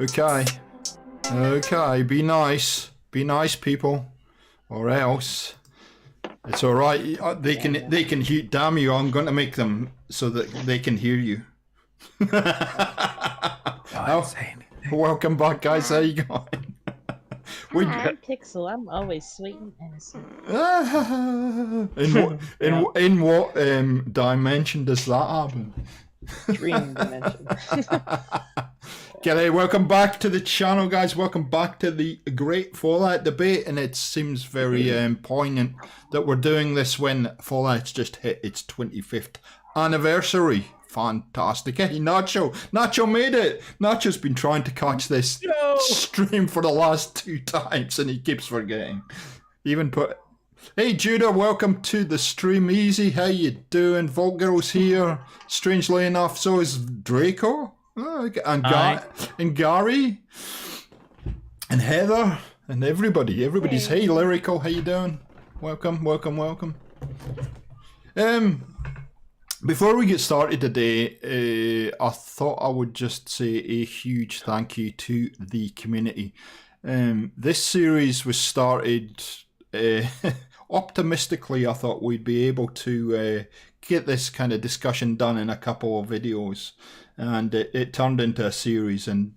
Okay. Okay, be nice. Be nice, people. Or else. It's alright. They can hear. Damn you, I'm going to make them so that they can hear you. Welcome back, guys. How you going? Hi, I'm Pixel. I'm always sweet and innocent. In what dimension does that happen? Dream dimension. G'day, welcome back to the channel, guys. Welcome back to the great Fallout debate, and it seems very poignant that we're doing this when Fallout's just hit its 25th anniversary. Fantastic. Hey, Nacho made it. Nacho's been trying to catch this stream for the last 2 times, and he keeps forgetting. Even put... Hey, Judah, welcome to the stream. Easy, how you doing? Vault Girl's here. Strangely enough, so is Draco. Oh, and Gary. And Heather. And everybody. Everybody's, hey, Lyrical, how you doing? Welcome. Before we get started today, I thought I would just say a huge thank you to the community. This series was started optimistically. I thought we'd be able to get this kind of discussion done in a couple of videos, and it turned into a series. And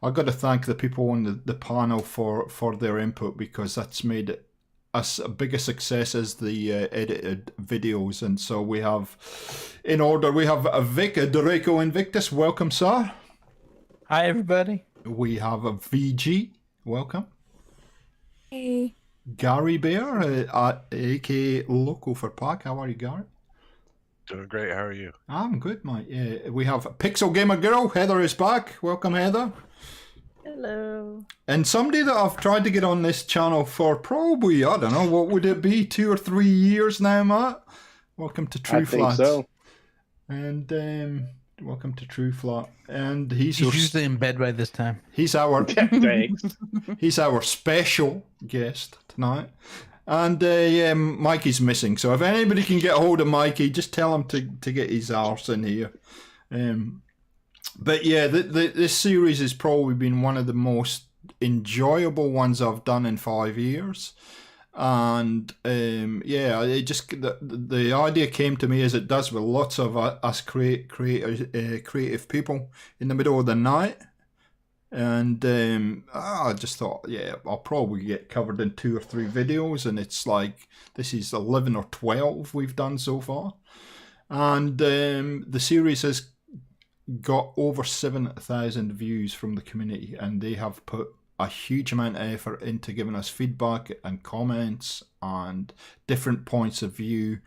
I got to thank the people on the panel for their input, because that's made it as big a success as the edited videos. And so we have, in order, we have Vic, Draco Invictus. Welcome, sir. Hi, everybody. We have a VG. Welcome. Hey. Gary Bear, aka Local for Pack. How are you, Gary? Doing great. How are you? I'm good, mate. We have Pixel Gamer Girl. Heather is back. Welcome, Heather. Hello. And somebody that I've tried to get on this channel for probably, I don't know, what would it be, 2 or 3 years now, Matt? Welcome to True Flat. I think so. And welcome to True Flat. And he's usually in bed by this time. He's our he's our special guest tonight. And Mikey's missing. So if anybody can get a hold of Mikey, just tell him to get his arse in here. But yeah, this series has probably been one of the most enjoyable ones I've done in 5 years. And yeah, it just the idea came to me, as it does with lots of us creative people, in the middle of the night. And I just thought, yeah, I'll probably get covered in 2 or 3 videos, and it's like, this is 11 or 12 we've done so far. And the series has got over 7,000 views from the community, and they have put a huge amount of effort into giving us feedback and comments and different points of view.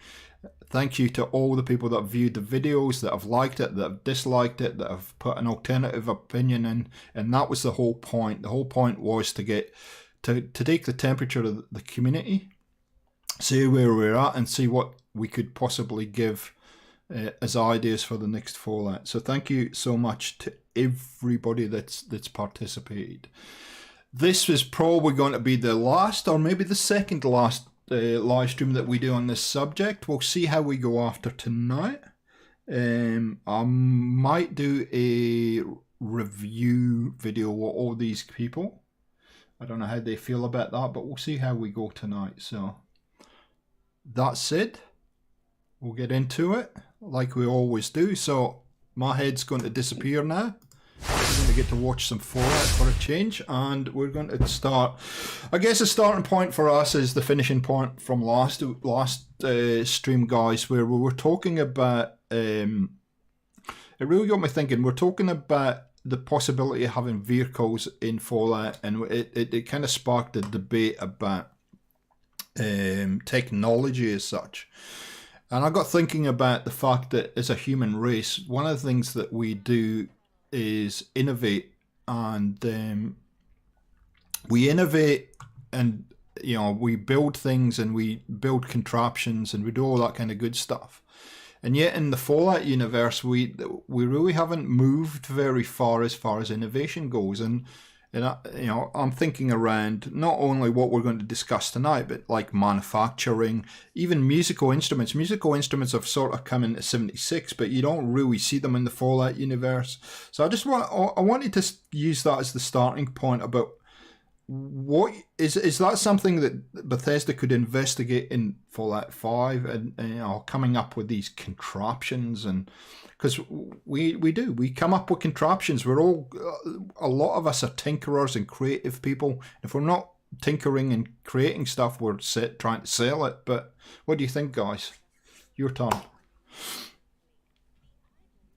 Thank you to all the people that have viewed the videos, that have liked it, that have disliked it, that have put an alternative opinion in. And that was the whole point. The whole point was to get to take the temperature of the community, see where we're at, and see what we could possibly give as ideas for the next Fallout. So thank you so much to everybody that's participated. This is probably going to be the last, or maybe the second last live stream that we do on this subject. We'll see how we go after tonight. I might do a review video with all these people. I don't know how they feel about that, but we'll see how we go tonight. So that's it. We'll get into it like we always do. So my head's going to disappear now. We're going to get to watch some Fallout for a change, and we're going to start. I guess the starting point for us is the finishing point from last stream, guys, where we were talking about. It really got me thinking. We're talking about the possibility of having vehicles in Fallout, and it kind of sparked a debate about technology as such. And I got thinking about the fact that as a human race, one of the things that we do is innovate, and we innovate, and we build things, and we build contraptions, and we do all that kind of good stuff. And yet in the Fallout universe, we really haven't moved very far as innovation goes. And And I'm thinking around not only what we're going to discuss tonight, but like manufacturing, even musical instruments. Musical instruments have sort of come into 76, but you don't really see them in the Fallout universe. So I wanted to use that as the starting point about what is that something that Bethesda could investigate in Fallout 5, and coming up with these contraptions, and because we come up with contraptions. We're all, a lot of us are tinkerers and creative people. If we're not tinkering and creating stuff, we're trying to sell it. But what do you think, guys? Your turn.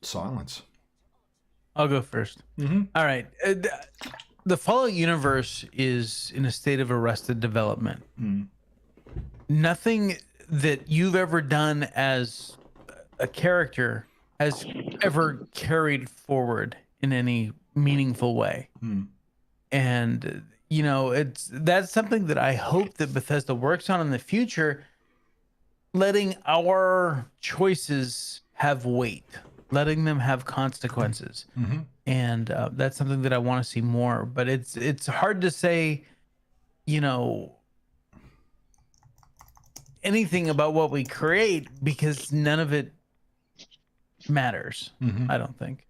Silence. I'll go first. All right. The Fallout universe is in a state of arrested development. Nothing that you've ever done as a character has ever carried forward in any meaningful way. And that's something that I hope that Bethesda works on in the future, letting our choices have weight, letting them have consequences. And that's something that I want to see more. But it's hard to say, anything about what we create, because none of it matters. I don't think.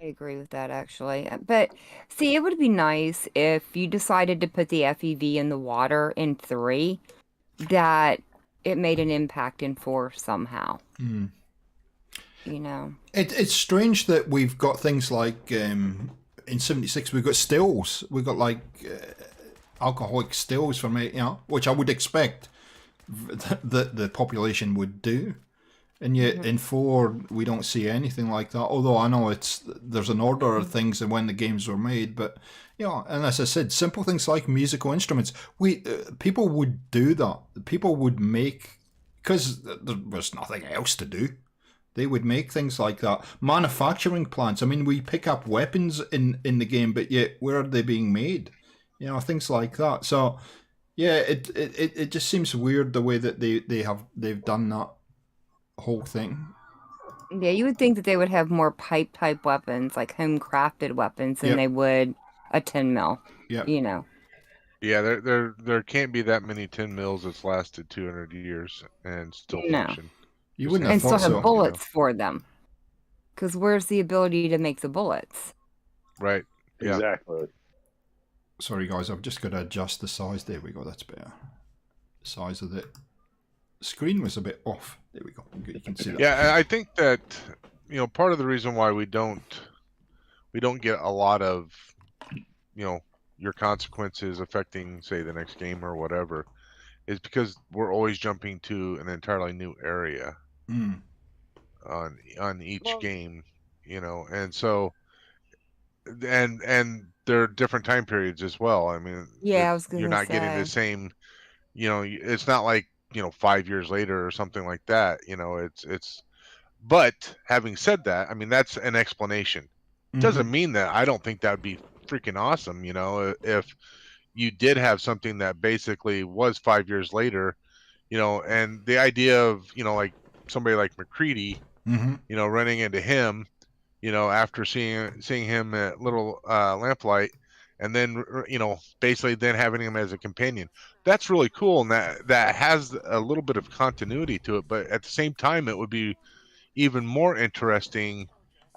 I agree with that, actually. But see, it would be nice if you decided to put the FEV in the water in 3, that it made an impact in 4 somehow. It's strange that we've got things like in 76 we've got stills. We've got like alcoholic stills from it, which I would expect that the population would do. And yet in 4 we don't see anything like that. Although I know there's an order of things and when the games were made, but and as I said, simple things like musical instruments. People would do that. People would make, because there was nothing else to do. They would make things like that. Manufacturing plants. I mean, we pick up weapons in the game, but yet where are they being made? Things like that. So, yeah, it just seems weird the way that they've done that whole thing. Yeah, you would think that they would have more pipe type weapons, like home crafted weapons, than they would a 10 mil. Yeah. Yeah, there can't be that many 10 mils that's lasted 200 years and still function. You wouldn't have and thought still have so. bullets for them. Because where's the ability to make the bullets? Right. Yeah. Exactly. Sorry, guys, I've just got to adjust the size. There we go. That's better. The size of the screen was a bit off. There we go. You can see that. Yeah, I think that part of the reason why we don't get a lot of your consequences affecting, say, the next game or whatever, is because we're always jumping to an entirely new area on each game, and so and there are different time periods as well. I mean, Yeah, I was gonna you're not getting the same, it's not like 5 years later or something like that. It's but having said that, I mean, that's an explanation. Doesn't mean that I don't think that would be freaking awesome, if you did have something that basically was 5 years later, and the idea of like somebody like McCready, running into him, after seeing him at Little Lamplight, and then basically then having him as a companion. That's really cool, and that has a little bit of continuity to it. But at the same time, it would be even more interesting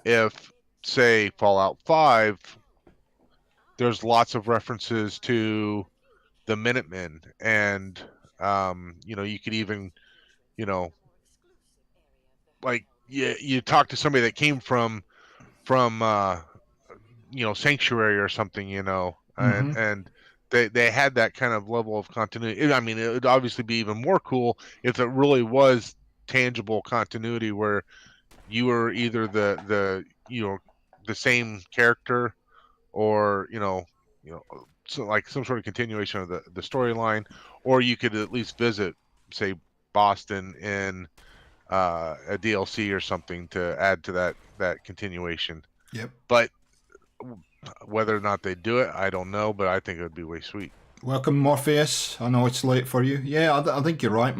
if, say, Fallout 5, there's lots of references to the Minutemen, and you could even like you talk to somebody that came from Sanctuary or something, and they had that kind of level of continuity. I mean, it would obviously be even more cool if it really was tangible continuity, where you were either the same character, or so like some sort of continuation of the storyline, or you could at least visit, say, Boston in a DLC or something to add to that continuation. Yep. But whether or not they do it, I don't know, but I think it would be way sweet. Welcome, Morpheus. I know it's late for you. Yeah, I think you're right,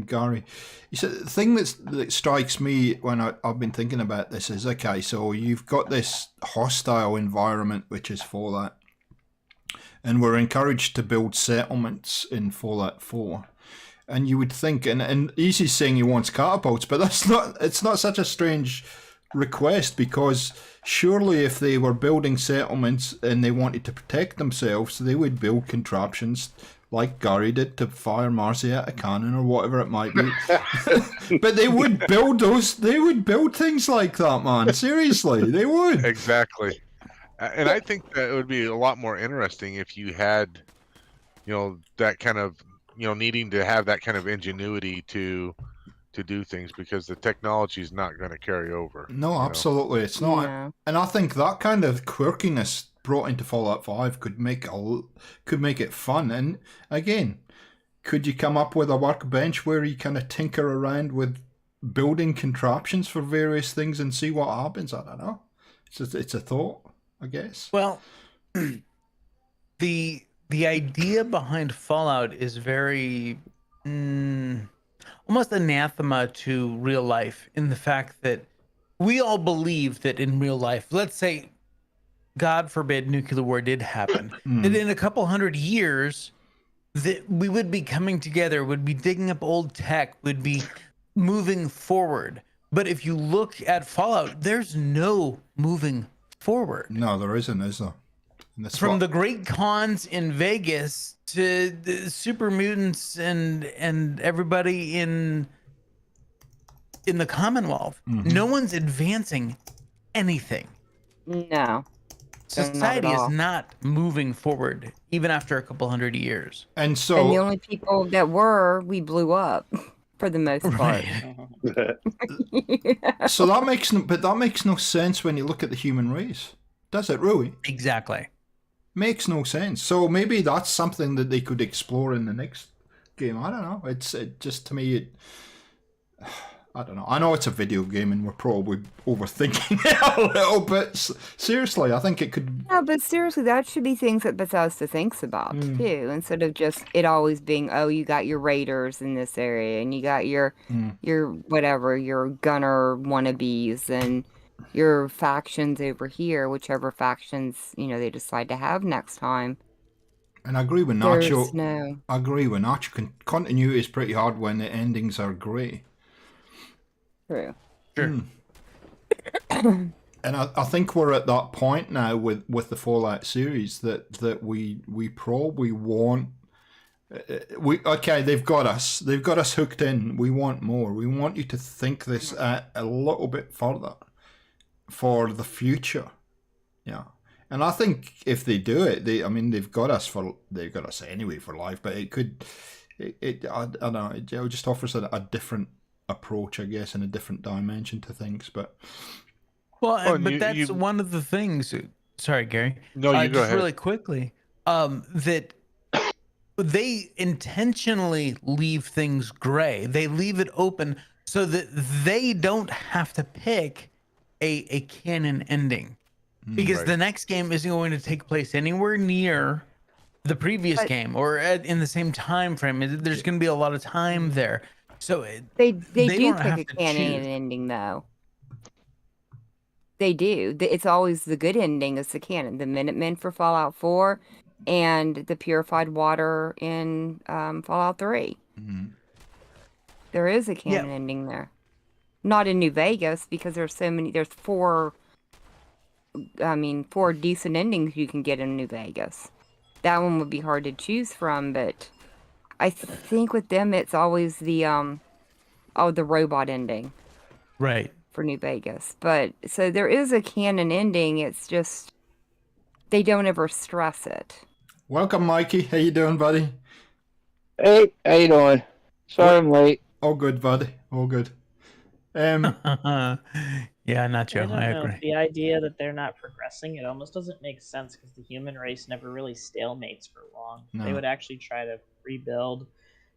Gary. You said the thing that strikes me when I've been thinking about this is, okay, so you've got this hostile environment, which is Fallout, and we're encouraged to build settlements in Fallout 4. And you would think, and Easy's saying he wants catapults, but it's not such a strange request, because surely if they were building settlements and they wanted to protect themselves, they would build contraptions like Gary did to fire Marcy at a cannon or whatever it might be. But they would build things like that, man. Seriously, they would. Exactly. And I think that it would be a lot more interesting if you had, that kind of, needing to have that kind of ingenuity to do things, because the technology is not going to carry over. No, absolutely, it's not. Yeah. And I think that kind of quirkiness brought into Fallout 5 could make it fun. And again, could you come up with a workbench where you kind of tinker around with building contraptions for various things and see what happens? I don't know. It's a thought, I guess. Well, the idea behind Fallout is very almost anathema to real life, in the fact that we all believe that in real life, let's say, God forbid, nuclear war did happen, that in a couple hundred years, that we would be coming together, would be digging up old tech, would be moving forward. But if you look at Fallout, there's no moving forward. No, there isn't, is there? From the great cons in Vegas to the super mutants and everybody in the Commonwealth, no one's advancing anything. No. Society is not moving forward, even after a couple hundred years. And the only people that we blew up for the most part. Right. So that makes no sense when you look at the human race. Does it really? Exactly. Makes no sense. So maybe that's something that they could explore in the next game. I don't know. It just, to me, I don't know. I know it's a video game and we're probably overthinking it a little bit. Seriously, I think it could... No, but seriously, that should be things that Bethesda thinks about, too. Instead of just it always being, oh, you got your raiders in this area and you got your whatever, your gunner wannabes and your factions over here, whichever factions, they decide to have next time. And I agree with Nacho. I agree with Nacho. Continuity is pretty hard when the endings are great. True. Sure. And I think we're at that point now with the Fallout series that we probably want. They've got us hooked in. We want more. We want you to think this a little bit further for the future. Yeah. And I think if they do it, they've got us anyway for life. But I don't know. It just offers a different approach, I guess, and a different dimension to things. But that's one of the things. Sorry, Gary. No, you go ahead. Really quickly. That they intentionally leave things gray. They leave it open so that they don't have to pick a canon ending, because the next game isn't going to take place anywhere near the previous game or in the same time frame. There's going to be a lot of time there, so they do pick a canon ending, though. They do. It's always the good ending is the canon. The Minutemen for Fallout 4 and the purified water in Fallout 3. There is a canon ending there. Not in New Vegas, because there's four decent endings you can get in New Vegas. That one would be hard to choose from, but I think with them it's always the robot ending. Right. For New Vegas. But so there is a canon ending, it's just they don't ever stress it. Welcome, Mikey. How you doing, buddy? Hey, how you doing? Sorry I'm late. All good, buddy. All good. Yeah, Nacho, I agree. The idea that they're not progressing, it almost doesn't make sense, because the human race never really stalemates for long. No. They would actually try to rebuild,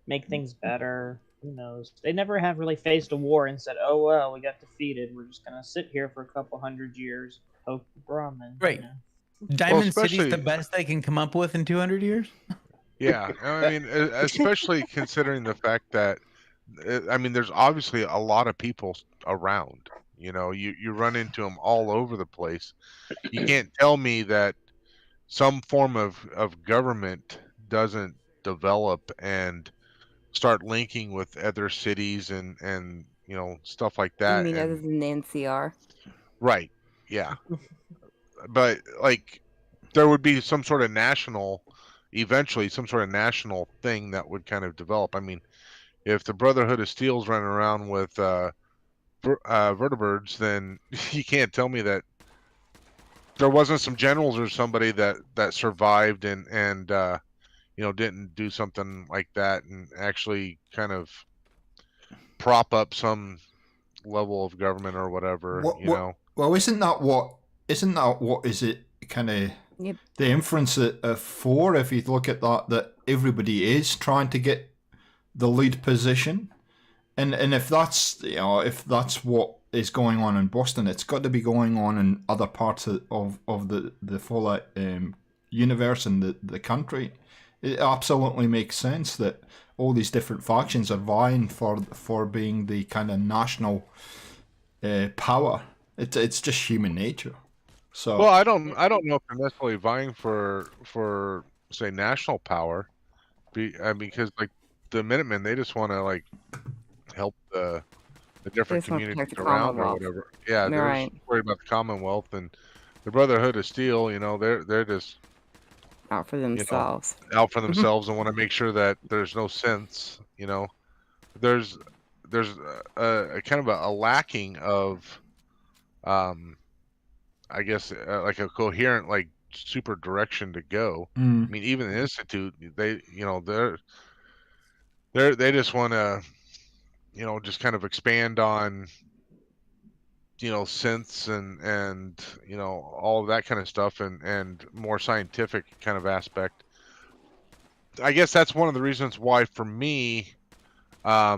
make things better. Who knows? They never have really faced a war and said, oh, well, we got defeated. We're just going to sit here for a couple hundred years, poke the Brahmin. Right. Diamond City's the best they can come up with in 200 years? Yeah, I mean, especially considering the fact that, I mean, there's obviously a lot of people around. You know, you run into them all over the place. You can't tell me that some form of government doesn't develop and start linking with other cities and stuff like You that. mean other And than the NCR? right, yeah, but like there would be some sort of national, eventually some sort of national thing that would kind of develop. I mean, if the Brotherhood of Steel's running around with vertibirds, then you can't tell me that there wasn't some generals or somebody that survived and didn't do something like that and actually kind of prop up some level of government or whatever. Well, isn't that what is it kind of Yep. the inference for? If you look at that everybody is trying to get the lead position, and if that's if that's what is going on in Boston, it's got to be going on in other parts of the Fallout universe and the country. It absolutely makes sense that all these different factions are vying for being the kind of national power. It's just human nature. So Well, I don't know if they're necessarily vying for say national power, because like the Minutemen, they just want to like help the They different just want to communities protect the around or Commonwealth. whatever. Yeah, they're Right. just worried about the Commonwealth and the Brotherhood of Steel. They're just Out for themselves. out for themselves and want to make sure that there's no sense. There's a kind of a lacking of I guess like a coherent like super direction to go. I mean, even the Institute, they just want to just kind of expand on synths and all of that kind of stuff and more scientific kind of aspect. I guess that's one of the reasons why for me, I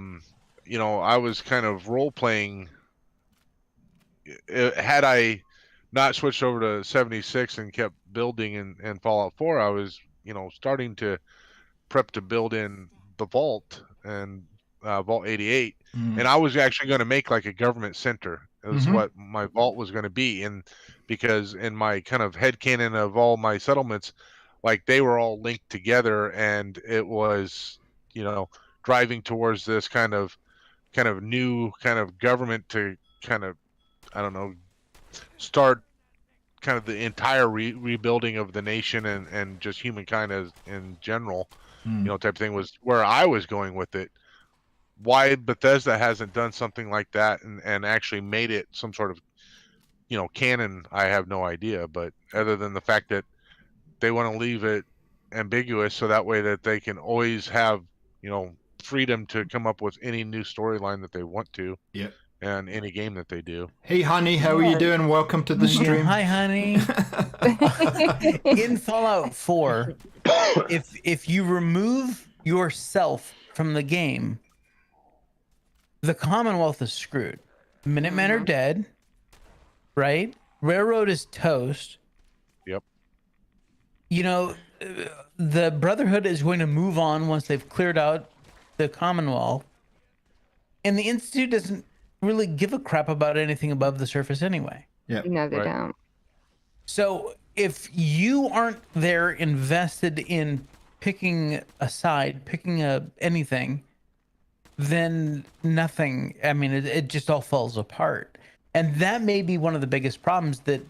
was kind of role playing. Had I not switched over to 76 and kept building in Fallout 4, I was starting to prep to build in the vault and Vault 88, and I was actually going to make like a government center. It was what my vault was going to be, and because in my kind of headcanon of all my settlements, like they were all linked together, and it was driving towards this kind of new kind of government to kind of, I don't know, start kind of the entire rebuilding of the nation and just humankind as in general, type of thing was where I was going with it. Why Bethesda hasn't done something like that and actually made it some sort of canon, I have no idea. But other than the fact that they want to leave it ambiguous so that way that they can always have freedom to come up with any new storyline that they want to. Yep. And any game that they do. Hey, honey, how are you doing? Welcome to the stream. Hi, honey. In Fallout 4, if you remove yourself from the game, the Commonwealth is screwed. Minutemen are dead, right? Railroad is toast. Yep. The Brotherhood is going to move on once they've cleared out the Commonwealth, and the Institute doesn't really give a crap about anything above the surface anyway. Yeah. No, they don't. So if you aren't there invested in picking a side, picking anything, then nothing, I mean, it just all falls apart. And that may be one of the biggest problems that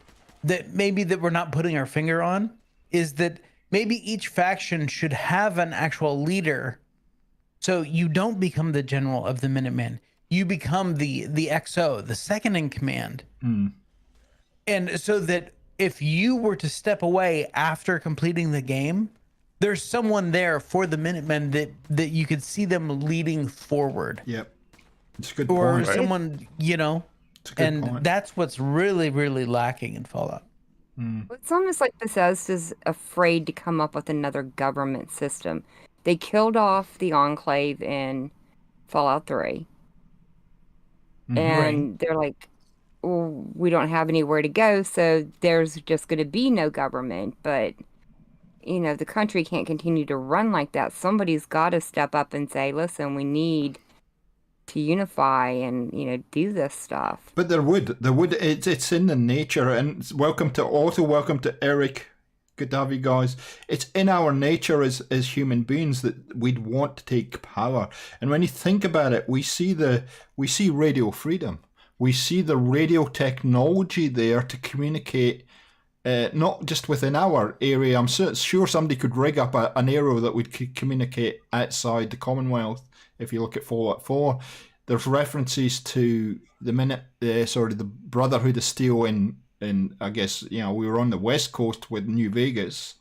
maybe that we're not putting our finger on, is that maybe each faction should have an actual leader. So you don't become the general of the Minutemen. You become the XO, the second in command. And so that if you were to step away after completing the game, there's someone there for the Minutemen that you could see them leading forward. Yep. It's a good or point. someone, and point. that's what's really, really lacking in Fallout. It's almost like Bethesda's afraid to come up with another government system. They killed off the Enclave in Fallout 3. And they're like, well, we don't have anywhere to go, so there's just going to be no government. But, the country can't continue to run like that. Somebody's got to step up and say, listen, we need to unify and, do this stuff. But there would. It's in the nature. And welcome to Otto, welcome to Eric. Good to have you guys. It's in our nature as human beings that we'd want to take power. And when you think about it, we see radio freedom. We see the radio technology there to communicate, not just within our area. I'm sure somebody could rig up an arrow that would communicate outside the Commonwealth. If you look at Fallout 4, there's references to the Brotherhood of Steel in I guess, we were on the West Coast with New Vegas.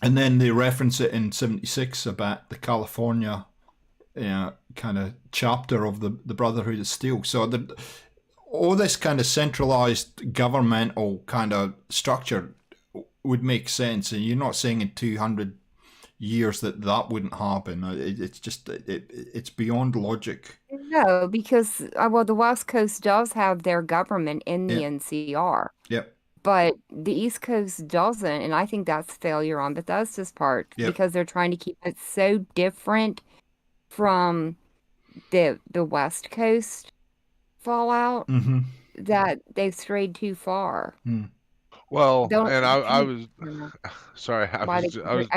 And then they reference it in 76 about the California kind of chapter of the Brotherhood of Steel. So all this kind of centralized governmental kind of structure would make sense. And you're not saying in 200 years that wouldn't happen. It's just it's beyond logic. No, because the West Coast does have their government in the NCR. Yep. But the East Coast doesn't, and I think that's failure on Bethesda's part because they're trying to keep it so different from the West Coast Fallout that they've strayed too far. Well, and I was sorry. I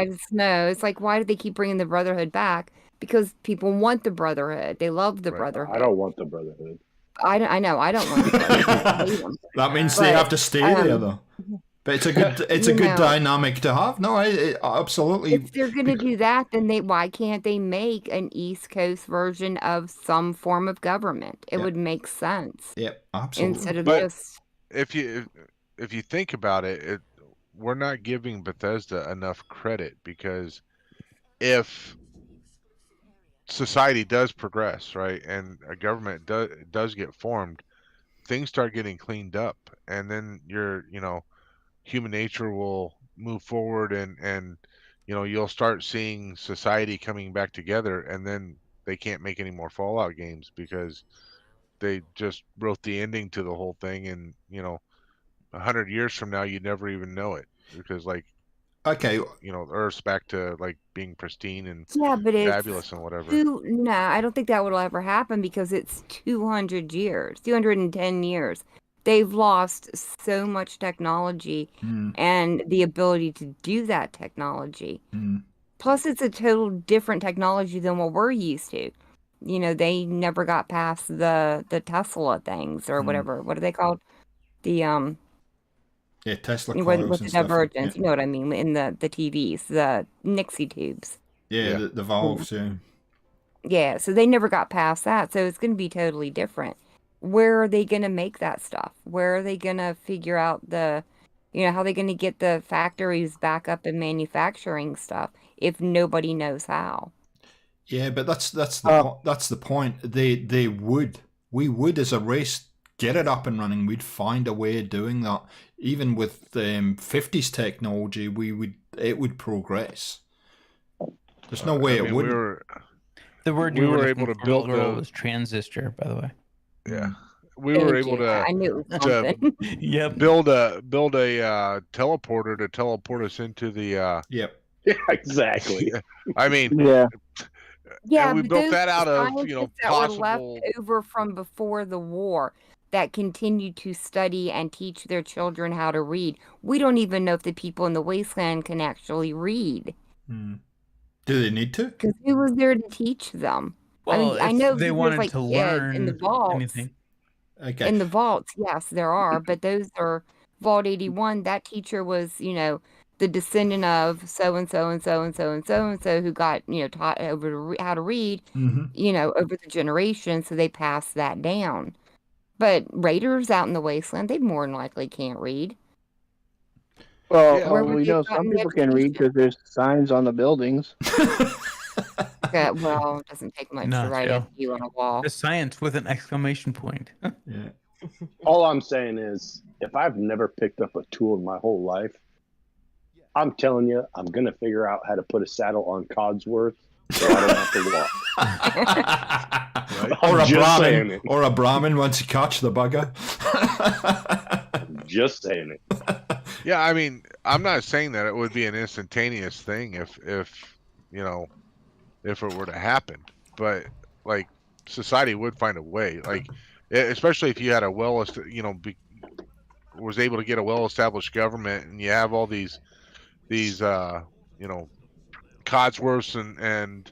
just know it's like, why do they keep bringing the Brotherhood back? Because people want the Brotherhood. They love the Brotherhood. I don't want the Brotherhood. I know. I don't want the Brotherhood. That means they have to stay there, though. But it's a good dynamic to have. No, absolutely. If they're going to do that, then why can't they make an East Coast version of some form of government? It would make sense. Yep, absolutely. Instead of just if you think about it, we're not giving Bethesda enough credit, because if society does progress, right, and a government does get formed, things start getting cleaned up, and then human nature will move forward, and you'll start seeing society coming back together, and then they can't make any more Fallout games because they just wrote the ending to the whole thing, and 100 years from now you'd never even know it, because Earth's back to being pristine and fabulous and whatever. No, I don't think that will ever happen, because it's 210 years. They've lost so much technology and the ability to do that technology. Plus, it's a total different technology than what we're used to. They never got past the Tesla things or whatever. What are they called? The Tesla coils with and the stuff. divergence. You know what I mean? In the TVs, the Nixie tubes. Yeah. The valves. Yeah, so they never got past that. So it's going to be totally different. Where are they going to make that stuff? Where are they going to figure out how are they going to get the factories back up and manufacturing stuff if nobody knows how? Yeah, but that's the point. We would as a race get it up and running. We'd find a way of doing that. Even with 50s technology, it would progress. There's no way it wouldn't. The word we were able to build was transistor, by the way. Yeah, we were able to. I knew it was something. build a teleporter to teleport us into the. Yep. Yeah, exactly. I mean. Yeah. Yeah, and we built that out of that were left over from before the war that continue to study and teach their children how to read. We don't even know if the people in the wasteland can actually read. Do they need to? Because who was there to teach them? Well, I know they wanted to learn in the vaults. Anything. Okay. In the vaults, yes, there are, but those are Vault 81. That teacher was, the descendant of so and so and so and so and so and so who got, taught over how to read, over the generations, so they passed that down. But raiders out in the wasteland, they more than likely can't read. Well, we know some people can read because there's signs on the buildings. Well, it doesn't take much to write a view on a wall. The science with an exclamation point. Yeah. All I'm saying is, if I've never picked up a tool in my whole life, I'm telling you, I'm going to figure out how to put a saddle on Codsworth so I don't have to walk. Or a Brahmin once you catch the bugger. Just saying it. Yeah, I mean, I'm not saying that it would be an instantaneous thing if you know if it were to happen, but like society would find a way. Like especially if you had a was able to get a well-established government, and you have all these you know Codsworths and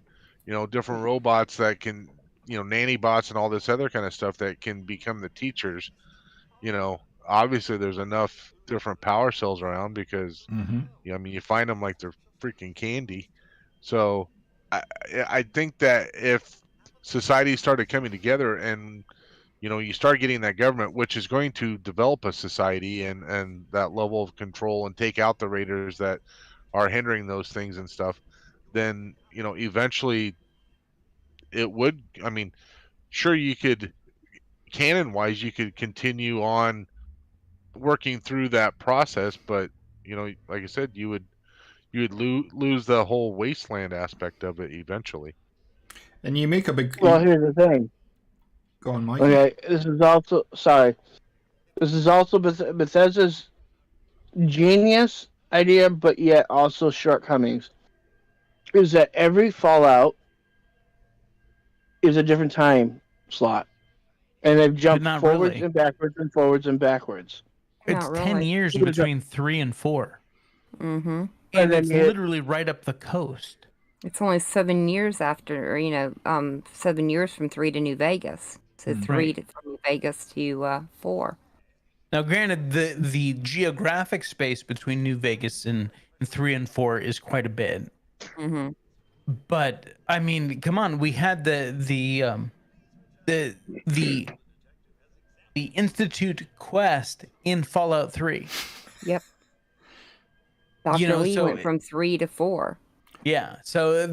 different robots that can nanny bots and all this other kind of stuff that can become the teachers. Obviously there's enough different power cells around because I mean you find them like they're freaking candy. So I I think that if society started coming together and you start getting that government, which is going to develop a society and that level of control and take out the raiders that are hindering those things and stuff, then eventually it would. I mean, sure, you could canon wise you could continue on working through that process, but like I said, you would lose the whole wasteland aspect of it eventually. And you make a big. Well, here's the thing. Go on, Mike. Okay, this is also Bethesda's genius idea, but yet also shortcomings. Is that every Fallout is a different time slot, and they've jumped not forwards really. and backwards and forwards and backwards. It's Not 10 really. years between 3 and 4. Mm-hmm. And And then it's you- literally right up the coast. It's only 7 years after, 7 years from 3 to New Vegas. So 3 to from New Vegas to 4. Now, granted, the geographic space between New Vegas and 3 and 4 is quite a bit. Mm-hmm. But I mean, come on, we had the Institute quest in Fallout 3. Yep. Dr. Lee so went from 3 to 4. Yeah, so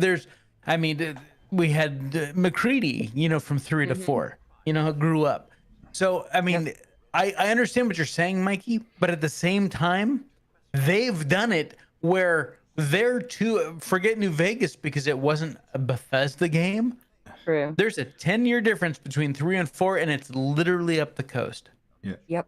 we had McCready, from 3 to 4. Grew up. So I mean, I understand what you're saying, Mikey, but at the same time, they've done it where they're forget New Vegas because it wasn't a Bethesda game. True. There's a 10-year difference between 3 and 4, and it's literally up the coast. Yep.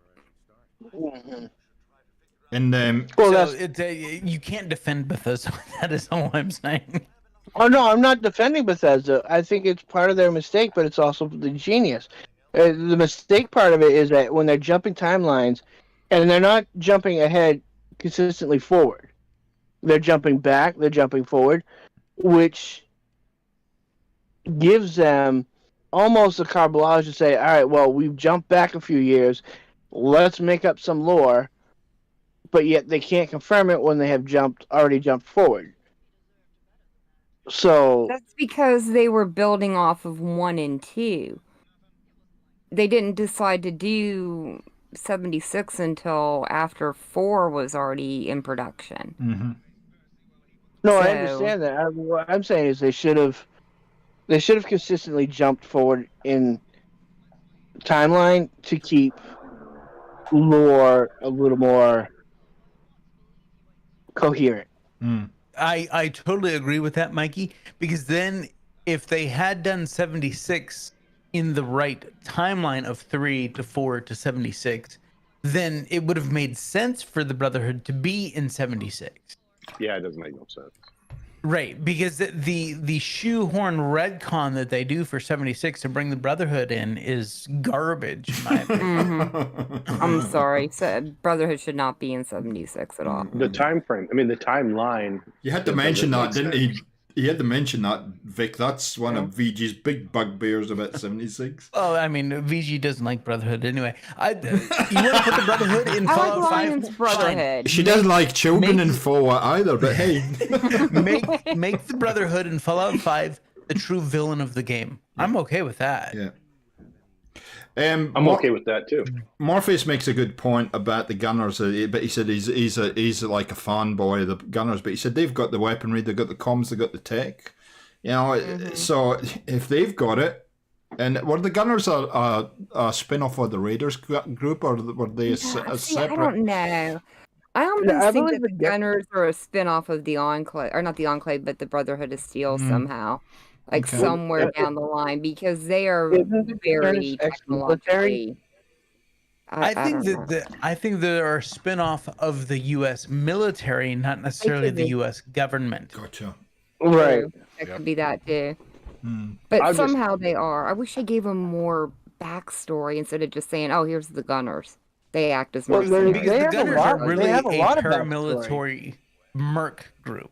And So you can't defend Bethesda. That is all I'm saying. Oh no, I'm not defending Bethesda. I think it's part of their mistake, but it's also the genius. The mistake part of it is that when they're jumping timelines, and they're not jumping ahead consistently forward, they're jumping back, they're jumping forward, which gives them almost a carte blanche to say, all right, well, we've jumped back a few years, let's make up some lore, but yet they can't confirm it when they have already jumped forward. So That's because they were building off of 1 and 2. They didn't decide to do 76 until after 4 was already in production. Mm-hmm. no, I So- understand that. What I'm saying is they should have consistently jumped forward in timeline to keep lore a little more coherent. I totally agree with that, Mikey, because then if they had done 76 in the right timeline of 3 to 4 to 76, then it would have made sense for the Brotherhood to be in 76. Yeah, it doesn't make no sense. Right, because the shoehorn retcon that they do for 76 to bring the Brotherhood in is garbage, in my opinion. I'm sorry. So Brotherhood should not be in 76 at all. The time frame. I mean, the timeline. You had to mention that, didn't he? He had to mention that, Vic. That's one of VG's big bugbears about 76. Oh, I mean, VG doesn't like Brotherhood anyway. You want to put the Brotherhood in I like Fallout 5? Ryan's Brotherhood. She doesn't like children in Fallout either, but hey. Make the Brotherhood in Fallout 5 the true villain of the game. I'm okay with that. Yeah. I'm okay with that too. Morpheus makes a good point about the gunners, but he said he's like a fanboy of the gunners. But he said they've got the weaponry, they've got the comms, they've got the tech. So if they've got it, and were the gunners a spin-off of the Raiders group, or were they a separate? I don't know. I almost I think believe that the Gunners are a spin-off of the Enclave, or not the Enclave, but the Brotherhood of Steel somehow. Like somewhere down the line, because they are Isn't the very Gunners ex-military? technologically. I think don't know. I think they're a spinoff of the U.S. military, not necessarily the be. U.S. government. Gotcha. Right. True. That could be that too. Hmm. But I'll just- somehow they are. I wish I gave them more backstory instead of just saying, "Oh, here's the gunners." They act as Well, mercenaries. Because They the have a Gunners lot- are they really have a a lot of paramilitary merc group.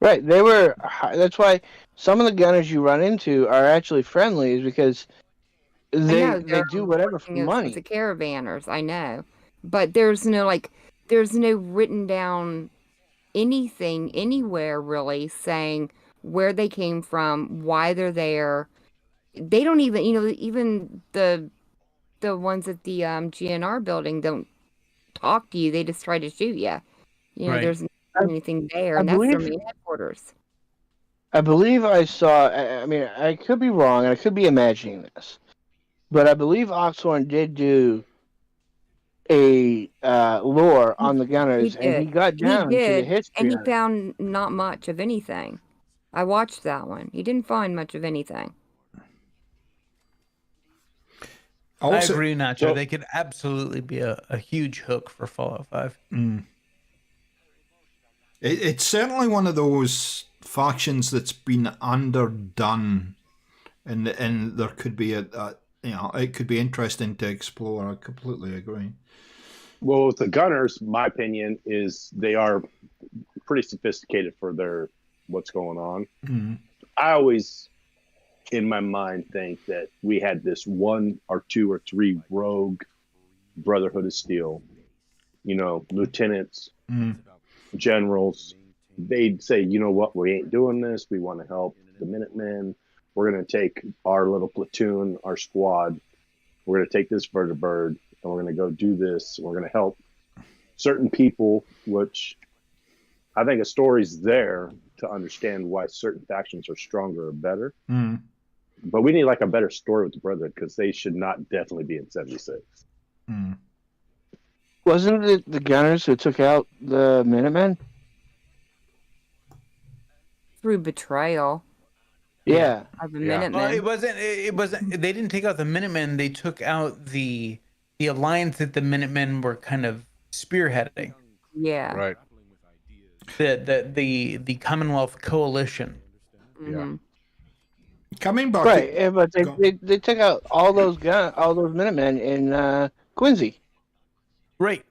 Right. They were. That's why some of the gunners you run into are actually friendly, is because I they know they they're do whatever for working as money. the caravanners. I know, but there's no written down anything anywhere really saying where they came from, why they're there. They don't even, even the ones at the GNR building don't talk to you. They just try to shoot you. Right. There's not anything there, I and that's their believe- main headquarters. I believe I saw. I mean, I could be wrong, and I could be imagining this, but I believe Oxhorn did do a lore on the gunners, and he did. got down to the did, history. and he on it. found not much of anything. I watched that one. He didn't find much of anything. I Also, agree, Nacho. so- They could absolutely be a huge hook for Fallout 5. it's certainly one of those factions that's been underdone, and there could be it could be interesting to explore. I completely agree. Well, with the Gunners, my opinion is they are pretty sophisticated for their what's going on. Mm. I always, in my mind, think that we had this 1 or 2 or 3 rogue Brotherhood of Steel, lieutenants, generals. They'd say, you know what, we ain't doing this. We want to help the Minutemen. We're going to take our little platoon, our squad. We're going to take this vertibird, and we're going to go do this. We're going to help certain people, which I think a story's there to understand why certain factions are stronger or better. Mm. But we need like a better story with the Brotherhood, because they should not definitely be in 76. Mm. Wasn't it the gunners who took out the Minutemen? Through betrayal Yeah. of the Yeah. Minutemen. Well, it wasn't. They didn't take out the Minutemen. They took out the alliance that the Minutemen were kind of spearheading. Yeah. Right. The Commonwealth Coalition. Mhm. Coming back, Right. Yeah, but Go. they took out all those Minutemen in Quincy. Right.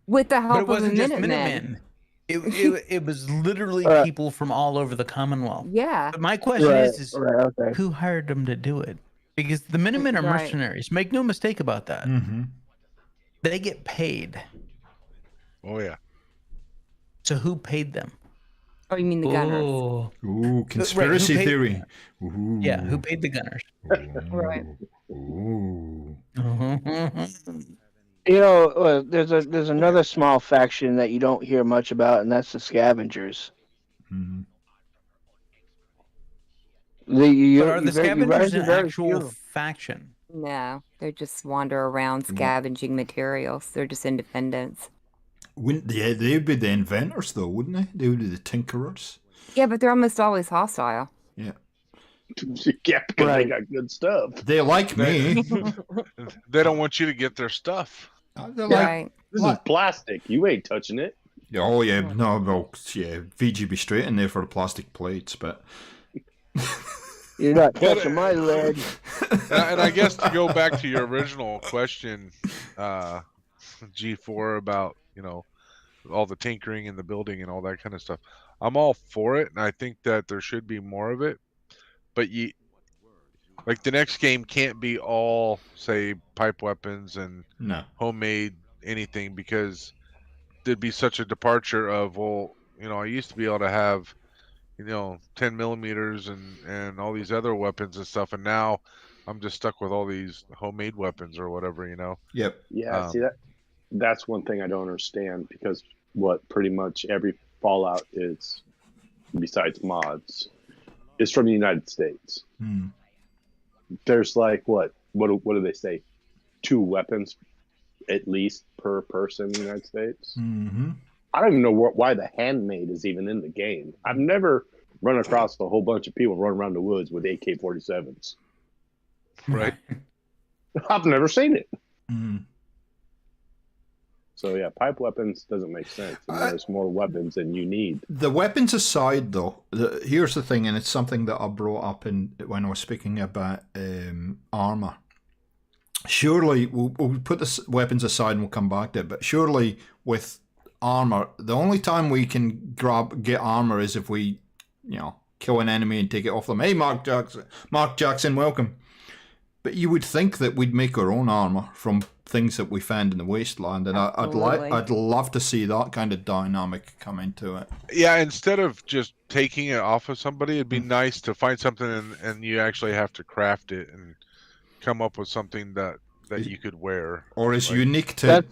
With the But help it of the wasn't just Minutemen. Minutemen. It was literally Right. people from all over the Commonwealth. Yeah. But my question Right. is Right. Okay. who hired them to do it? Because the Minutemen are Right. mercenaries. Make no mistake about that. Mhm. They get paid. Oh yeah. So who paid them? Oh, you mean the Gunners? Oh. Ooh, conspiracy paid- theory. Ooh. Yeah, who paid the Gunners? Right. Ooh. There's another small faction that you don't hear much about, and that's the Scavengers. Mhm. But are the you run scavengers into an very actual few. faction? No, they just wander around scavenging materials. They're just independents. Wouldn't they would be the inventors though, wouldn't they? They would be the tinkerers. Yeah, but they're almost always hostile. Yeah. Yeah, because Right. they got good stuff. They like me. They don't want you to get their stuff. They're like, Right. This What? is plastic. You ain't touching it. oh yeah, no, well, yeah, VGB straight in there for the plastic plates, but You're not touching my leg. And I guess to go back to your original question, G4, about all the tinkering in the building and all that kind of stuff, I'm all for it, and I think that there should be more of it. But like the next game can't be all, say, pipe weapons and no. homemade anything, because there'd be such a departure of, well, I used to be able to have 10 millimeters and all these other weapons and stuff, and now I'm just stuck with all these homemade weapons or whatever. Yep. Yeah, see that's one thing I don't understand, because what pretty much every Fallout is, besides mods, is from the United States. Hmm. There's like what do they say? 2 weapons at least per person in the United States. Mm-hmm. I don't even know why the handmade is even in the game. I've never run across a whole bunch of people running around the woods with AK-47s. Right. I've never seen it. Mm. So yeah, pipe weapons doesn't make sense. And there's more weapons than you need. The weapons aside, though, here's the thing, and it's something that I brought up when I was speaking about armor. Surely, we'll put the weapons aside and we'll come back to it, but surely with armor, the only time we can get armor is if we, kill an enemy and take it off them. Hey, Mark Jackson, welcome. But you would think that we'd make our own armor from things that we found in the wasteland, and I'd love to see that kind of dynamic come into it. Yeah, instead of just taking it off of somebody, it'd be nice to find something and you actually have to craft it and come up with something that you could wear, or is unique to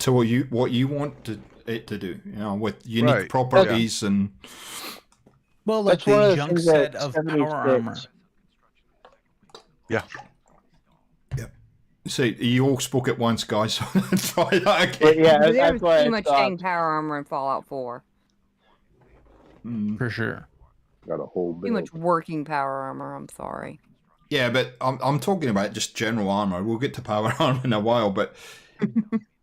what you want it to do. With unique properties and. Well, like the junk set of power armor. Yeah. So you all spoke at once, guys. Try that again. Yeah, there was too much dang power armor in Fallout 4. For sure. Got a whole bit. Too much working power armor. I'm sorry. Yeah, but I'm talking about just general armor. We'll get to power armor in a while, but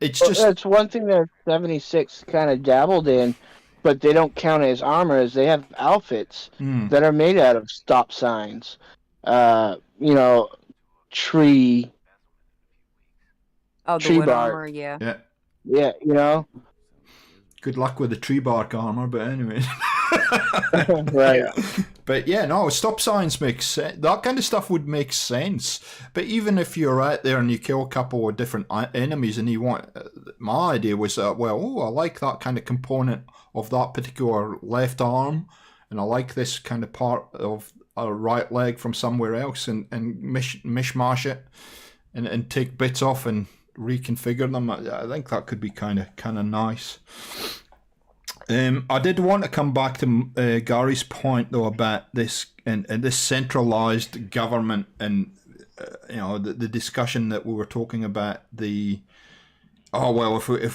it's just that's one thing that 76 kind of dabbled in, but they don't count as armor. As they have outfits that are made out of stop signs, tree. Oh, the wood armor, yeah. Yeah, Good luck with the tree bark armor, but anyway. Right. But yeah, no, stop signs make sense. That kind of stuff would make sense. But even if you're out there and you kill a couple of different enemies and you want... my idea was I like that kind of component of that particular left arm, and I like this kind of part of a right leg from somewhere else, and mishmash it and take bits off and reconfigure them. I think that could be kind of nice. I did want to come back to Gary's point though about this and this centralized government, and the discussion that we were talking about. If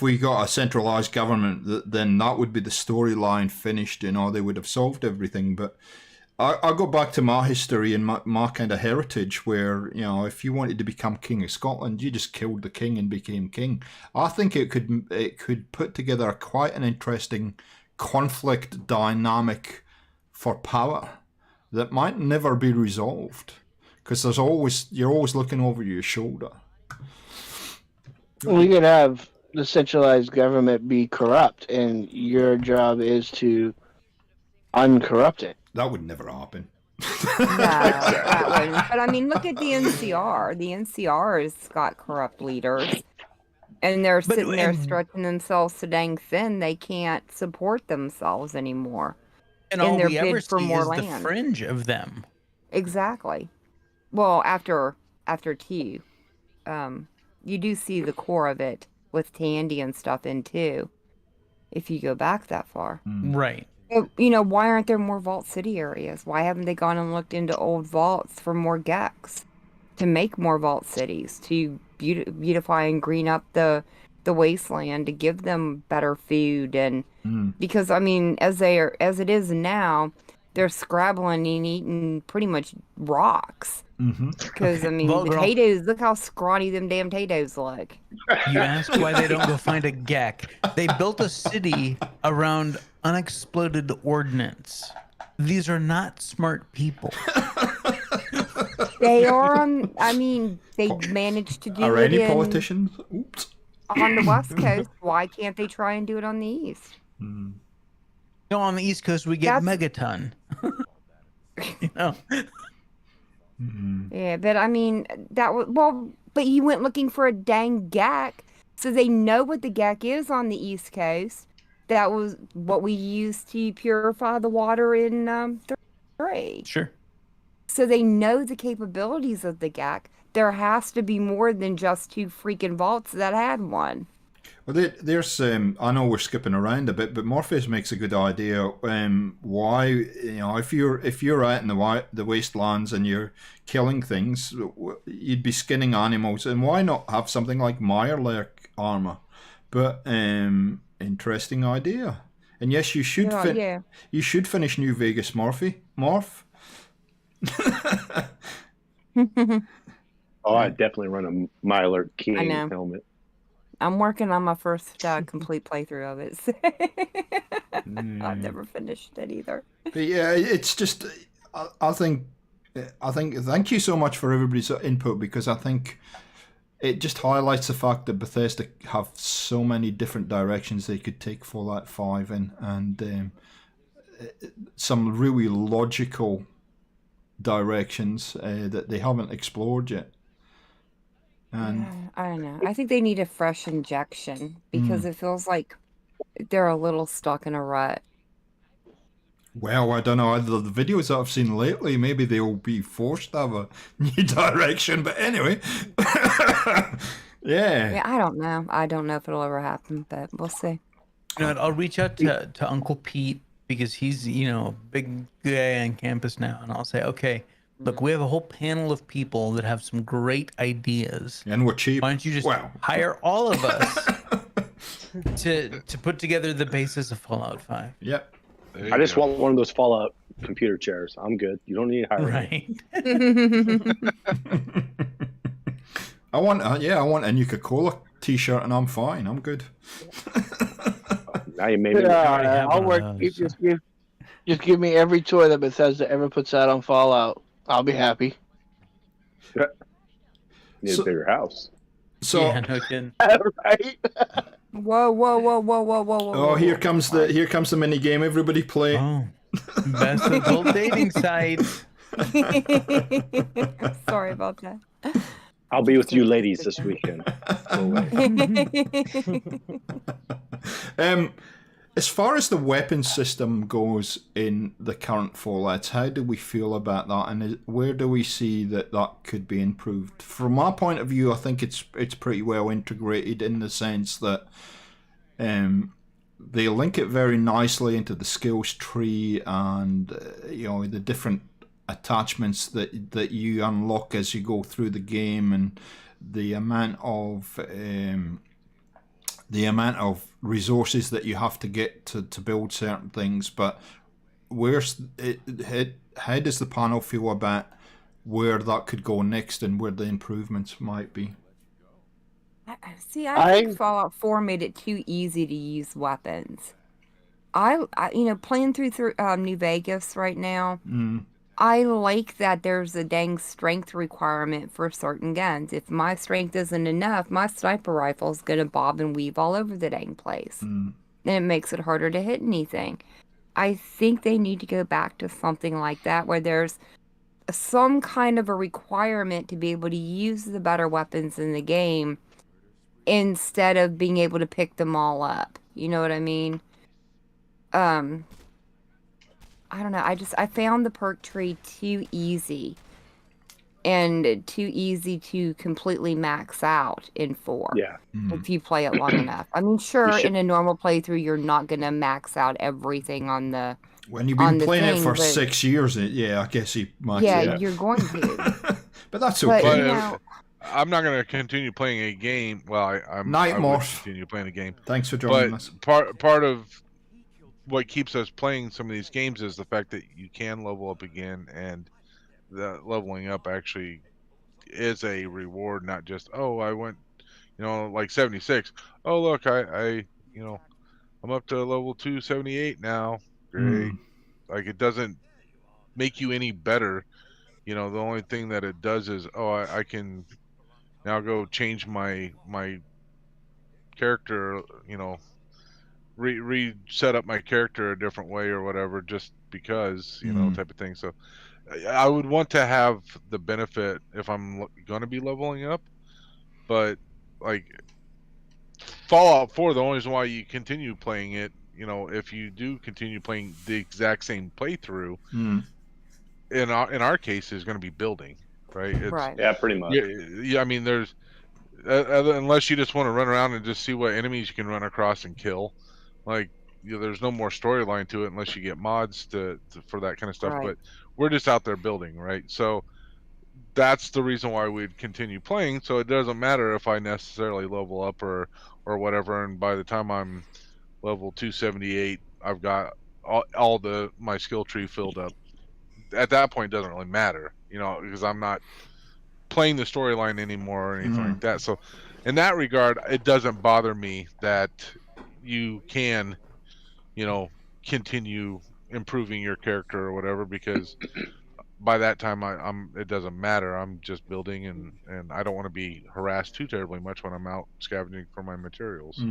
we got a centralized government, then that would be the storyline finished. They would have solved everything. But I go back to my history and my kind of heritage, where if you wanted to become king of Scotland, you just killed the king and became king. I think it could put together quite an interesting conflict dynamic for power that might never be resolved, because you're always looking over your shoulder. We could have the centralized government be corrupt, and your job is to uncorrupt it. That would never happen. No, that wouldn't. But I mean, look at the NCR. The NCR has got corrupt leaders, and they're sitting there stretching themselves so dang thin they can't support themselves anymore. And all we ever see is the fringe of them. Exactly. Well, after Q, you do see the core of it with Tandy and stuff in too, if you go back that far. Right. Why aren't there more Vault City areas? Why haven't they gone and looked into old vaults for more Gex to make more Vault Cities, to beautify and green up the wasteland, to give them better food? And because as it is now, they're scrabbling and eating pretty much rocks. Because potatoes, look how scrawny them damn potatoes look. You ask why they don't go find a GEC. They built a city around unexploded ordnance. These are not smart people. They are. They managed to do are it any politicians? Oops. On the West Coast. Why can't they try and do it on the East? No, on the East Coast we get megaton. Yeah, but but you went looking for a dang GAC, so they know what the GAC is on the East Coast. That was what we used to purify the water in 3. Sure. So they know the capabilities of the GAC. There has to be more than just 2 freaking vaults that had one. Well, there's I know we're skipping around a bit, but Morpheus makes a good idea. Why, if you're out in the wastelands and you're killing things, you'd be skinning animals, and why not have something like Mirelurk armor? But interesting idea. And yes, you should you should finish New Vegas, Morph. I'd definitely run a Mirelurk King helmet. I'm working on my first complete playthrough of it. I've never finished it either. But yeah, it's just I think thank you so much for everybody's input, because I think it just highlights the fact that Bethesda have so many different directions they could take Fallout 5 in, and some really logical directions that they haven't explored yet. And I don't know. I think they need a fresh injection because it feels like they're a little stuck in a rut. well, I don't know. The videos that I've seen lately, maybe they'll be forced to have a new direction. But anyway, yeah. I don't know. I don't know if it'll ever happen, but we'll see. You know what, I'll reach out to Uncle Pete, because he's, a big guy on campus now, and I'll say, okay, look, we have a whole panel of people that have some great ideas. And we're cheap. Why don't you just hire all of us to put together the basis of Fallout 5? Yep. I just want one of those Fallout computer chairs. I'm good. You don't need to hire me. Right. I want a Nuka-Cola t-shirt, and I'm fine. I'm good. Now you made me. I'll work. Just give me every toy that Bethesda ever puts out on Fallout. I'll be happy. Need a bigger house. So yeah, no kidding. Right? Whoa! oh, here comes the mini game. Everybody play. Oh, best adult dating site. Sorry about that. I'll be with you ladies this weekend. As far as the weapon system goes in the current Fallouts, how do we feel about that, and where do we see that could be improved? From my point of view, I think it's pretty well integrated, in the sense that they link it very nicely into the skills tree, and the different attachments that you unlock as you go through the game, and the amount of resources that you have to get to build certain things. But how does the panel feel about where that could go next, and where the improvements might be? See, I think Fallout 4 made it too easy to use weapons. I playing through New Vegas right now, I like that there's a dang strength requirement for certain guns. If my strength isn't enough, my sniper rifle's gonna bob and weave all over the dang place. And it makes it harder to hit anything. I think they need to go back to something like that, where there's some kind of a requirement to be able to use the better weapons in the game, instead of being able to pick them all up. You know what I mean? I don't know. I found the perk tree too easy, and too easy to completely max out in 4. Yeah. If you play it long enough. I mean, sure, in a normal playthrough, you're not gonna max out everything on the. When you've been playing it for 6 years, I guess you might. Yeah, you're going to. But that's okay. But I'm not going to continue playing a game. Well, I will continue playing a game. Thanks for joining us. Part of what keeps us playing some of these games is the fact that you can level up again, and the leveling up actually is a reward, not just, I went, like 76. Oh, look, I'm up to level 278 now. Great. Like, it doesn't make you any better. The only thing that it does is, I can now go change my character, reset up my character a different way or whatever, just because, type of thing. So I would want to have the benefit if I'm going to be leveling up, but like Fallout 4, the only reason why you continue playing it, if you do continue playing the exact same playthrough, in our case, is going to be building, right? Right. Yeah, pretty much. Yeah. I mean, there's unless you just want to run around and just see what enemies you can run across and kill, like there's no more storyline to it unless you get mods for that kind of stuff. Right. But we're just out there building, right? So that's the reason why we'd continue playing. So it doesn't matter if I necessarily level up or whatever, and by the time I'm level 278, I've got all my skill tree filled up. At that point, it doesn't really matter, because I'm not playing the storyline anymore or anything like that. So in that regard, it doesn't bother me that you can, continue improving your character or whatever, because by that time I'm it doesn't matter. I'm just building, and I don't want to be harassed too terribly much when I'm out scavenging for my materials.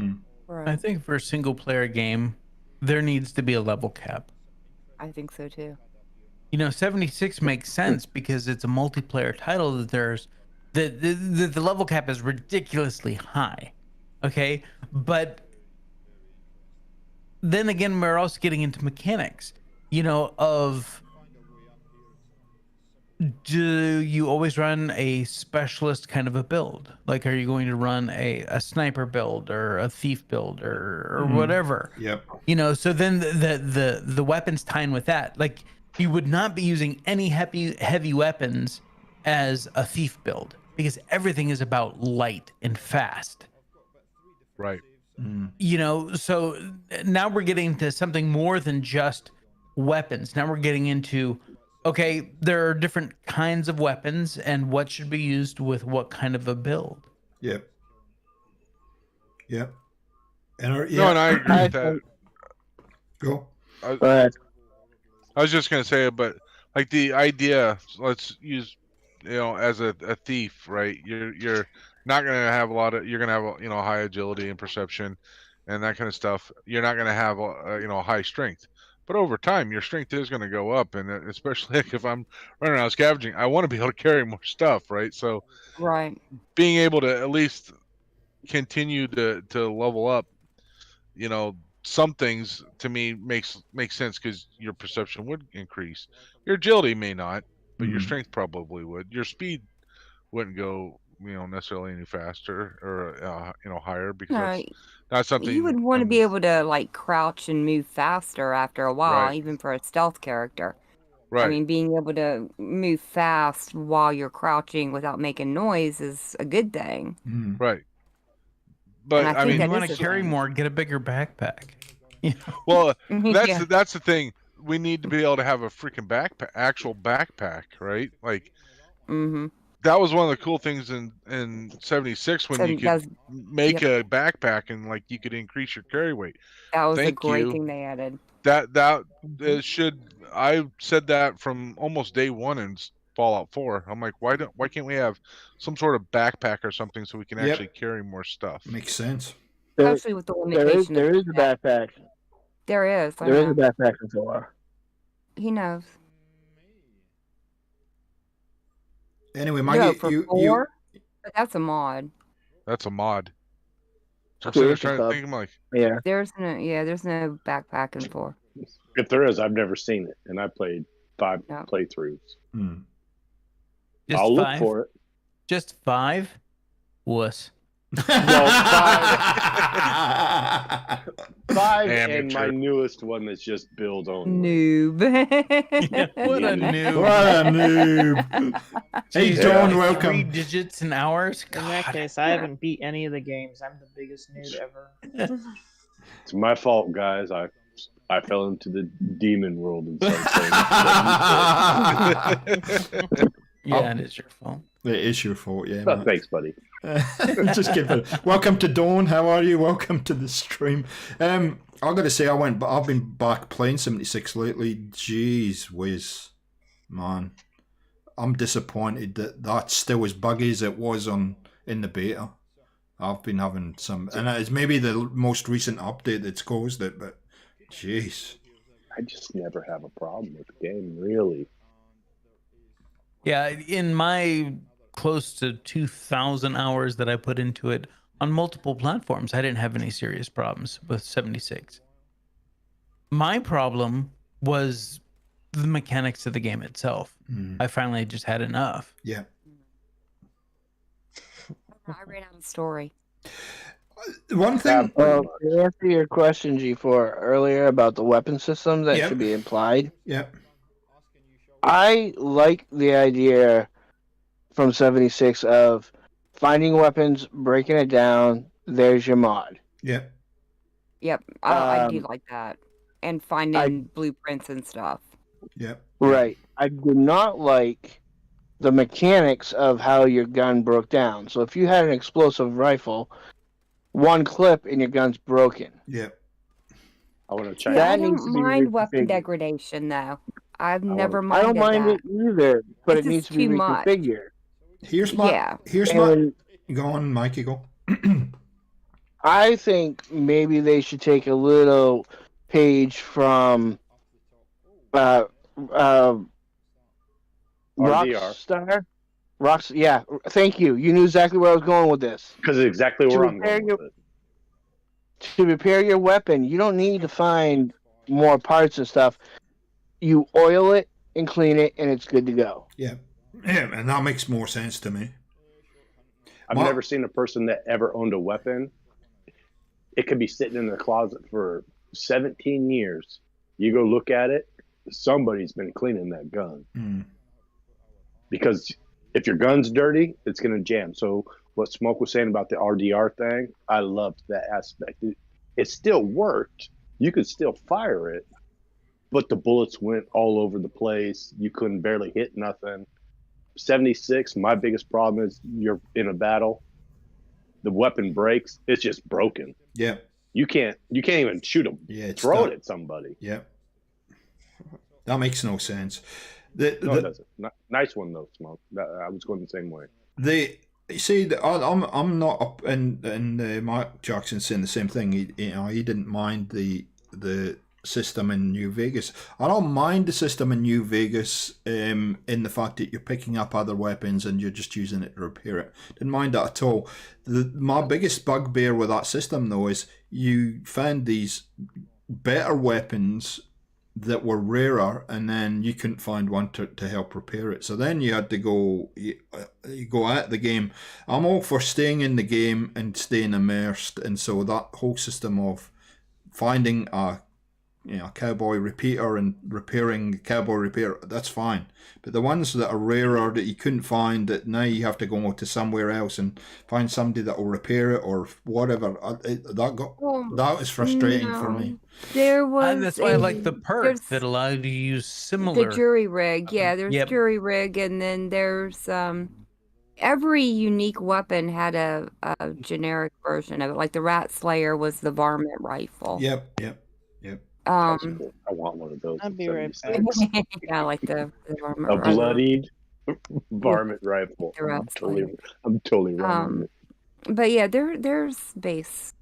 I think for a single player game, there needs to be a level cap. I think so too. 76 makes sense because it's a multiplayer title that there's the level cap is ridiculously high. Okay. But then again, we're also getting into mechanics, of do you always run a specialist kind of a build? Like, are you going to run a sniper build or a thief build or whatever? Yep. So then the weapons tie in with that. Like, you would not be using any heavy weapons as a thief build because everything is about light and fast. Right. So now we're getting to something more than just weapons. Now we're getting into, okay, there are different kinds of weapons and what should be used with what kind of a build. Yep. And No, and I agree with that. Go. I was just gonna say, but like the idea, let's use, as a thief, right? You're not gonna have you're gonna have high agility and perception, and that kind of stuff. You're not gonna have high strength, but over time your strength is gonna go up, and especially if I'm running around scavenging, I want to be able to carry more stuff, right? So, being able to at least continue to level up, some things to me makes sense because your perception would increase. Your agility may not, but your strength probably would. Your speed wouldn't go, necessarily any faster or higher because that's not something you would want to be able to like crouch and move faster after a while, even for a stealth character. Right. I mean, being able to move fast while you're crouching without making noise is a good thing. Right. But I mean, you want to carry more, get a bigger backpack. Well, that's the thing. We need to be able to have a freaking actual backpack, right? Like, that was one of the cool things in 76 when you could make a backpack and like you could increase your carry weight. That was a great thing they added. I said that from almost day one in Fallout 4. I'm like, why can't we have some sort of backpack or something so we can actually carry more stuff? Makes sense. Especially with the limitation. There is a backpack. There is. There is a backpack in 4. He knows. Anyway, Maggie, but that's a mod. That's a mod. I'm trying to think. I'm like, There's no backpack in 4. If there is, I've never seen it, and I played 5 playthroughs. I'll look for it. Just 5? Wuss. Well, 5 and my newest one that's just build only. Noob. What a noob. What a noob. Hey, Dawn, welcome. 3 digits and hours. In that case, I haven't beat any of the games. I'm the biggest noob ever. It's my fault, guys. I fell into the demon world and started playing. Yeah, it is your fault. It is your fault, yeah. Oh, thanks, buddy. Just kidding. Welcome to Dawn. How are you? Welcome to the stream. I gotta say, I've been back playing 76 lately. Jeez whiz, man. I'm disappointed that's still as buggy as it was in the beta. I've been having some, and it's maybe the most recent update that's caused it, but jeez. I just never have a problem with the game, really. Yeah, in my close to 2,000 hours that I put into it on multiple platforms, I didn't have any serious problems with 76. My problem was the mechanics of the game itself. I finally just had enough. Yeah. I ran out of story. One thing. To answer your question, G4, earlier about the weapon system that should be implied. Yeah. I like the idea from 76 of finding weapons, breaking it down. There's your mod. Yeah. Yep, I do like that. And finding blueprints and stuff. Yeah. Right. I do not like the mechanics of how your gun broke down. So if you had an explosive rifle, one clip and your gun's broken. Yeah. I want to check. Yeah, I That needs to don't be mind weapon reconfigured. degradation though. I've never I don't minded mind that. it either, but It's it needs just to be too much. reconfigured. Here's my. And Go on, Mikey. Go. I think maybe they should take a little page from RDR. Rockstar. Yeah, thank you. You knew exactly where I was going with this. Because exactly where I'm going with it. To repair your weapon, you don't need to find more parts and stuff. You oil it and clean it, and it's good to go. Yeah, and that makes more sense to me. I've never seen a person that ever owned a weapon. It could be sitting in the closet for 17 years. You go look at it, somebody's been cleaning that gun. Because if your gun's dirty, it's going to jam. So what Smoke was saying about the RDR thing, I loved that aspect. It still worked. You could still fire it, but the bullets went all over the place. You couldn't barely hit nothing. 76, my biggest problem is you're in a battle. The weapon breaks. It's just broken. Yeah. You can't even shoot them. Yeah, throw it at somebody. Yeah. That makes no sense. No, it doesn't. Nice one though, Smoke. I was going the same way. You see, I'm not up, and Mark Jackson saying the same thing. He didn't mind the system in New Vegas. I don't mind the system in New Vegas in the fact that you're picking up other weapons and you're just using it to repair it. Didn't mind that at all. My biggest bugbear with that system though is you found these better weapons that were rarer, and then you couldn't find one to help repair it. So then you had to go at the game. I'm all for staying in the game and staying immersed, and so that whole system of finding a cowboy repeater and repairing cowboy repair, that's fine. But the ones that are rarer that you couldn't find, that now you have to go to somewhere else and find somebody that will repair it or whatever, that was frustrating for me. There was that's why I like the perk that allowed you to use similar. The jury rig, yeah. There's jury rig, and then there's every unique weapon had a generic version of it. Like the Rat Slayer was the varmint rifle. Yep. Cool. I want one of those. I'll be right back. Yeah, like the varmint a rifle. bloodied varmint rifle. I'm totally wrong with it. But yeah, there's base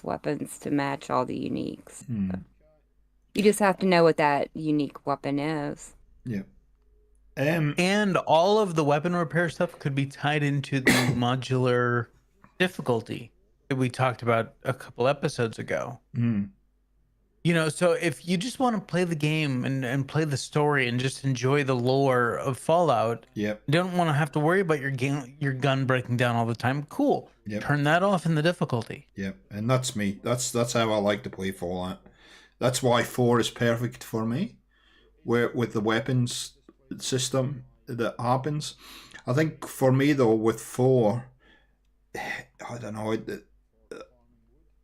weapons to match all the uniques. So you just have to know what that unique weapon is. Yeah. And all of the weapon repair stuff could be tied into the modular difficulty that we talked about a couple episodes ago. So if you just want to play the game and play the story and just enjoy the lore of Fallout, you don't want to have to worry about your gun breaking down all the time. Cool. Turn that off in the difficulty. And that's me. That's how I like to play Fallout. That's why 4 is perfect for me, where with the weapons system that happens. I think for me though, with 4, I don't know,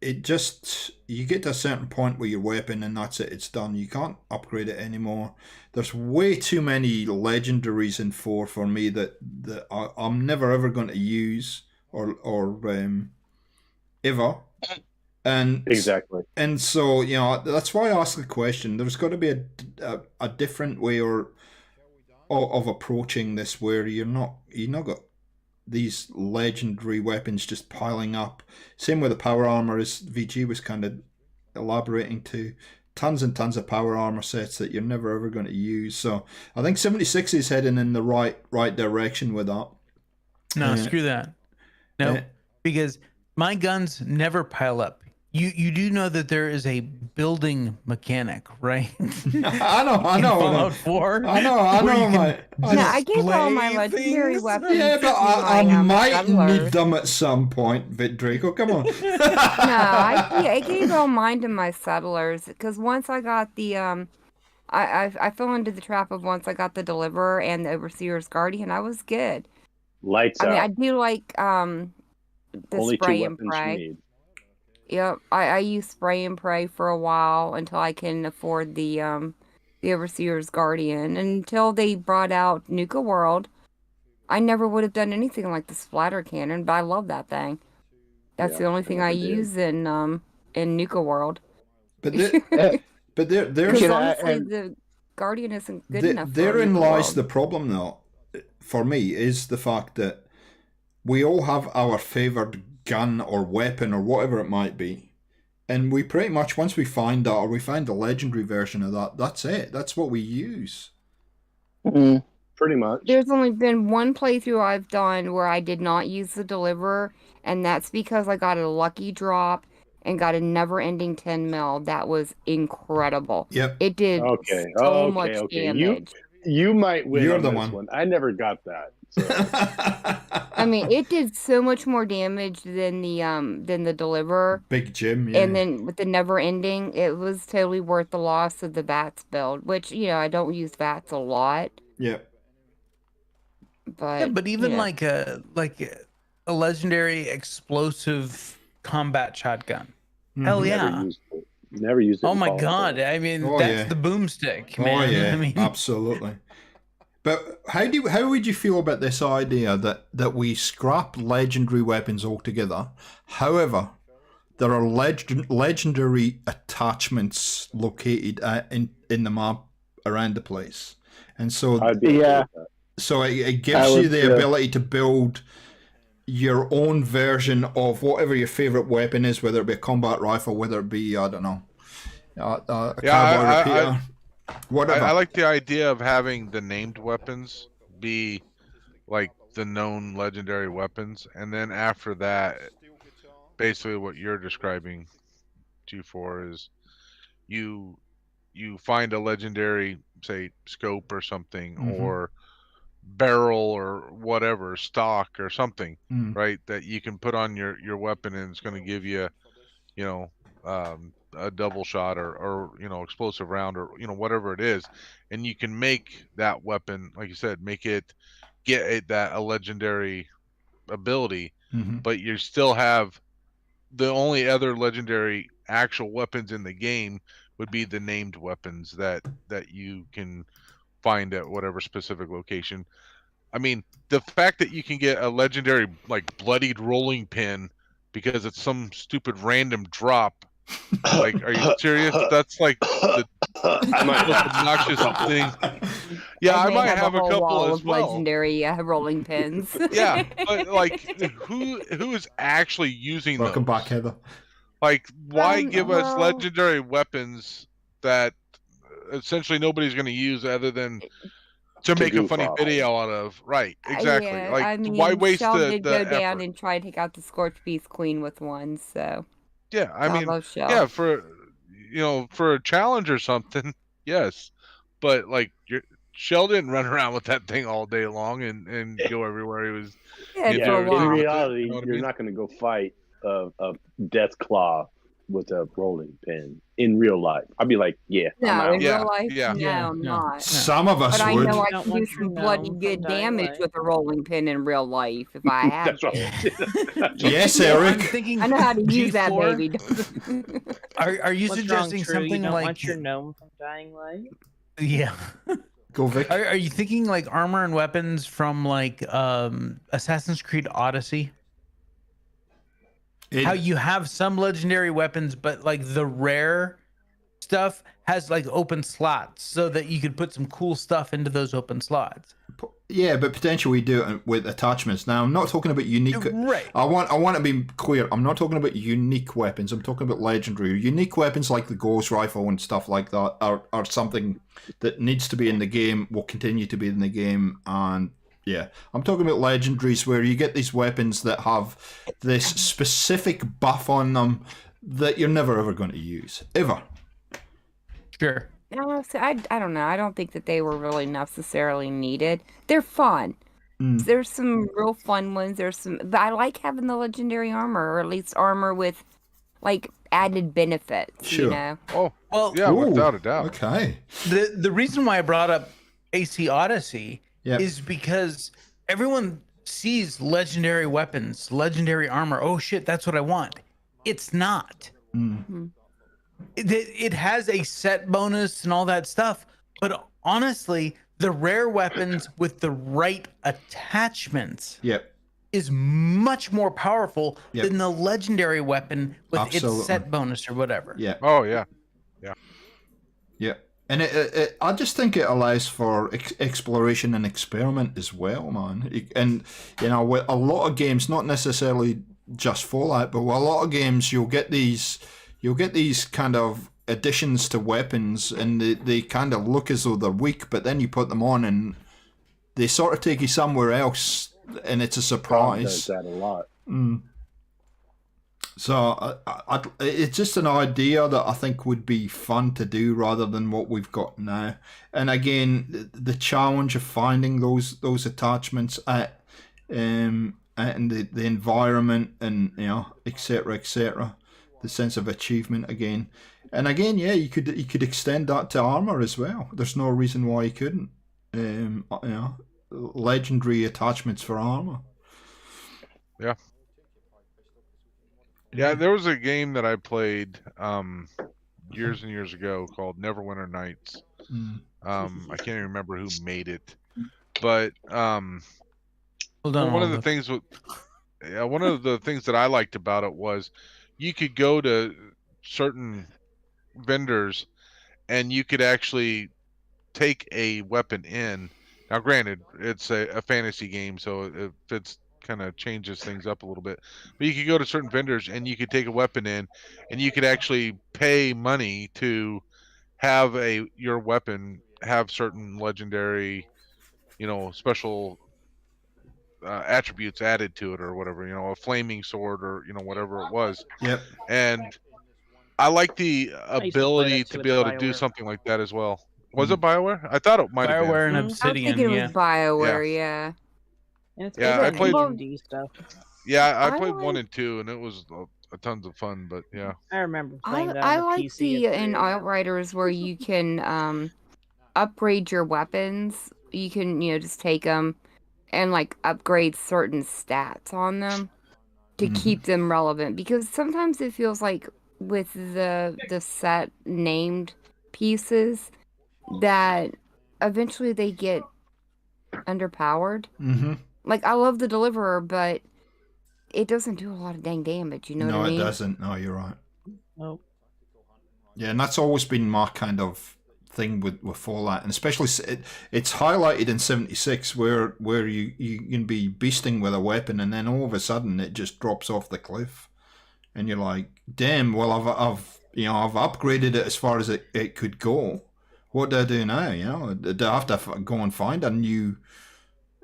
it just, you get to a certain point with your weapon and that's it, it's done. You can't upgrade it anymore. There's way too many legendaries in 4 for me that I'm never ever going to use or ever. And exactly. And so, that's why I ask the question. There's got to be a different way of approaching this where you're not got these legendary weapons just piling up. Same with the power armor, as VG was kind of elaborating to. Tons and tons of power armor sets that you're never ever going to use. So I think 76 is heading in the right direction with that. No, screw that. No, because my guns never pile up. You do know that there is a building mechanic, right? I know. Fallout 4. I know, mate. I gave all my legendary weapons. Yeah, but I might need them at some point, Draco. Come on. I gave all mine to my settlers because once I got the I fell into the trap of once I got the Deliverer and the Overseer's Guardian, I was good. Lights out. I do like the Only spray 2 and weapons pray. you need. Yep, I use spray and pray for a while until I can afford the the Overseer's Guardian. Until they brought out Nuka World, I never would have done anything like the splatter cannon, but I love that thing. That's the only thing I use in Nuka World. But there's Because honestly, the Guardian isn't good enough. Therein lies the problem, though, for me, is the fact that we all have our favoured gun or weapon or whatever it might be. And we pretty much, once we find that, or we find the legendary version of that, that's it. That's what we use. Mm. Pretty much. There's only been one playthrough I've done where I did not use the Deliverer, and that's because I got a lucky drop and got a never-ending 10 mil. That was incredible. Yep. It did so much damage. You might win You're on the this one. I never got that. So. I mean, it did so much more damage than the Deliverer. Big Jim, yeah. And then with the never ending, it was totally worth the loss of the VATS build, which, I don't use VATS a lot. Yeah. But even like a legendary explosive combat shotgun. Hell yeah. Never used it. Oh my god. I mean, that's the boomstick, man. Oh yeah, I mean, absolutely. But how would you feel about this idea that we scrap legendary weapons altogether? However, there are legendary attachments located in the map around the place, and so so it gives you the ability to build your own version of whatever your favorite weapon is, whether it be a combat rifle, whether it be a cowboy repeater. I like the idea of having the named weapons be like the known legendary weapons, and then after that, basically what you're describing, G4, is you find a legendary, say, scope or something, or barrel or whatever, stock or something, right, that you can put on your weapon, and it's going to give you, a double shot or explosive round or whatever it is, and you can make that weapon, like you said, get a legendary ability, but you still have the only other legendary actual weapons in the game would be the named weapons that you can find at whatever specific location. I mean, the fact that you can get a legendary like bloodied rolling pin because it's some stupid random drop. Like, are you serious? That's like the most obnoxious thing. Yeah, I might have a couple as well. Legendary rolling pins. Yeah, but like, who is actually using those? Welcome back, Heather. Like, why give us legendary weapons that essentially nobody's going to use other than to make a funny video out of? Right, exactly. Yeah, like, I mean, why waste Shell the did go down effort? and try to take out the Scorch Beast Queen with one, so. Yeah, I mean, Shell. yeah, for a challenge or something, yes, but like Shell didn't run around with that thing all day long and go everywhere he was. In reality, you're not going to go fight a death claw with a rolling pin in real life. I'd be like, no, in real life, no, not. Some of us but would. I know I can do some bloody good damage with a rolling pin in real life if I have to. Yes, Eric. I know how to use that baby. Are you What's suggesting wrong, something you don't like want your gnome from dying light? Yeah. Go Vic. Are you thinking like armor and weapons from like Assassin's Creed Odyssey? How you have some legendary weapons, but like the rare stuff has like open slots so that you could put some cool stuff into those open slots. Yeah, but potentially we do it with attachments. Now, I'm not talking about unique. Right. I want to be clear. I'm not talking about unique weapons. I'm talking about legendary. Unique weapons like the Ghost Rifle and stuff like that are something that needs to be in the game, will continue to be in the game, and yeah, I'm talking about legendaries where you get these weapons that have this specific buff on them that you're never ever going to use. Ever. Sure. No, so I don't know. I don't think that they were really necessarily needed. They're fun. There's some real fun ones. But I like having the legendary armor, or at least armor with like added benefits, Sure. you know? Oh, well, yeah, Ooh, without a doubt. Okay. The reason why I brought up AC Odyssey Yep. is because everyone sees legendary weapons, legendary armor. Oh shit, that's what I want. It's not. It has a set bonus and all that stuff, But honestly, the rare weapons with the right attachments is much more powerful than the legendary weapon with its set bonus or whatever. Yeah. Oh yeah. Yeah. And I just think it allows for exploration and experiment as well, man. And, you know, with a lot of games, not necessarily just Fallout, but with a lot of games, you'll get these kind of additions to weapons, and they kind of look as though they're weak, but then you put them on and they sort of take you somewhere else, and it's a surprise. Does that a lot. So it's just an idea that I think would be fun to do rather than what we've got now. And again, the challenge of finding those attachments and the environment, and, you know, etc. The sense of achievement again. And again, yeah, you could extend that to armor as well. There's no reason why you couldn't. You know, legendary attachments for armor. Yeah. Yeah, there was a game that I played years and years ago called Neverwinter Nights. I can't even remember who made it, but one of the things that I liked about it was you could go to certain vendors and you could actually take a weapon in. Now, granted, it's a fantasy game, so it's kind of changes things up a little bit, but you could go to certain vendors and you could take a weapon in, and you could actually pay money to have your weapon have certain legendary, you know, special attributes added to it or whatever, you know, a flaming sword or, you know, whatever it was. Yep. And I like the ability to be able to do something like that as well. Was it BioWare? I thought it might have been. BioWare and Obsidian. I think it was BioWare, yeah. And it's I played D&D stuff. Yeah, I played 1 and 2, and it was a tons of fun. But yeah, I remember playing that. I on like PC the in Outriders where you can upgrade your weapons. You can, you know, just take them and like upgrade certain stats on them to keep them relevant, because sometimes it feels like with the set named pieces that eventually they get underpowered. Like, I love the Deliverer, but it doesn't do a lot of dang damage, you know what I mean? No, it doesn't. No, you're right. Nope. Yeah, and that's always been my kind of thing with Fallout, and especially it's highlighted in 76 where you can be beasting with a weapon, and then all of a sudden it just drops off the cliff, and you're like, damn, well, I've upgraded it as far as it could go. What do I do now? You know, do I have to go and find a new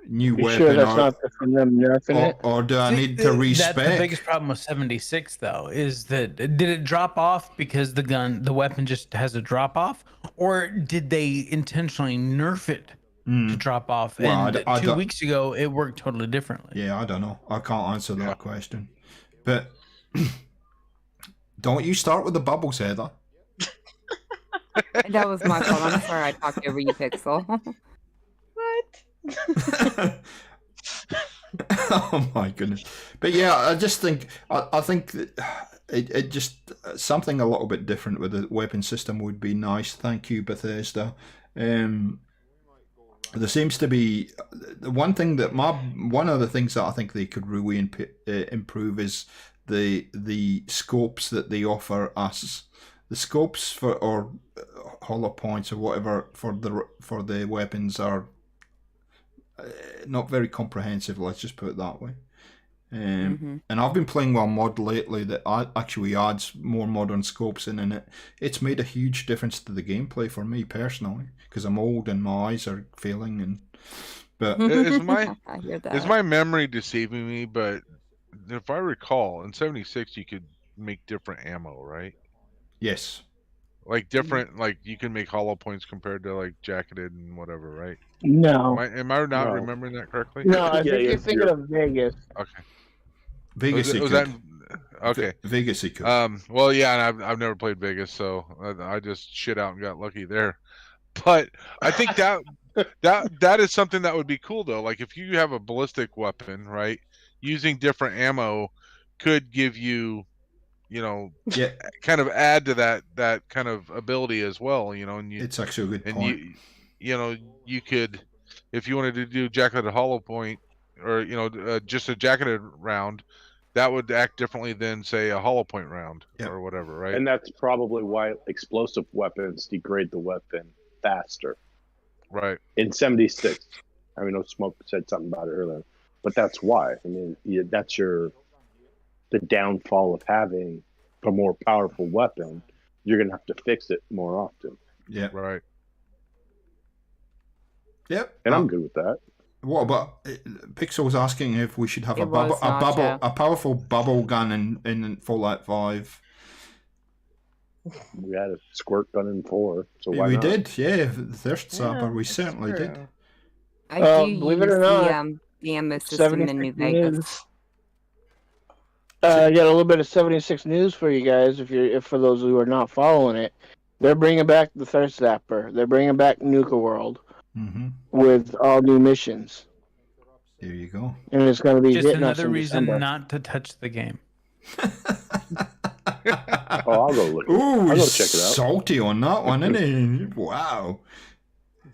weapon? Sure, that's not from them nerfing it. Or do I need to respec? That's the biggest problem with 76, though, is that did it drop off because the weapon just has a drop off, or did they intentionally nerf it to drop off? Well, and 2 weeks ago, it worked totally differently. Yeah, I don't know. I can't answer that question. But don't you start with the bubbles, Heather. That was my fault. I'm sorry I talked over you, Pixel. What? Oh my goodness. But yeah, I just think I think that it just something a little bit different with the weapon system would be nice. Thank you, Bethesda. There seems to be one thing that one of the things that I think they could really improve is the scopes that they offer us. The scopes or hollow points or whatever for the weapons are not very comprehensive. Let's just put it that way. And I've been playing one mod lately that actually adds more modern scopes in, and it's made a huge difference to the gameplay for me personally, because I'm old and my eyes are failing. But is my memory deceiving me? But if I recall, in 76 you could make different ammo, right? Yes. Like different, like you can make hollow points compared to like jacketed and whatever, right? No. Am I not remembering that correctly? No, I think you're thinking of Vegas. Okay. Vegas, okay. Vegas, he could. Well, yeah, and I've never played Vegas, so I just shit out and got lucky there. But I think that is something that would be cool though. Like if you have a ballistic weapon, right, using different ammo could give you, you know, kind of add to that kind of ability as well, you know. And it's actually a good point. you could, if you wanted to do jacketed hollow point, or just a jacketed round, that would act differently than say a hollow point round or whatever, right? And that's probably why explosive weapons degrade the weapon faster. Right. In 76, I mean, Smoke said something about it earlier, but that's why. I mean, that's the downfall of having a more powerful weapon. You're gonna have to fix it more often. Yeah. Right. Yep. And I'm good with that. What about Pixel's asking if we should have It was a powerful bubble gun in Fallout 5? We had a squirt gun in 4, so why we not? did, yeah. The Thirst Sapper, we certainly did. I do believe use it or not, the ammo system in New 76 Vegas. News. I got a little bit of 76 news for you guys. If for those who are not following it, they're bringing back the Thirst Zapper. They're bringing back Nuka World with all new missions. There you go. And it's going to be Just hitting us another in reason December. not to touch the game. Oh, I'll go look. Ooh, I'll go check it out. Salty on that one, isn't he? Wow.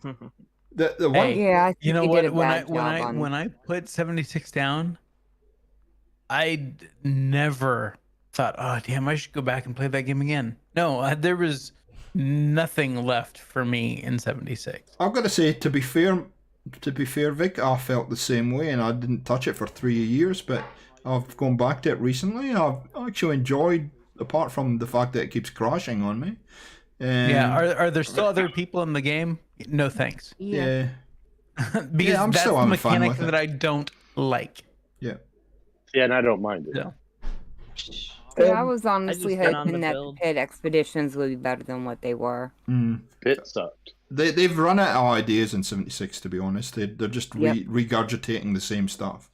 The one. Hey, Yeah, I think you know you what? did a bad job on- When I put 76 down, I never thought, oh damn, I should go back and play that game again. No, there was nothing left for me in 76. I've got to say, to be fair, Vic, I felt the same way, and I didn't touch it for 3 years. But I've gone back to it recently, and I've actually enjoyed, apart from the fact that it keeps crashing on me. Yeah, are there still other people in the game? No thanks. Yeah. Because I'm that's still the having fun mechanic with it. that I don't like. Yeah. Yeah, and I don't mind it. Yeah. Yeah, I was honestly just been on hoping the that build. the pit expeditions would be better than what they were. Pit sucked. They've run out of ideas in 76, to be honest. They're just Yep. regurgitating the same stuff.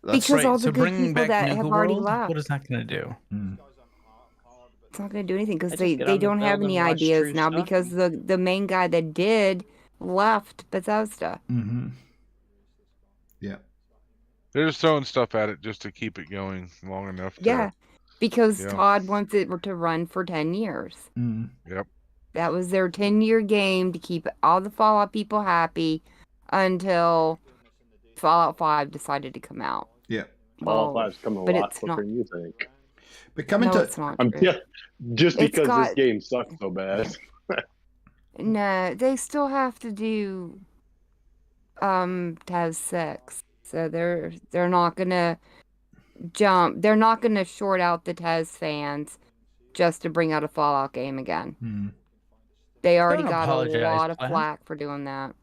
That's Because all the So good bringing people back that Nuka have already World, left. what is that going to do? It's not going to do anything because I just they get on the don't have build any and watch ideas True now Stuff. because the main guy that did left Bethesda. Yeah. They're just throwing stuff at it just to keep it going long enough. Yeah, because Yeah. Todd wants it to run for 10 years. Yep. That was their 10-year game to keep all the Fallout people happy until Fallout 5 decided to come out. Yeah. Fallout Well, 5's coming a but lot it's quicker not. than you think. But coming No, to it's not I'm true. just It's because got- this game sucks so bad. No, they still have to do TAS 6. So they're not gonna jump. They're not gonna short out the TAS fans just to bring out a Fallout game again. They already Don't got a apologize, lot of Glenn. flack for doing that.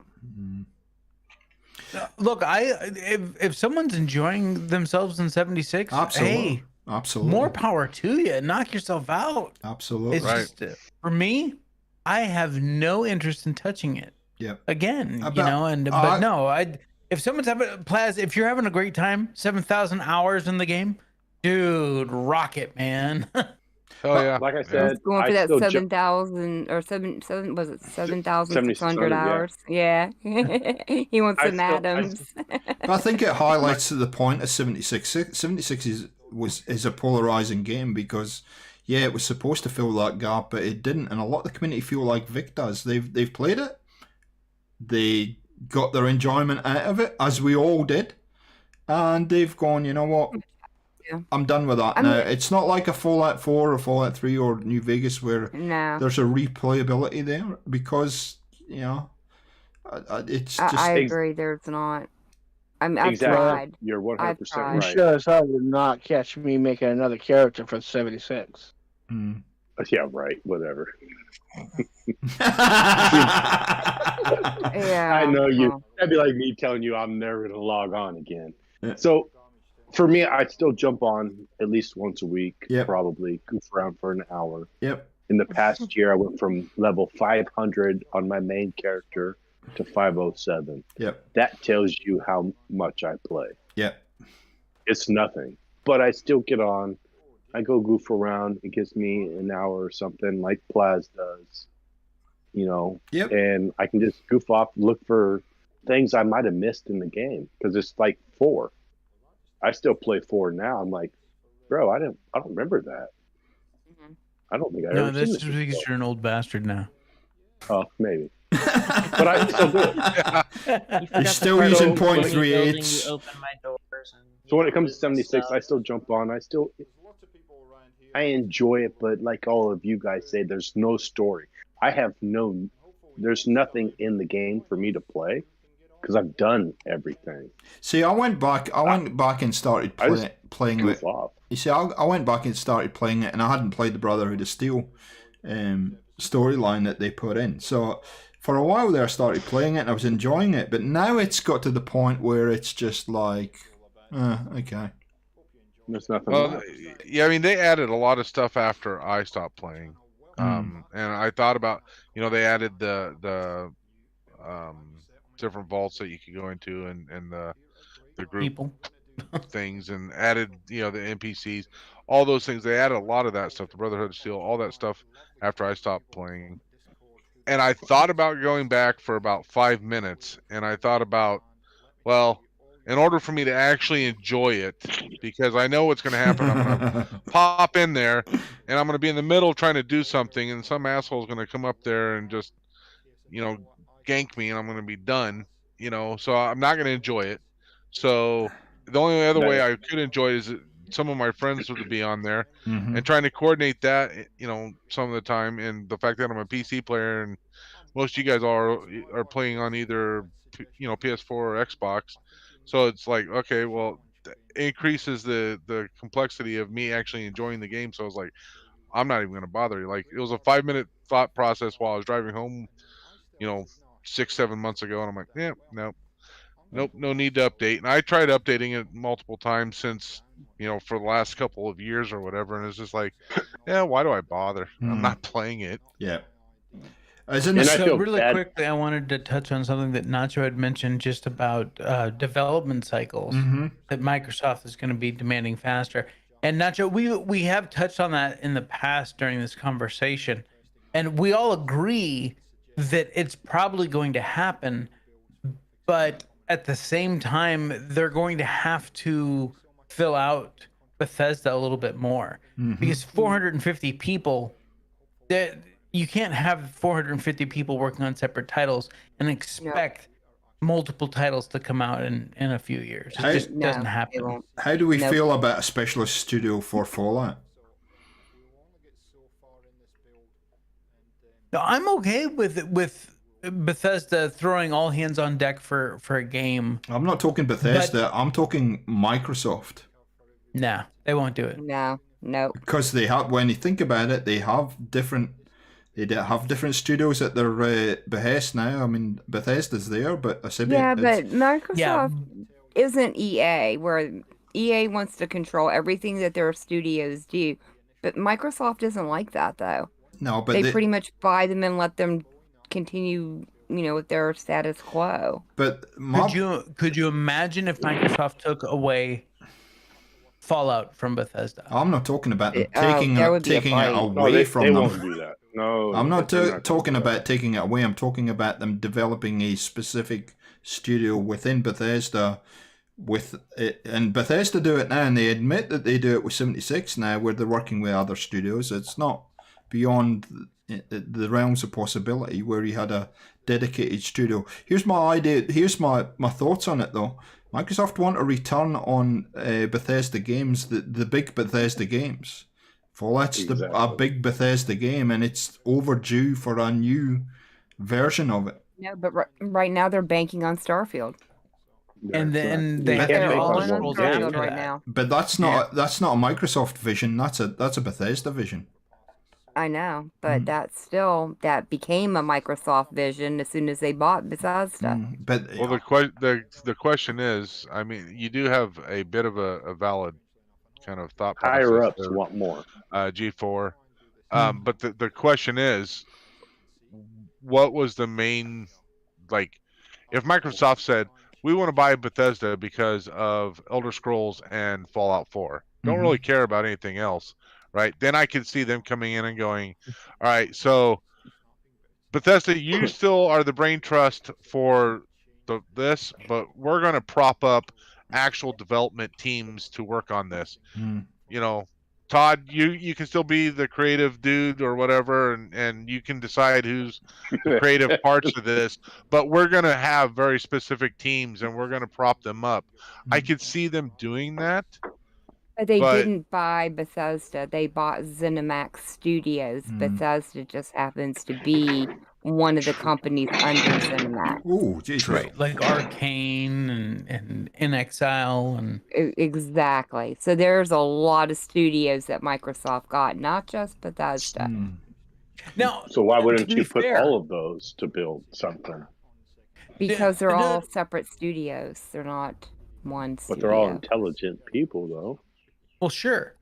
Look, if someone's enjoying themselves in 76, Absolutely. hey, Absolutely. more power to you. Knock yourself out. Absolutely. It's Right. just for me, I have no interest in touching it Yep. again. But, But no, if someone's having if you're having a great time, 7,000 hours in the game, dude, rock it, man. Oh yeah. Like I I said, was going I for that still 7,000 or 7 was it 7,600 7,600, yeah. hours? Yeah. He wants I some still- I atoms. But I think it highlights the point of 76. 76 is a polarizing game because, yeah, it was supposed to fill that gap, but it didn't. And a lot of the community feel like Vic does. They've played it. They got their enjoyment out of it, as we all did. And they've gone, you know what? Yeah. I'm done with that I now. mean- It's not like a Fallout 4 or Fallout 3 or New Vegas where No. there's a replayability there because, you know, it's just... I agree, there's not. I've exactly. tried. You're 100% tried. You right. sure as hell would not catch me making another character for 76. Yeah, right. Whatever. Yeah. I know you. well, That'd be like me telling you I'm never going to log on again. So for me, I'd still jump on at least once a week, Yep. probably goof around for an hour. Yep. In the past year, I went from level 500 on my main character to 507. Yep. That tells you how much I play. Yep. It's nothing, but I still get on. I go goof around. It gives me an hour or something like Plaz does, you know, Yep. and I can just goof off, look for things I might have missed in the game because it's like 4. I still play 4 now. I'm like, bro, I don't remember that. Mhm. I don't think I No, ever that's seen just this because before. you're an old bastard now. Oh, maybe. But I still do it. You're still using .38. .38s. You open my doors and So when it comes to 76, I still jump on. I enjoy it, but like all of you guys say, there's no story. There's nothing in the game for me to play because I've done everything. See, I went back and started playing it. You see, I went back and started playing it, and I hadn't played the Brotherhood of Steel storyline that they put in. So for a while there, I started playing it, and I was enjoying it. But now it's got to the point where it's just like, okay. There's nothing. Well, yeah, I mean, they added a lot of stuff after I stopped playing, and I thought about, they added the different vaults that you could go into, and the group People. things, and added the NPCs, all those things. They added a lot of that stuff, the Brotherhood of Steel, all that stuff after I stopped playing. And I thought about going back for about 5 minutes, and I thought about, well, in order for me to actually enjoy it, because I know what's going to happen, I'm going to pop in there, and I'm going to be in the middle trying to do something, and some asshole is going to come up there and just, gank me, and I'm going to be done, so I'm not going to enjoy it. So the only other way I could enjoy it is some of my friends would be on there, and trying to coordinate that, some of the time, and the fact that I'm a PC player, and most of you guys are playing on either, PS4 or Xbox. So it's like, okay, well, it increases the complexity of me actually enjoying the game. So I was like, I'm not even going to bother. Like, it was a 5-minute thought process while I was driving home, 6-7 months ago. And I'm like, yeah, nope, no need to update. And I tried updating it multiple times since, for the last couple of years or whatever. And it's just like, yeah, why do I bother? I'm not playing it. Yeah. So really quickly, I wanted to touch on something that Nacho had mentioned just about development cycles that Microsoft is going to be demanding faster. And Nacho, we have touched on that in the past during this conversation, and we all agree that it's probably going to happen, but at the same time, they're going to have to fill out Bethesda a little bit more because 450 people that. You can't have 450 people working on separate titles and expect multiple titles to come out in a few years. It just doesn't happen. How do we feel about a specialist studio for Fallout? No, I'm okay with Bethesda throwing all hands on deck for a game. I'm not talking Bethesda. I'm talking Microsoft. Nah, they won't do it. No. Because they have, when you think about it, they have different studios at their behest now. I mean, Bethesda's there, but but Microsoft isn't EA, where EA wants to control everything that their studios do. But Microsoft isn't like that, though. No, but they pretty much buy them and let them continue, with their status quo. But could you imagine if Microsoft took away Fallout from Bethesda? I'm not talking about them taking it away from them. They won't do that. No, I'm not talking about taking it away. I'm talking about them developing a specific studio within Bethesda. And Bethesda do it now, and they admit that they do it with 76 now, where they're working with other studios. It's not beyond the realms of possibility where you had a dedicated studio. Here's my idea. Here's my thoughts on it, though. Microsoft want a return on Bethesda games, the big Bethesda games. Fallout's a big Bethesda game, and it's overdue for a new version of it. No, but right now they're banking on Starfield. And then they're all in on Starfield right now. But that's not a Microsoft vision. That's a Bethesda vision. I know, but that became a Microsoft vision as soon as they bought Bethesda. The question is, I mean, you do have a bit of a valid kind of thought process. Higher ups want more. G4. But the question is, what was the main, like, if Microsoft said, we want to buy Bethesda because of Elder Scrolls and Fallout 4, don't really care about anything else, right? Then I could see them coming in and going, all right, so Bethesda, you still are the brain trust for this, but we're going to prop up actual development teams to work on this. Todd, you can still be the creative dude or whatever, and you can decide who's the creative parts of this, but we're going to have very specific teams and we're going to prop them up. I could see them doing that. But they didn't buy Bethesda. They bought ZeniMax Studios. Bethesda just happens to be one of the companies under ZeniMax. Oh, geez. Right, like Arcane and In Exile and Exactly. So there's a lot of studios that Microsoft got, not just Bethesda. Now, So why wouldn't to you be put fair- all of those to build something? Because they're Yeah, all separate studios. They're not one studio. But they're all intelligent people, though. Well, sure,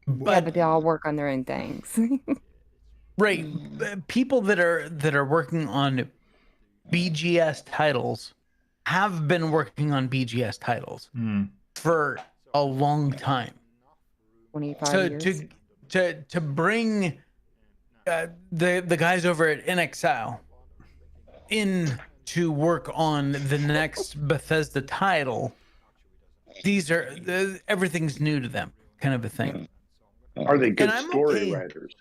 Yeah, but they all work on their own things. right. People that are working on BGS titles have been working on BGS titles for a long time. 25 So years. to bring the guys over at In Exile in to work on the next Bethesda title, these are everything's new to them, kind of a thing. Are they good And I'm story okay. writers?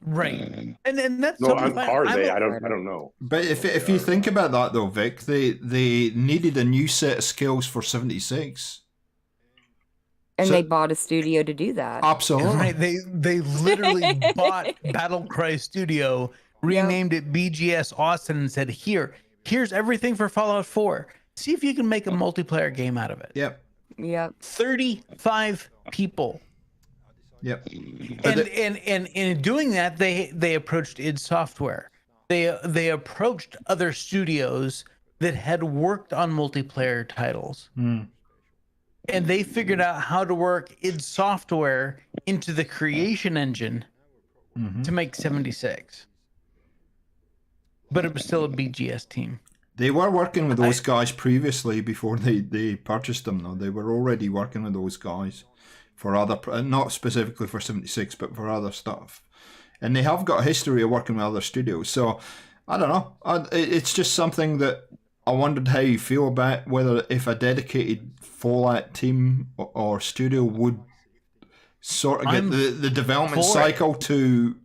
Right, and that's No, totally fine. are they? I'm- I don't know. But if you think about that though, Vic, they needed a new set of skills for 76. And So- they bought a studio to do that. Absolutely. Right, they literally bought Battlecry Studio, renamed it BGS Austin, and said, here's everything for Fallout 4. See if you can make a multiplayer game out of it. Yep. Yep. 35 people. Yep. And in doing that, they approached id Software. They approached other studios that had worked on multiplayer titles. And they figured out how to work id Software into the creation engine to make 76. But it was still a BGS team. They were working with those guys previously before they purchased them, though. They were already working with those guys for other, not specifically for 76, but for other stuff. And they have got a history of working with other studios. So, I don't know. It's just something that I wondered how you feel about whether if a dedicated Fallout team or studio would sort of get the development cycle to,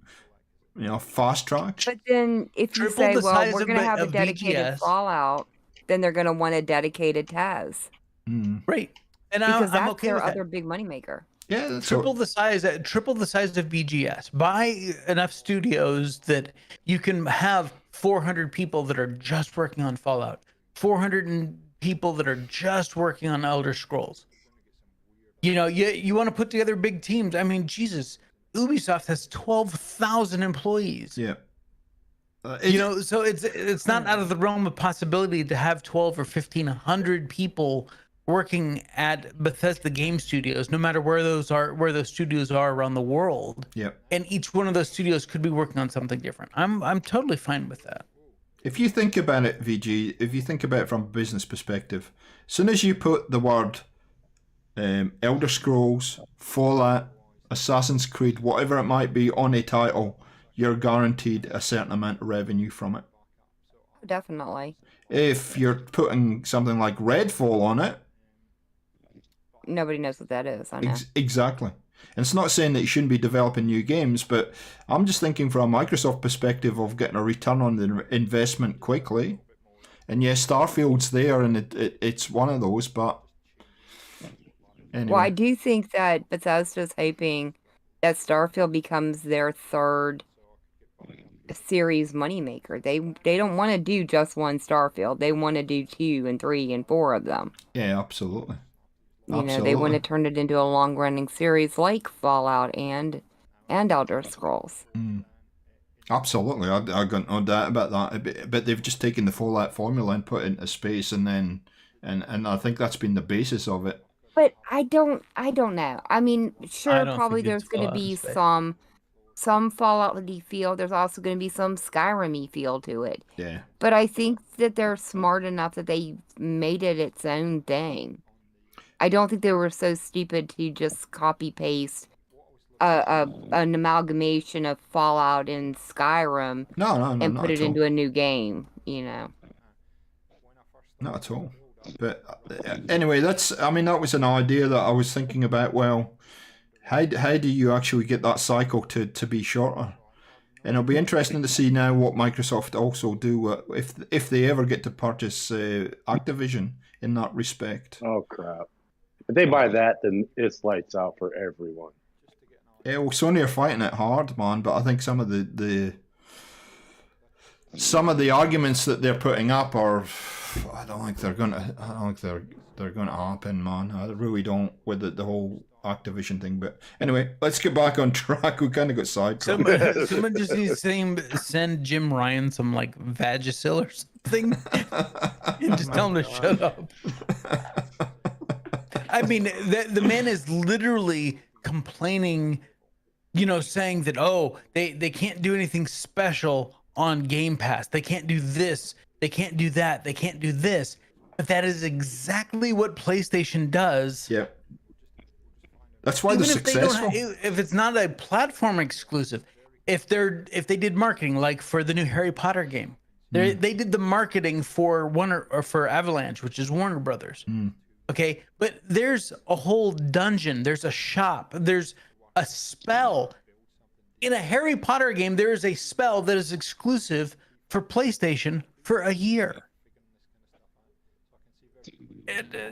fast track. But then if you Triple say, the well, size we're of going to have a of dedicated BGS. Fallout, then they're going to want a dedicated Taz. Right. And Because I'm that's okay their with that. other big moneymaker. Yeah, that's Triple the size of BGS. Buy enough studios that you can have 400 people that are just working on Fallout, 400 people that are just working on Elder Scrolls. You want to put together big teams. I mean, Jesus, Ubisoft has 12,000 employees. Yeah. So it's not out of the realm of possibility to have 12 or 1,500 people working at Bethesda Game Studios, no matter where those studios are around the world. Yeah. And each one of those studios could be working on something different. I'm totally fine with that. If you think about it, VG, if you think about it from a business perspective, as soon as you put the word Elder Scrolls, Fallout, Assassin's Creed, whatever it might be, on a title, you're guaranteed a certain amount of revenue from it. Definitely. If you're putting something like Redfall on it, Nobody knows what that is. I know. Exactly. And it's not saying that you shouldn't be developing new games, but I'm just thinking from a Microsoft perspective of getting a return on the investment quickly. And yes, Starfield's there, and it's one of those, but anyway. Well, I do think that Bethesda's hoping that Starfield becomes their third series moneymaker. They don't want to do just one Starfield. They want to do 2 and 3 and 4 of them. Yeah, absolutely. They want to turn it into a long-running series like Fallout and Elder Scrolls. Absolutely, I got no doubt about that. But they've just taken the Fallout formula and put it into space, and then and I think that's been the basis of it. But I don't know. I mean, sure, don't probably think there's it's going to Fallout be in space. some Fallout-y feel. There's also going to be some Skyrim-y feel to it. Yeah. But I think that they're smart enough that they made it its own thing. I don't think they were so stupid to just copy-paste an amalgamation of Fallout and Skyrim No, and not put it at all. into a new game, Not at all. But anyway, that was an idea that I was thinking about. Well, How do you actually get that cycle to be shorter? And it'll be interesting to see now what Microsoft also do if they ever get to purchase Activision in that respect. Oh crap! If they buy that, then it's lights out for everyone. Yeah, well, Sony are fighting it hard, man. But I think some of the arguments that they're putting up are, I don't think they're gonna happen, man. I really don't with the whole Activision thing. But anyway, let's get back on track. We kind of got sidetracked. Someone just needs to send Jim Ryan some like Vagisil or something, and just tell him to shut up. I mean, the man is literally complaining, saying that they can't do anything special on Game Pass. They can't do this. They can't do that. They can't do this. But that is exactly what PlayStation does. Yep. That's why they're successful. If it's not a platform exclusive, if they did marketing like for the new Harry Potter game, they did the marketing for for Avalanche, which is Warner Brothers. Okay, but there's a whole dungeon, there's a shop, there's a spell. In a Harry Potter game, there is a spell that is exclusive for PlayStation for a year.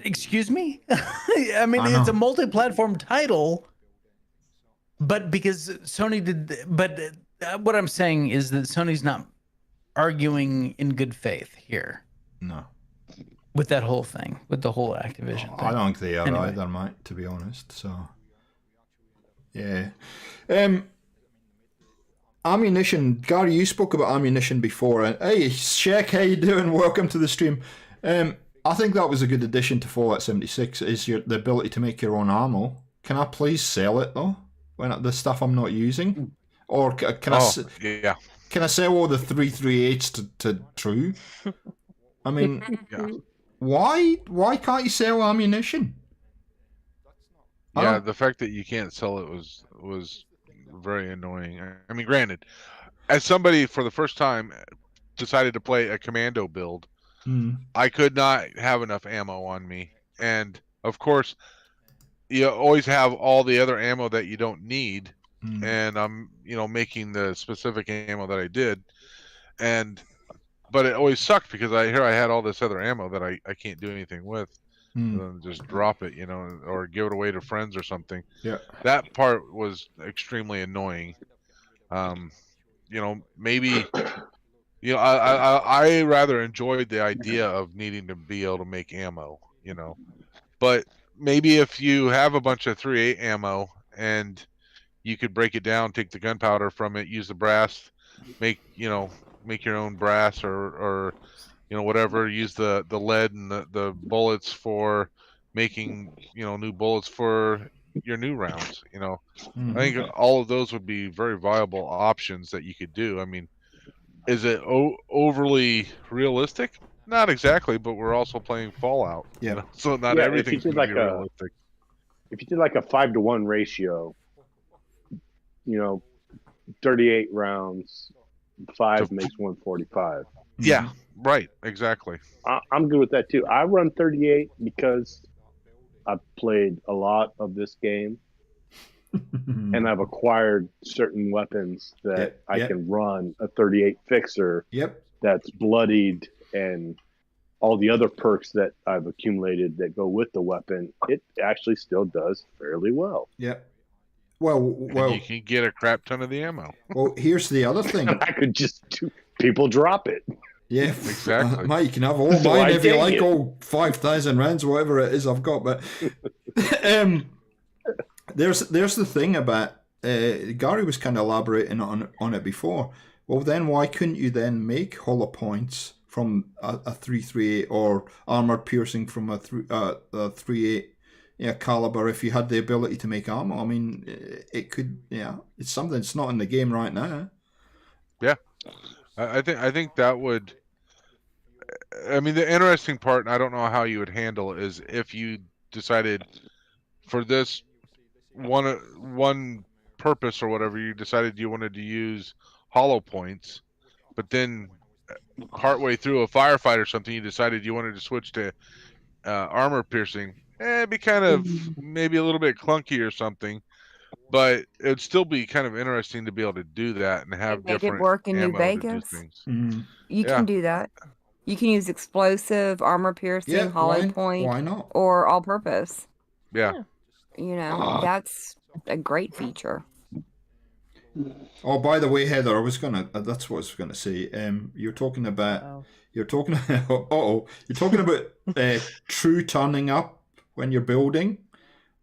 Excuse me? I mean, it's a multi-platform title, but because Sony did, but what I'm saying is that Sony's not arguing in good faith here. No. With that whole thing, with the whole Activision thing. I don't think they are either, mate, to be honest. So, yeah. Ammunition. Gary, you spoke about ammunition before. Hey, Shek, how you doing? Welcome to the stream. I think that was a good addition to Fallout 76, is the ability to make your own ammo. Can I please sell it, though? When the stuff I'm not using? Or can I sell all the 338s to True? I mean, why can't you sell ammunition? Yeah, the fact that you can't sell it was very annoying. I mean, granted, as somebody for the first time decided to play a commando build, I could not have enough ammo on me. And of course, you always have all the other ammo that you don't need. And I'm, making the specific ammo that I did. But it always sucked because I had all this other ammo that I can't do anything with. And then just drop it, or give it away to friends or something. Yeah. That part was extremely annoying. Maybe I rather enjoyed the idea of needing to be able to make ammo, but maybe if you have a bunch of 3.8 ammo and you could break it down, take the gunpowder from it, use the brass, make your own brass or whatever, use the lead and the bullets for making, new bullets for your new rounds. I think all of those would be very viable options that you could do. I mean, is it overly realistic? Not exactly, but we're also playing Fallout. Yeah. So not everything's going to be realistic. If you did like a 5-to-1 ratio, 38 rounds, 5 makes 145. Yeah, right. Exactly. I'm good with that too. I run 38 because I've played a lot of this game. And I've acquired certain weapons that I can run a 38 fixer. Yep. That's bloodied and all the other perks that I've accumulated that go with the weapon. It actually still does fairly well. Yep. Well, and you can get a crap ton of the ammo. Well, here's the other thing. I could just people drop it. Yeah, exactly. Mate, you can have all mine if you like, all 5,000 rounds, whatever it is I've got. But there's the thing about Gary was kind of elaborating on it before. Well, then why couldn't you then make hollow points from a 338 or armor piercing from a 3.8 caliber if you had the ability to make ammo? I mean, it could. Yeah, it's something that's not in the game right now. Yeah. I think that would. I mean, the interesting part, and I don't know how you would handle it, is if you decided for this one purpose or whatever, you decided you wanted to use hollow points, but then partway through a firefight or something, you decided you wanted to switch to armor piercing. It'd be kind of maybe a little bit clunky or something. But it'd still be kind of interesting to be able to do that and They have made it different work in New ammo to do Vegas. things. Mm. You Yeah. can do that. You can use explosive, armor piercing, Yeah, hollow point, why not? or all purpose. Yeah. You know, that's a great feature. Oh, by the way, Heather, I was gonna. That's what I was gonna say. You're talking about. Oh. You're talking. You're talking about true turning up when you're building.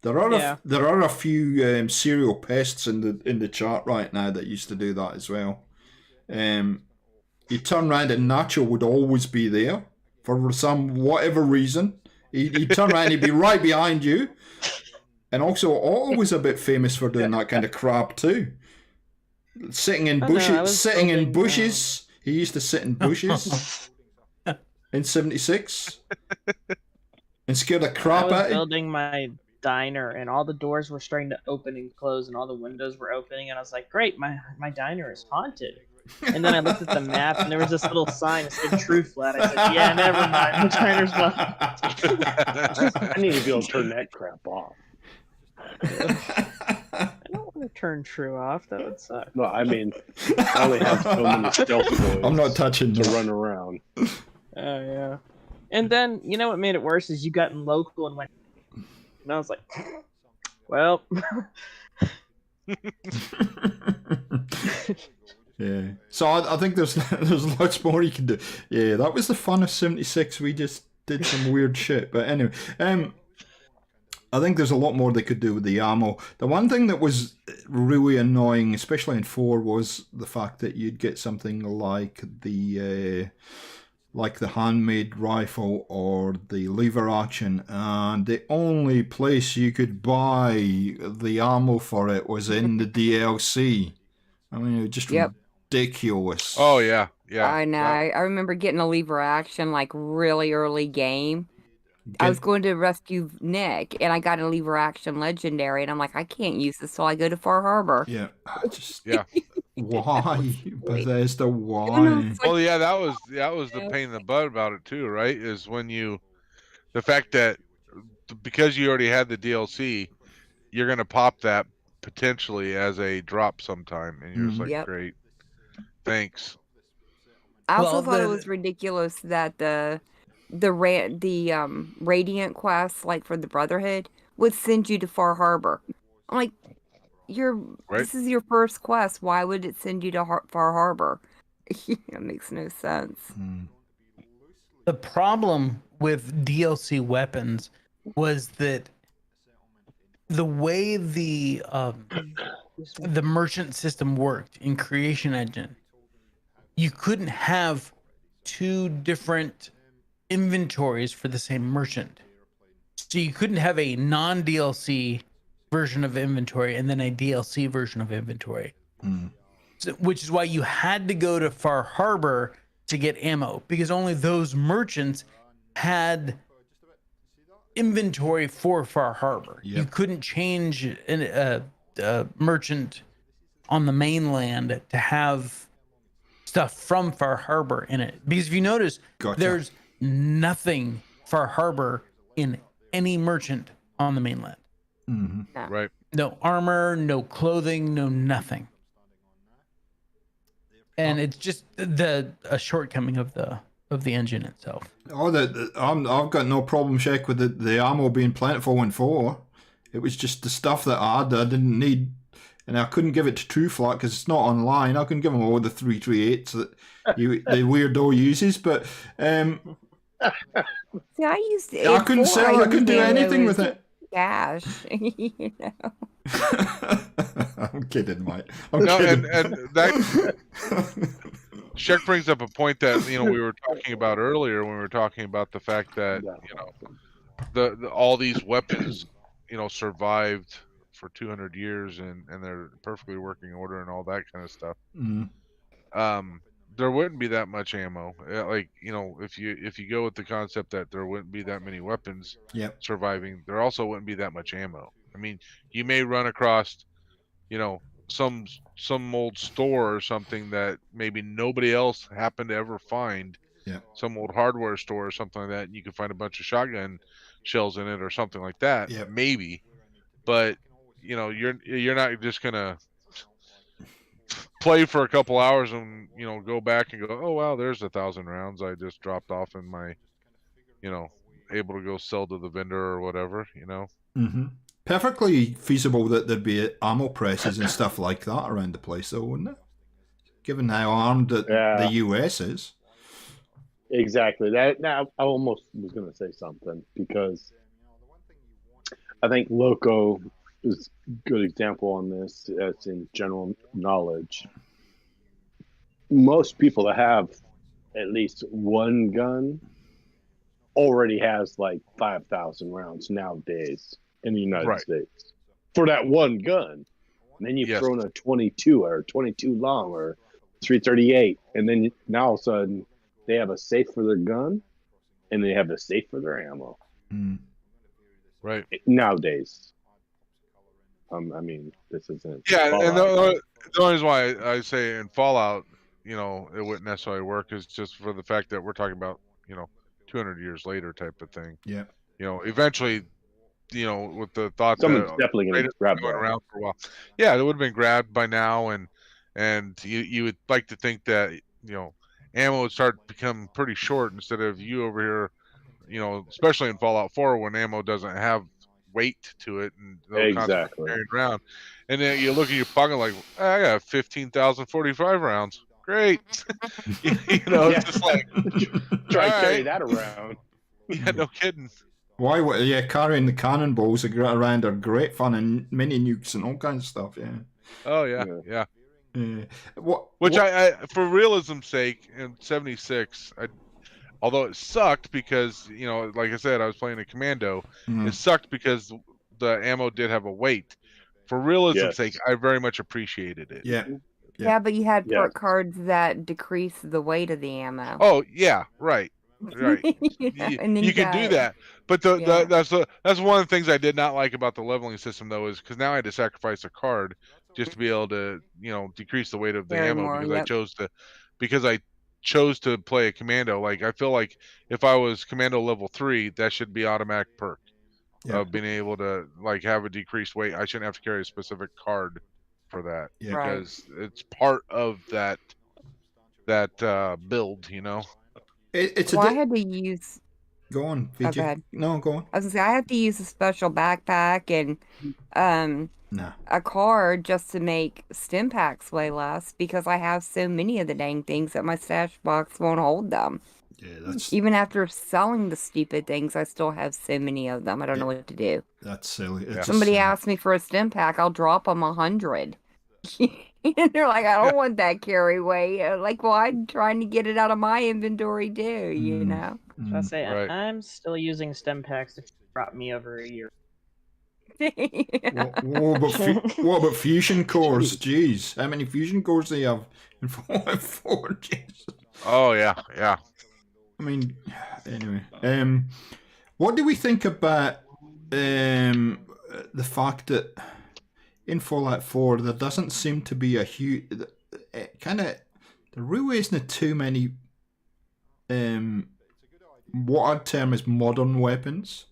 There are a few serial pests in the chat right now that used to do that as well. You turn around and Nacho would always be there for some whatever reason. He'd turn around and he'd be right behind you. And also, Otto was a bit famous for doing that kind of crap too. Sitting in bushes. He used to sit in bushes in '76 and scare the crap out I of was you. building my diner, and all the doors were starting to open and close, and all the windows were opening, and I was like, "Great, my diner is haunted." And then I looked at the map, and there was this little sign that said "True Flat." I said, "Yeah, never mind, the diner's not." I need to be able to turn that crap off. I don't want to turn True off. That would suck. No, I mean, I only have so many stealth boys I'm not touching to that. run around. Oh yeah. And then you know what made it worse is you got in local and went, and I was like, well. Yeah. So I think there's lots more you can do. Yeah, that was the fun of '76. We just did some weird shit. But anyway, I think there's a lot more they could do with the ammo. The one thing that was really annoying, especially in 4, was the fact that you'd get something like the handmade rifle or the lever action, and the only place you could buy the ammo for it was in the DLC. I mean, it was just ridiculous. Oh yeah, yeah. I know. I remember getting a lever action like really early game. I was going to rescue Nick, and I got a lever action legendary, and I'm like, I can't use this till I go to Far Harbor. Yeah, just Yeah. why, Bethesda? Why? Well, yeah, that was the pain in the butt about it too, right? Is when the fact that because you already had the DLC, you're gonna pop that potentially as a drop sometime, and you're just like, great, thanks. I also thought it was ridiculous that the Radiant quest, like for the Brotherhood, would send you to Far Harbor. I'm like, this is your first quest. Why would it send you to Far Harbor? It makes no sense. The problem with DLC weapons was that the way the merchant system worked in Creation Engine, you couldn't have 2 different inventories for the same merchant. So you couldn't have a non-DLC version of inventory and then a DLC version of inventory. So, which is why you had to go to Far Harbor to get ammo, because only those merchants had inventory for Far Harbor. You couldn't change a merchant on the mainland to have stuff from Far Harbor in it, because if you notice, there's nothing Far Harbor in any merchant on the mainland. Right. No armor, no clothing, no nothing. And it's just a shortcoming of the engine itself. I've got no problem, Shek, with the ammo being plentiful in 4. It was just the stuff that I didn't need. And I couldn't give it to True Flat because it's not online. I couldn't give him all the 338s that the weirdo uses. But see, I used it. I couldn't sell it. I couldn't do anything with it. Cash, you know. I'm kidding, mate. And that Shek brings up a point that we were talking about earlier when we were talking about the fact that all these weapons survived for 200 years and they're perfectly working order and all that kind of stuff. There wouldn't be that much ammo. Like, if you go with the concept that there wouldn't be that many weapons surviving, there also wouldn't be that much ammo. I mean, you may run across, some old store or something that maybe nobody else happened to ever find. Some old hardware store or something like that, and you can find a bunch of shotgun shells in it or something like that. Maybe. But you're not just gonna play for a couple hours and go back and go, oh wow, there's 1,000 rounds I just dropped off in my, able to go sell to the vendor or whatever. Mm-hmm. Perfectly feasible that there'd be ammo presses and stuff like that around the place, though, wouldn't it? Given how armed the US is. Exactly. That. Now, I almost was going to say something because I think Loco is a good example on this. As in general knowledge, most people that have at least one gun already has like 5,000 rounds nowadays in the United States for that one gun. And then you throw in a 22 or 22 long or 338, and then now all of a sudden they have a safe for their gun and they have a safe for their ammo. Right. Nowadays. I mean, this isn't. Yeah, Fallout. and the only reason why I say in Fallout, it wouldn't necessarily work is just for the fact that we're talking about, 200 years later type of thing. Yeah. Eventually, with the thought someone's that definitely going to grab going that. around for a while. Yeah, it would have been grabbed by now, and you would like to think that ammo would start to become pretty short instead of you over here, especially in Fallout 4 when ammo doesn't have weight to it and they'll constantly carrying around. And then you look at your pocket like, I got 15,045 rounds. Great. It's just like try to carry that around. Yeah, no kidding. Why? Yeah, carrying the cannonballs around are great fun and mini nukes and all kinds of stuff. Yeah. Oh yeah. Which I for realism's sake, in '76, although it sucked because like I said, I was playing a commando. It sucked because the ammo did have a weight. For realism's sake, I very much appreciated it. Yeah, but you had perk cards that decrease the weight of the ammo. Oh yeah, right. And then you can do that, but that's one of the things I did not like about the leveling system, though, is because now I had to sacrifice a card just to be able to decrease the weight of the ammo because I chose to play a commando. Like I feel like if I was commando level 3, that should be automatic perk of being able to have a decreased weight. I shouldn't have to carry a specific card for that because it's part of that build. I had to use. Go on, VJ. Go ahead. No, go on. I was gonna say I have to use a special backpack and a card just to make stim packs weigh less because I have so many of the dang things that my stash box won't hold them. Yeah, even after selling the stupid things, I still have so many of them. I don't know what to do. That's silly. Somebody asked me for a stim pack, I'll drop them 100. And they're like, I don't want that carry weight. Like, well, I'm trying to get it out of my inventory too, So I say I'm still using stem packs to drop me over a year. What about fusion cores? Jeez, how many fusion cores do you have in Fallout 4? Jeez. Oh yeah. I mean, anyway, what do we think about the fact that in Fallout 4 there doesn't seem to be a huge there really isn't too many what I'd term as modern weapons.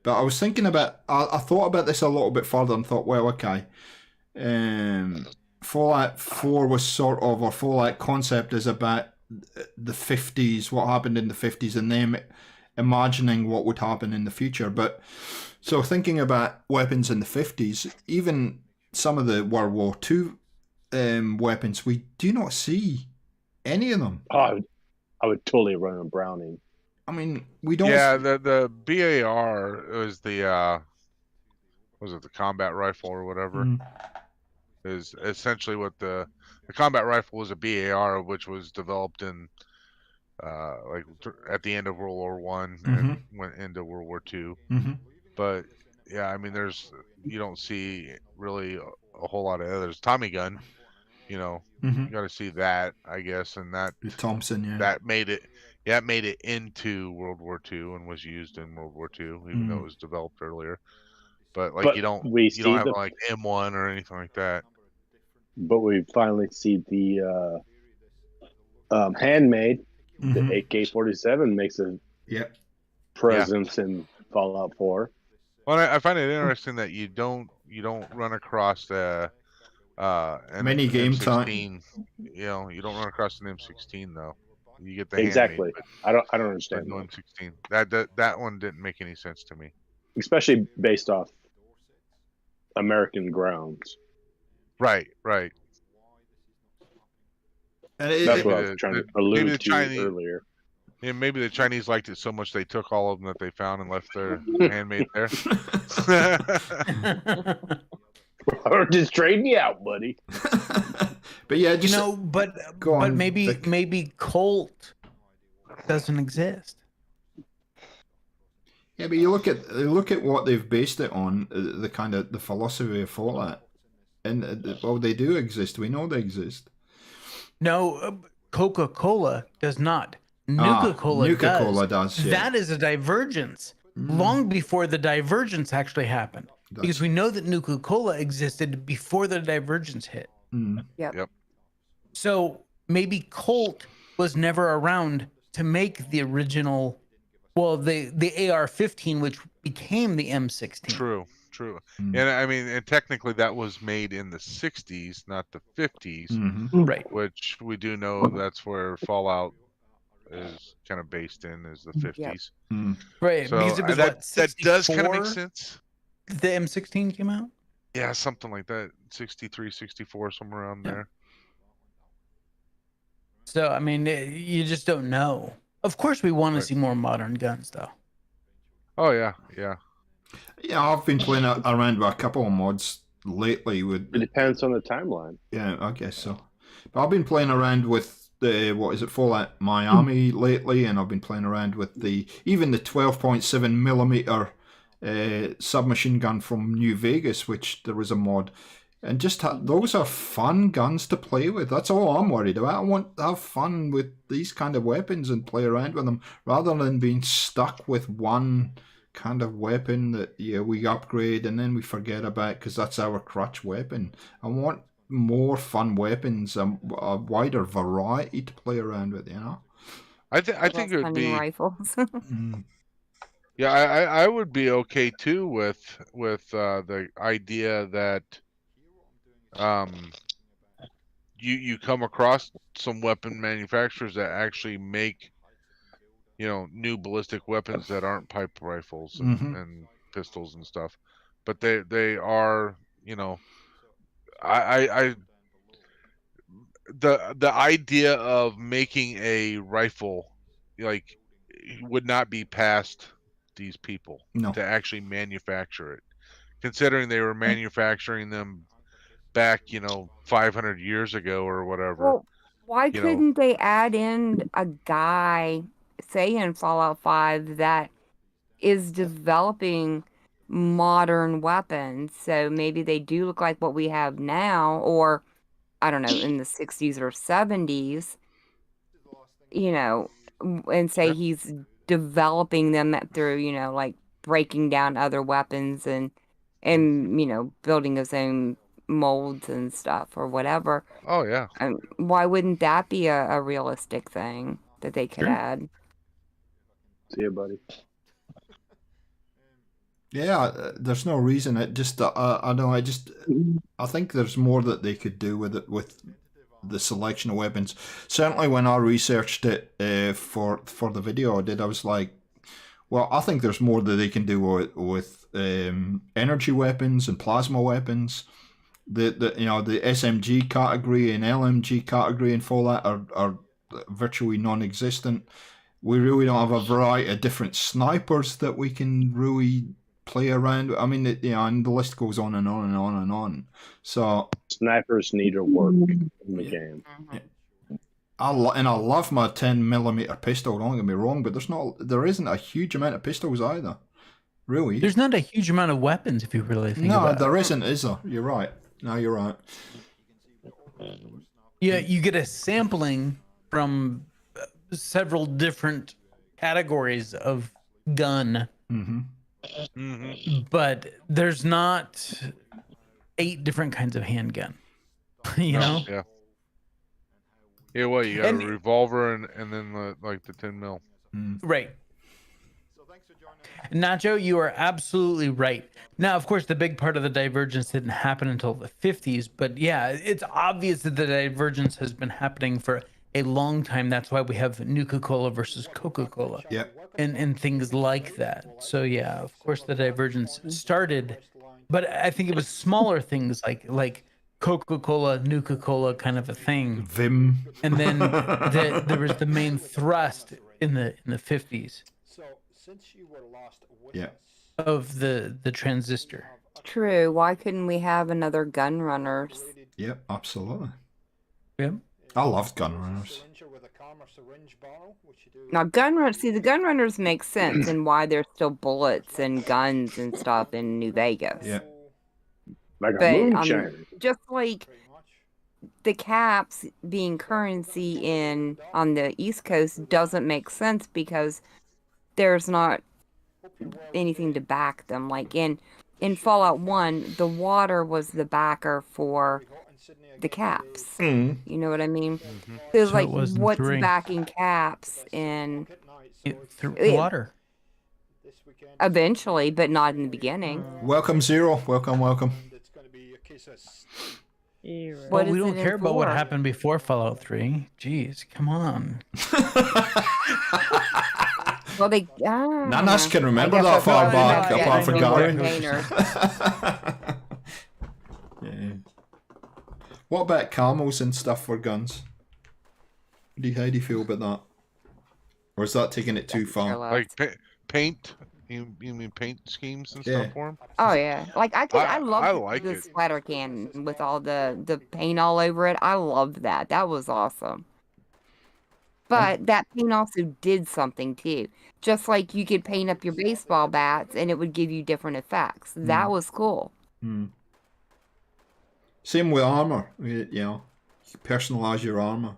But I was thinking about I thought about this a little bit further and thought, well, okay, Fallout 4 was sort of, or Fallout concept is about the 50s, what happened in the 50s, and them imagining what would happen in the future. But so thinking about weapons in the 50s, even some of the World War II weapons, we do not see any of them. Oh, I would totally run a Browning. I mean, we don't. Yeah, the BAR was the the combat rifle or whatever. Is essentially what the combat rifle was, a BAR, which was developed in at the end of World War One and went into World War II. But yeah, I mean, you don't see really a whole lot of others. Tommy gun, you got to see that, I guess, and that Thompson, that made it. Yeah, it made it into World War II and was used in World War II, even though it was developed earlier. But you don't have like M1 or anything like that. But we finally see the handmade. The AK-47 makes a presence in Fallout 4. Well, I find it interesting that you don't you don't run across an Mini game M16. You know, you don't run across an M16 though. You get the Exactly. handmade, I don't but understand no that. M16. That one didn't make any sense to me. Especially based off American grounds. Right. And That's what I Maybe was trying to maybe allude the to Chinese. earlier. Yeah, maybe the Chinese liked it so much they took all of them that they found and left their handmade there. Or just trading you out, buddy. But yeah, You just know, but on, maybe Vic. maybe Colt doesn't exist. Yeah, but you look at what they've based it on, the kind of the philosophy of Fallout, and well, they do exist. We know they exist. No, Coca-Cola does not. Nuka-Cola does. Nuka-Cola does, yeah. That is a divergence. Long before the divergence actually happened. Because we know that Nuka-Cola existed before the divergence hit. Yep. So maybe Colt was never around to make the original, well, the AR-15, which became the M16. True. And I mean, and technically that was made in the 60s, not the 50s, Right. which we do know that's where Fallout is kind of based in, is the 50s. Right. So Because it was that does kind of make 64 sense. The M16 came out? Yeah, something like that. 63, 64, somewhere around there. So, I mean, you just don't know. Of course, we want to see more modern guns, though. Oh, yeah. Yeah, I've been playing around with a couple of mods lately. It depends on the timeline. Yeah, I guess so. But I've been playing around with the Fallout Miami lately, and I've been playing around with even the 12.7 millimeter submachine gun from New Vegas, which there was a mod. And just those are fun guns to play with. That's all I'm worried about. I want to have fun with these kind of weapons and play around with them, rather than being stuck with one kind of weapon that we upgrade and then we forget about because that's our crutch weapon. I want more fun weapons, a wider variety to play around with. I think it would be rifles. Yeah, I would be okay too with the idea that you come across some weapon manufacturers that actually make new ballistic weapons that aren't pipe rifles and pistols and stuff, but they are I the idea of making a rifle would not be past these people to actually manufacture it, considering they were manufacturing them back 500 years ago or whatever. Well, why couldn't they add in a guy, say in Fallout 5, that is developing modern weapons? So maybe they do look like what we have now, or I don't know, in the 60s or 70s, and say he's developing them through, like breaking down other weapons and building his own molds and stuff or whatever. Oh yeah. Why wouldn't that be a realistic thing that they could add? See you, buddy. Yeah, there's no reason. It just I think there's more that they could do with it, with the selection of weapons. Certainly when I researched it for the video I did, I was like, well, I think there's more that they can do with energy weapons and plasma weapons. The SMG category and LMG category in Fallout are virtually non-existent. We really don't have a variety of different snipers that we can really play around. I mean, and the list goes on and on and on and on. So snipers need to work in the game. Yeah. I love my 10mm pistol. Don't get me wrong, but there isn't a huge amount of pistols either. Really, there's not a huge amount of weapons if you really think about it. No, there isn't, is there? You're right. No, you're right. Yeah, you get a sampling from several different categories of gun. But there's not 8 different kinds of handgun. You know? Yeah. Yeah, what you got a revolver and then the 10 mil. Right. Nacho, you are absolutely right. Now, of course, the big part of the divergence didn't happen until the 50s, but yeah, it's obvious that the divergence has been happening for a long time. That's why we have Nuka-Cola versus Coca-Cola, and things like that. So yeah, of course, the divergence started, but I think it was smaller things like Coca-Cola, Nuka-Cola kind of a thing. Vim. And then there was the main thrust in the 50s. Yeah. Of the transistor. True. Why couldn't we have another gun runners? Yep, absolutely. Yep. I loved gun runners. Now, the gun runners make sense and why there's still bullets and guns and stuff in New Vegas. Yeah. Like a But moonshiner. just like the caps being currency on the East Coast doesn't make sense because there's not anything to back them. Like in Fallout 1, the water was the backer for the caps. You know what I mean? So So like, it was in what's 3. backing caps in Water. eventually, but not in the beginning? Welcome, Zero. Welcome. Hero. Well, What we is don't it in care about what 4? happened before Fallout 3. Jeez, come on. Well, they None of us can remember I that guess far that's back, not apart from getting Gary. containers. Yeah. What about camels and stuff for guns? How do you feel about that? Or is that taking it too far? Like paint. You mean paint schemes and Yeah. stuff for them? Oh yeah, like I I love like the it. splatter cannon with all the paint all over it. I loved that. That was awesome. But that paint also did something too. Just like you could paint up your baseball bats and it would give you different effects. That was cool. Same with armor. You know, you personalize your armor.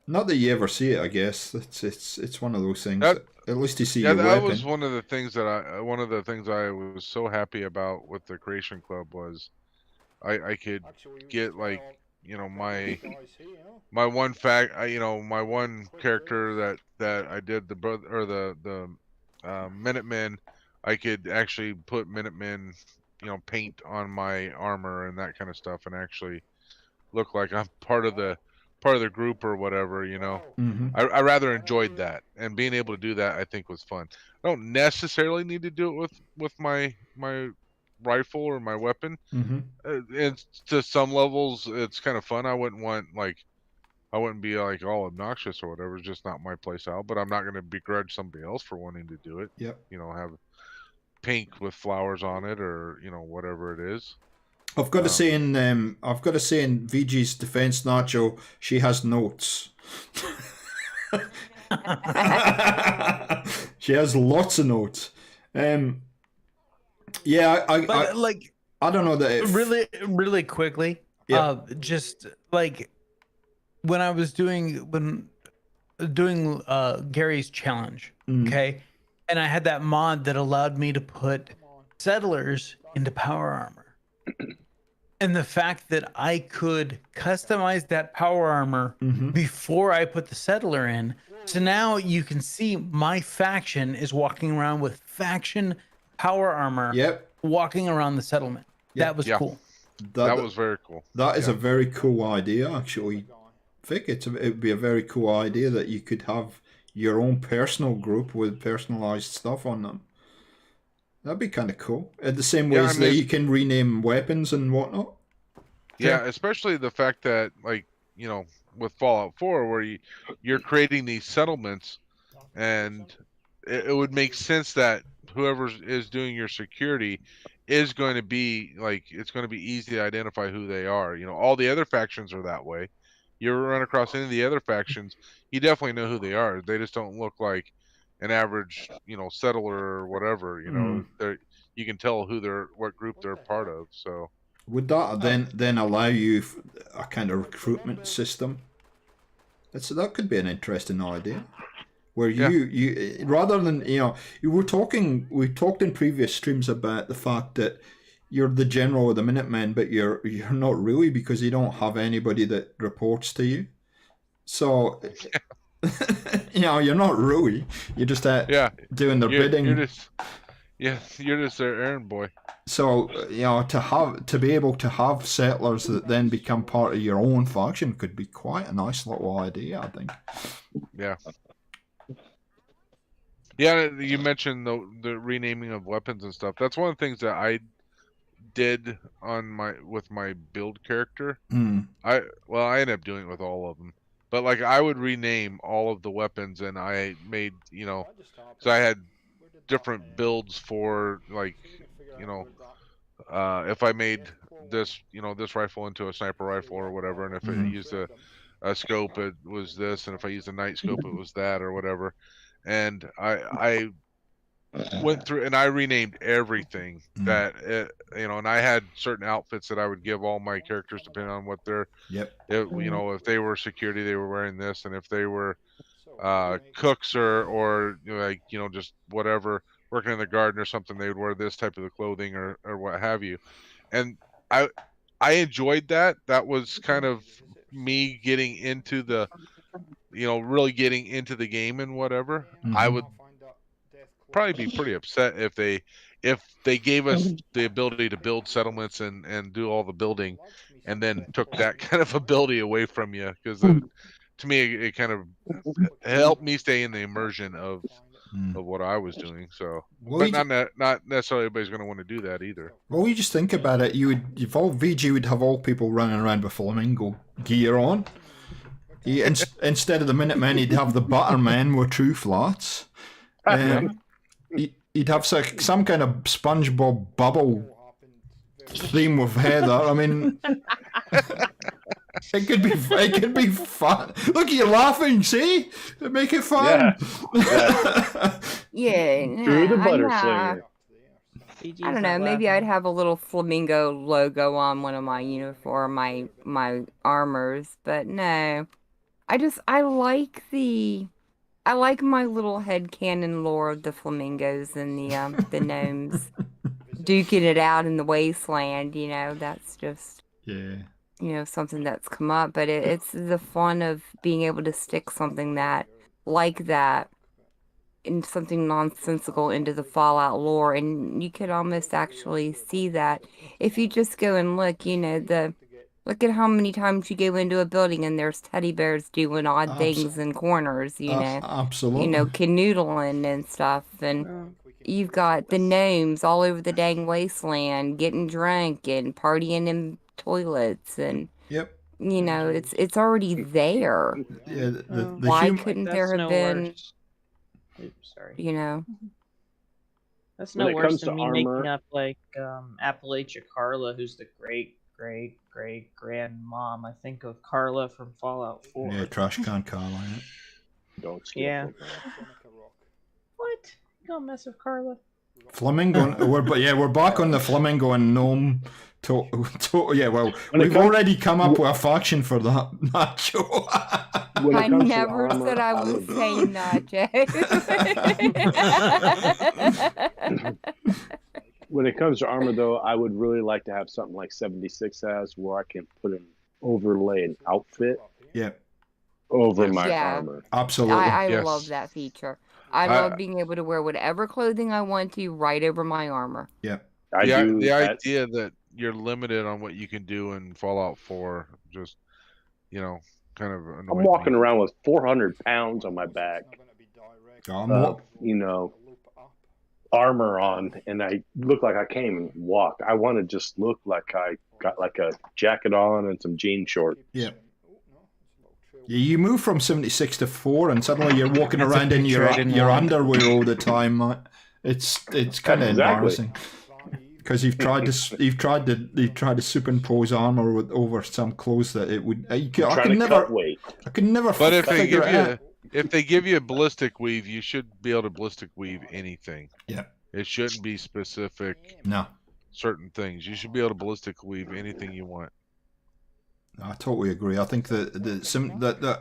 Not that you ever see it, I guess. It's one of those things. At least you see your that weapon. was one of the things I was so happy about with the Creation Club was I could get like, you know, my one my one character that I did the brother or the Minutemen. I could actually put Minutemen, you know, paint on my armor and that kind of stuff, and actually look like I'm part of the group or whatever, you know. I rather enjoyed that, and being able to do that I think was fun. I don't necessarily need to do it with my rifle or my weapon. It's to some levels it's kind of fun. I wouldn't be like all obnoxious or whatever. It's just not my play style, but I'm not going to begrudge somebody else for wanting to do it. Yep. You know, have pink with flowers on it, or, you know, whatever it is. I've got to say in VG's defense, Nacho, she has notes. She has lots of notes. Yeah, I don't know that really quickly. Just like when I was doing Gary's challenge, okay, and I had that mod that allowed me to put settlers into power armor. And the fact that I could customize that power armor before I put the settler in. So now you can see my faction is walking around with faction power armor walking around the settlement. That was cool. That was very cool. That is a very cool idea, actually. Vic, it would be a very cool idea that you could have your own personal group with personalized stuff on them. That'd be kind of cool. In the same way as that you can rename weapons and whatnot. Yeah, especially the fact that, like, you know, with Fallout 4, where you're creating these settlements, and it would make sense that whoever is doing your security is going to be, like, it's going to be easy to identify who they are. You know, all the other factions are that way. You run across any of the other factions, you definitely know who they are. They just don't look like an average, you know, settler or whatever. You know, you can tell what group they're part of. So would that then allow you a kind of recruitment system? That could be an interesting idea, where you rather than, you know, we talked in previous streams about the fact that you're the general of the Minutemen, but you're not really, because you don't have anybody that reports to you. So You know, you're not Rui. You're just doing their bidding. You're just their errand boy. So, you know, to be able to have settlers that then become part of your own faction could be quite a nice little idea, I think. Yeah. Yeah, you mentioned the renaming of weapons and stuff. That's one of the things that I did with my build character. I ended up doing it with all of them. But like I would rename all of the weapons, and I made, you know, so I had different builds for, like, you know, if I made this, you know, this rifle into a sniper rifle or whatever, and if it used a scope, it was this, and if I used a night scope, it was that, or whatever. And I went through and I renamed everything that you know, and I had certain outfits that I would give all my characters depending on what their you know, if they were security, they were wearing this, and if they were cooks or you know, like, you know, just whatever, working in the garden or something, they would wear this type of the clothing or what have you. And I enjoyed that. That was kind of me getting into the, you know, really getting into the game and whatever. I would probably be pretty upset if they gave us the ability to build settlements and do all the building, and then took that kind of ability away from you, because to me it kind of helped me stay in the immersion of what I was doing. So, but not necessarily everybody's going to want to do that either. Well, you just think about it. VG would have all people running around with flamingo gear on. Instead of the Minutemen, he'd have the Buttermen with true flats. He'd have some kind of SpongeBob bubble theme with Heather. I mean, it could be fun. Look, you're laughing. See, make it fun. Yeah. Drew the Butterslinger. I don't know. Maybe I'd have a little flamingo logo on one of my uniform, my armors. But no, I like my little headcanon lore of the flamingos and the gnomes duking it out in the wasteland. You know, that's just you know, something that's come up. But it's the fun of being able to stick something that like that in something nonsensical into the Fallout lore, and you could almost actually see that if you just go and look. You know, look at how many times you go into a building and there's teddy bears doing odd things in corners, you know. Absolutely. You know, canoodling and stuff. And you've got the gnomes all over the dang wasteland getting drunk and partying in toilets. And, you know, it's already there. Yeah, why couldn't there have been, sorry. You know. That's no worse than me making up, like, Appalachia Carla, who's the great grandmom, I think, of Carla from Fallout 4. Yeah, Trash Can Carla. Don't skip. Yeah. What? You don't mess with Carla. Flamingo. We're back on the flamingo and gnome. We've already come up with a faction for that, Nacho. I never said I was saying Nacho. When it comes to armor, though, I would really like to have something like 76 has, where I can overlay an outfit over my armor. Absolutely. I love that feature. I love being able to wear whatever clothing I want to right over my armor. Yeah. The idea that you're limited on what you can do in Fallout 4, just, you know, kind of annoying. I'm walking around with 400 pounds on my back. You know, armor on, and I look like I can't even walk. I want to just look like I got like a jacket on and some jean shorts. Yeah, you move from 76 to 4, and suddenly you're walking around in your underwear all the time. It's kind of embarrassing, because you've tried to superimpose armor over some clothes that it would. I could never. But if they give you a ballistic weave, you should be able to ballistic weave anything. Yeah. It shouldn't be specific. No. Certain things. You should be able to ballistic weave anything you want. I totally agree. I think the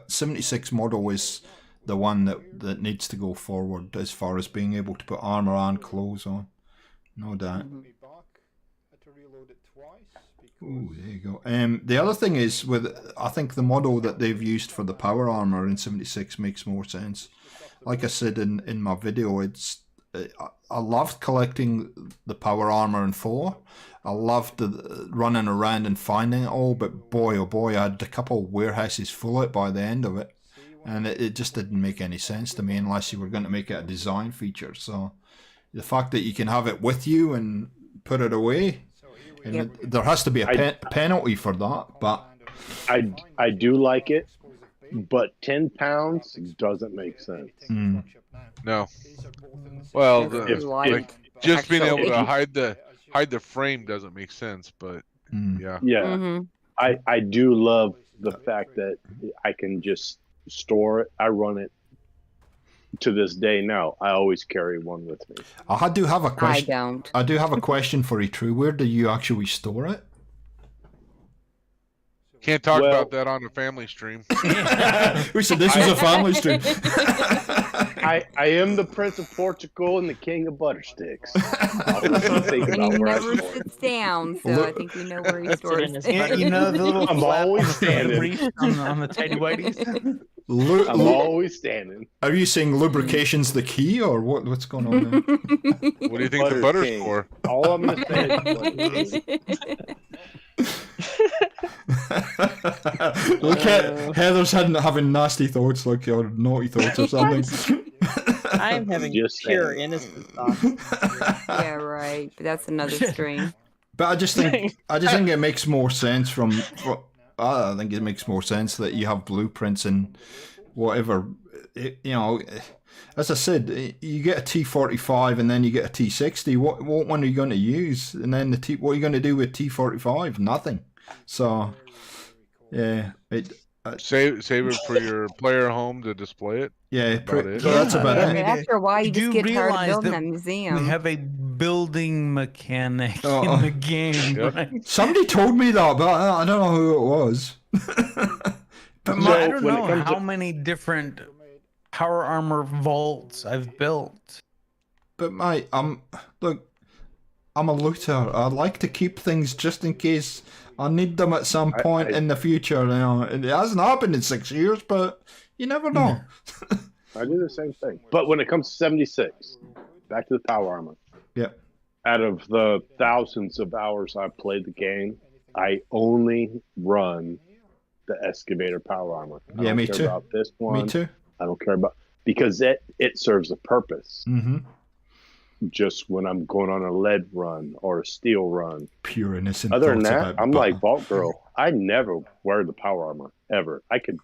76 model is the one that needs to go forward as far as being able to put armor and clothes on. No doubt. Oh, there you go. The other thing is I think the model that they've used for the power armor in 76 makes more sense. Like I said in my video, I loved collecting the power armor in 4. I loved running around and finding it all, but boy, oh boy, I had a couple of warehouses full of it by the end of it. And it just didn't make any sense to me unless you were going to make it a design feature. So the fact that you can have it with you and put it away, and there has to be a penalty for that. But I do like it, but 10 pounds doesn't make sense. No. Well, just being able to hide the frame doesn't make sense, but yeah. Mm-hmm. I do love the fact that I can just store it. I run it to this day now. I always carry one with me. I do have a question. I don't. I do have a question for you, True. Where do you actually store it? Can't talk about that on a family stream. We said this was a family stream. I am the Prince of Portugal and the King of Buttersticks. And he never sits down, so I think we know where he stores it. You know the little I'm always standing on the tidy whities. I'm always standing. Are you saying lubrication's the key, or what's going on there? What do you think the butter's King. for? All I'm gonna say is Look at Heather's having nasty thoughts, like or naughty thoughts or something. I'm having pure innocent thoughts. Yeah, right. But that's another stream. But I just think it makes more sense I think it makes more sense that you have blueprints and whatever. As I said, you get a T45 and then you get a T60. What one are you going to use? And then what are you going to do with T45? Nothing. So, yeah, save it for your player home to display it. Yeah, it. So that's about it. After a while, you just get tired of building that museum. We have a building mechanic in the game. Yep. Right? Somebody told me that, but I don't know who it was. But I don't know how many different power armor vaults I've built. But mate, I'm a looter. I like to keep things just in case I need them at some point in the future. It hasn't happened in 6 years, but you never know. I do the same thing. But when it comes to 76, back to the power armor. Yeah. Out of the thousands of hours I've played the game, I only run the excavator power armor. I don't care about this one. Me too. I don't care about because it serves a purpose. Mm-hmm. Just when I'm going on a lead run or a steel run. Pure innocent. Other than that, I'm like Vault Girl. I never wear the power armor ever. I don't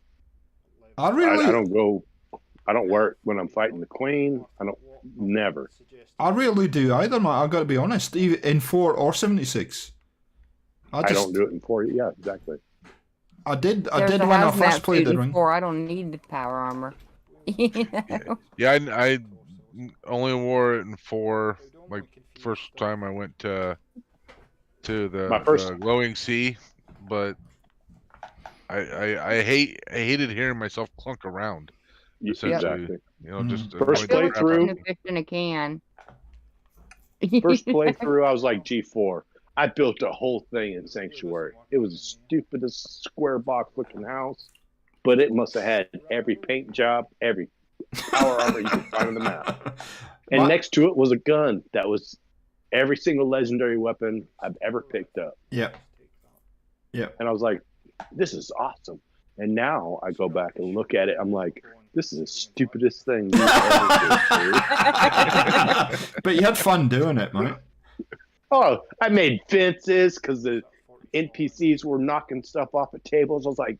wear it when I'm fighting the queen. Never. I really do either, mate. I've got to be honest. Even in 4 or 76. I don't do it in 4. Yeah, exactly. I did when I first played the ring. I don't need the power armor. Yeah, I only wore it in 4. Like first time I went to the glowing sea, but I hated hearing myself clunk around. Exactly. Just first playthrough. Fish in a can. First playthrough, I was like G4. I built a whole thing in Sanctuary. It was the stupidest square box looking house, but it must have had every paint job, every power armor you could find on the map. And next to it was a gun that was every single legendary weapon I've ever picked up. Yeah. And I was like, this is awesome. And now I go back and look at it. I'm like, this is the stupidest thing you've ever did. But you had fun doing it, mate. Oh, I made fences because the NPCs were knocking stuff off of tables. I was like,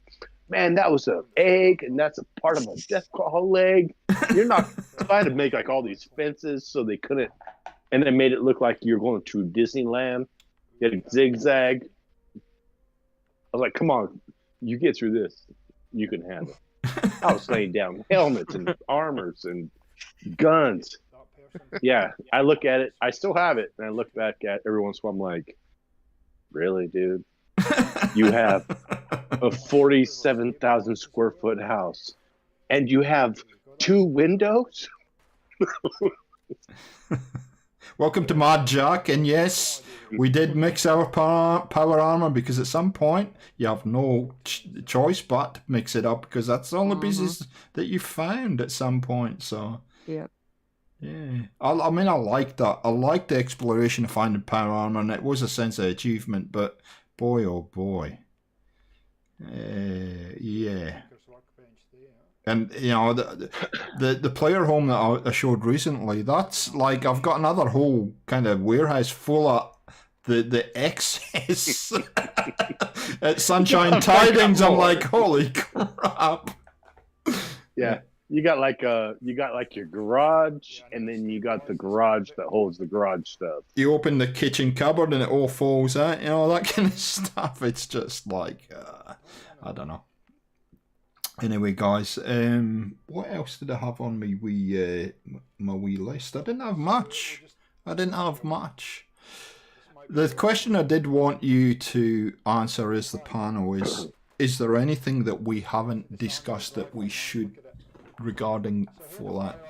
man, that was an egg, and that's a part of a death claw leg. You're not trying to make like all these fences so they couldn't, and then made it look like you're going to Disneyland. You had a zigzag. I was like, come on, you get through this. You can handle it. I was laying down helmets and armors and guns. Yeah, I look at it. I still have it, and I look back at every once in a while. I'm like, really, dude? You have a 47,000 square foot house, and you have 2 windows? Welcome to Mad Jack, and yes, we did mix our power armor because at some point you have no choice but to mix it up because that's the only pieces that you found at some point. So Yep. yeah, I mean, I like that. I like the exploration of finding power armor, and it was a sense of achievement. But boy, oh boy, yeah. And you know the player home that I showed recently, that's like I've got another whole kind of warehouse full of the excess at Sunshine Tidings. I'm like, holy crap! Yeah, you got like your garage, and then you got the garage that holds the garage stuff. You open the kitchen cupboard and it all falls out. You know, that kind of stuff. It's just like I don't know. Anyway, guys, what else did I have on my wee list? I didn't have much. The question I did want you to answer as the panel is there anything that we haven't discussed that we should regarding Fallout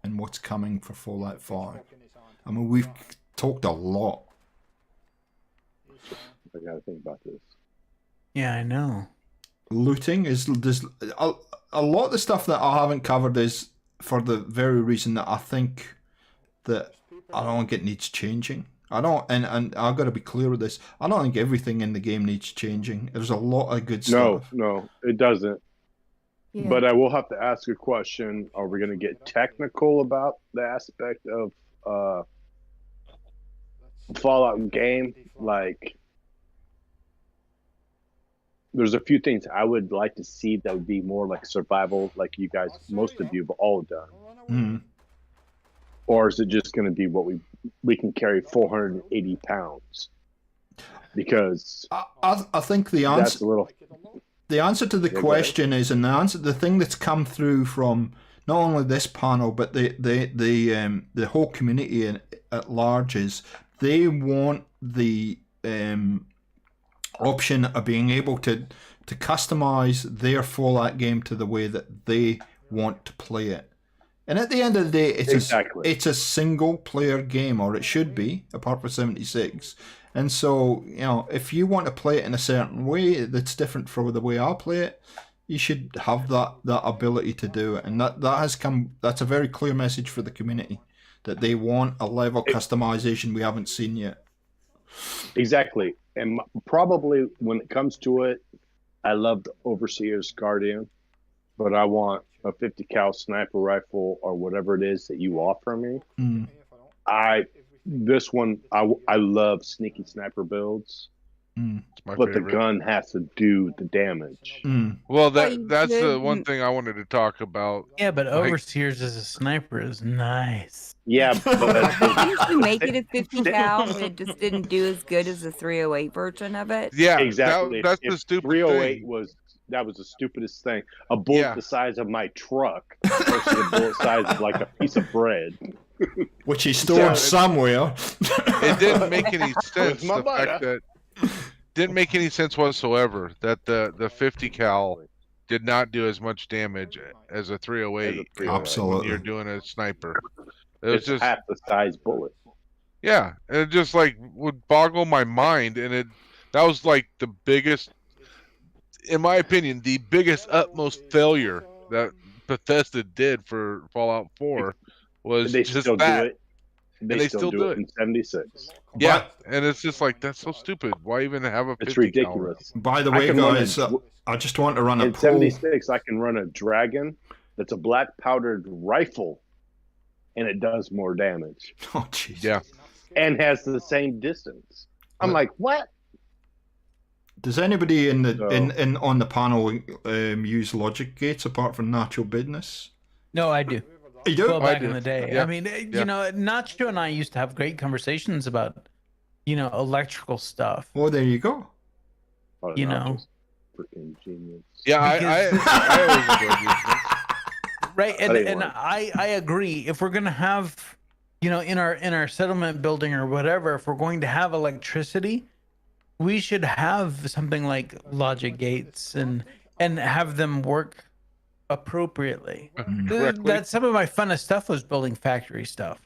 and what's coming for Fallout 5? I mean, we've talked a lot. I gotta think about this. Yeah, I know. Looting there's a lot of the stuff that I haven't covered is for the very reason that I think that I don't think it needs changing. I don't, and I've got to be clear with this. I don't think everything in the game needs changing. There's a lot of good stuff. No, it doesn't. Yeah. But I will have to ask a question. Are we going to get technical about the aspect of Fallout game? Like, there's a few things I would like to see that would be more like survival, like you guys, most of you have all done. Mm-hmm. Or is it just going to be what we can carry 480 pounds? Because I think the answer that's a little. The answer to the question is, and the thing that's come through from not only this panel but the whole community at large is they want the option of being able to customize their Fallout game to the way that they want to play it. And at the end of the day, it's a single player game, or it should be, apart from 76. And so, you know, if you want to play it in a certain way that's different from the way I play it, you should have that ability to do it. And that's a very clear message for the community, that they want a level of customization we haven't seen yet. Exactly. And probably when it comes to it, I love the Overseer's Guardian, but I want a 50 cal sniper rifle or whatever it is that you offer me. Mm. I love sneaky sniper builds, but favorite. The gun has to do the damage. Mm. Well, that's the one thing I wanted to talk about. Yeah, but Overseers as a sniper is nice. Yeah, but didn't you make it a 50 cal, but it just didn't do as good as the 308 version of it? Yeah, exactly. That's the stupid 308 thing. That was the stupidest thing. A bullet the size of my truck versus a bullet size of like a piece of bread. Which he stored somewhere. It didn't make any sense. The fact that didn't make any sense whatsoever that the 50 cal did not do as much damage as a 308. Absolutely. When you're doing a sniper. It's just half the size bullet. Yeah, it just like would boggle my mind, and that was like the biggest, in my opinion, the biggest utmost failure that Bethesda did for Fallout 4 was they just still that. do it. They still do it in 76. Yeah, and it's just like, that's so stupid. Why even have a 50 It's ridiculous. By the way, guys, I just want to run a in poll. 76, I can run a Dragon that's a black powdered rifle, and it does more damage. Oh, jeez. Yeah. And has the same distance. I'm like, what? Does anybody in on the panel use logic gates apart from natural business? No, I do. You do? Well, back in the day. Yeah. I mean, you know, Nacho and I used to have great conversations about, you know, electrical stuff. Well, there you go. Oh, you know, freaking genius. Yeah, I always enjoyed using it. Right, and I agree. If we're gonna have, you know, in our settlement building or whatever, if we're going to have electricity, we should have something like logic gates and have them work appropriately. That's some of my funnest stuff was building factory stuff.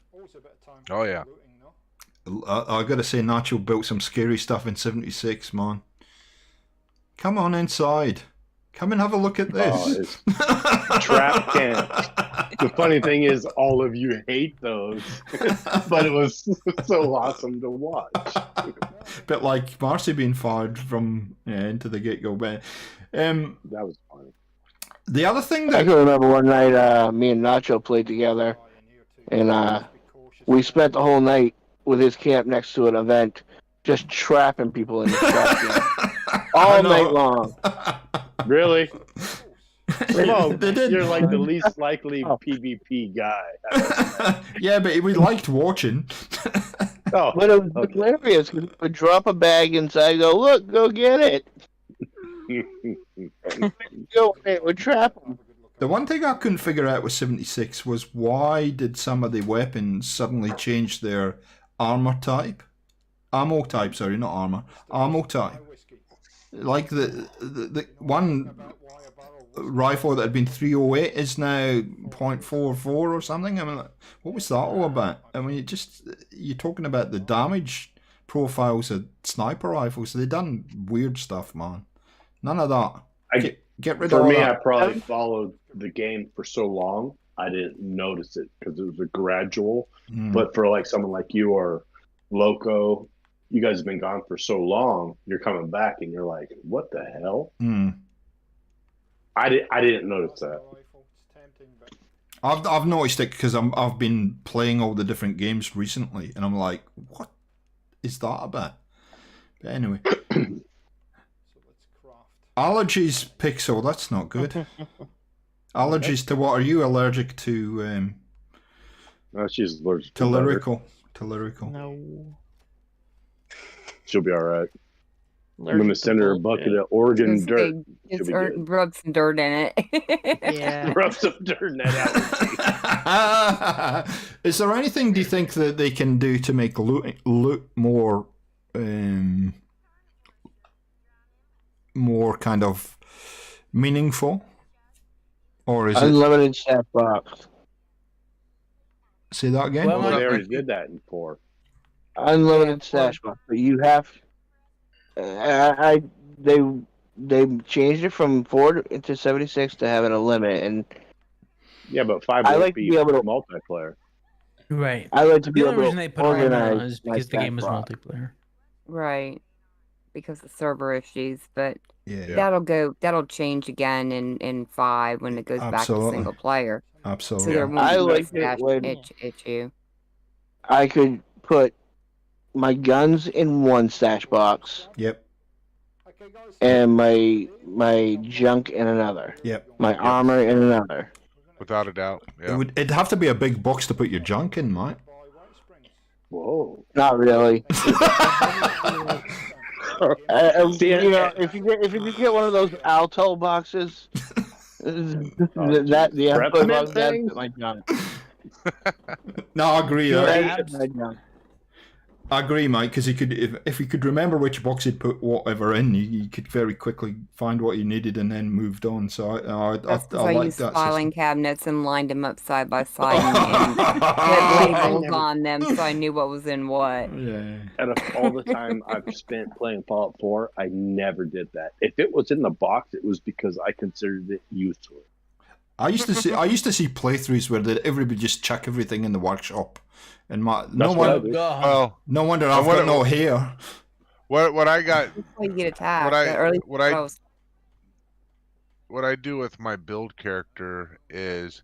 Oh yeah. I gotta say, Nacho built some scary stuff in '76, man. Come on inside. Come and have a look at this. Trap camps. The funny thing is, all of you hate those, but it was so awesome to watch. Bit like Marcy being fired from into the get-go. But that was funny. The other thing I that can remember one night me and Nacho played together, and we spent the whole night with his camp next to an event, just trapping people in the trap camp all night long. Really? Well, They did. you're like the least likely PvP guy. Yeah, but we liked watching. Oh, But it was hilarious. We would drop a bag inside, and go, look, go get it. Go, hey, we'd trap them. The one thing I couldn't figure out with '76 was why did some of the weapons suddenly change their ammo type, sorry, not armor, ammo type. Like the one rifle that had been 308 is now .44 or something. I mean, like, what was that all about? I mean, you're talking about the damage profiles of sniper rifles. They done weird stuff, man. None of that. Get rid of For all me, that. I probably followed the game for so long, I didn't notice it because it was a gradual. But for like someone like you or Loco, you guys have been gone for so long, you're coming back and you're like, what the hell? I didn't notice that. I've noticed it because I've been playing all the different games recently, and I'm like, what is that about? But anyway. Allergies, Pixel, that's not good. Allergies to what? Are you allergic to? No, she's allergic to lyrical. To lyrical. No. She'll be all right. I'm going to send her a bucket of Oregon dirt. Just rub some dirt in it. Yeah. Rub some dirt in that out. Is there anything, do you think, that they can do to make loot more more kind of meaningful? Or is Unlimited stash box. Say that again? Well, they already did that in 4. Unlimited stash box, but you have. They changed it from 4 to 76 to having a limit, and yeah, but 5 I would like be to be able to multiplayer. Right. I like to be The only able reason to they put a limit on organize it is because the game is box. multiplayer. Right. Because of server issues, but Yeah. that'll change again in 5 when it goes back to single player. Absolutely. So there won't I be like no it when issue. I could put my guns in one stash box. Yep. And my junk in another. Yep. My armor in another. Without a doubt. Yeah. It'd have to be a big box to put your junk in, mate. Whoa. Not really. You know, if you just get one of those Alto boxes, that's my junk. No, I agree. That's my junk. I agree, Mike, because if you could remember which box he'd put whatever in, you could very quickly find what you needed and then moved on. So I like used that filing system. cabinets and lined them up side by side and put labels on them so I knew what was in what. Yeah. Out of all the time I've spent playing Fallout 4, I never did that. If it was in the box, it was because I considered it useful. I used to see playthroughs where everybody just chuck everything in the workshop, and no wonder I've got no hair. What I got? That's why you get attacked. What I do with my build character is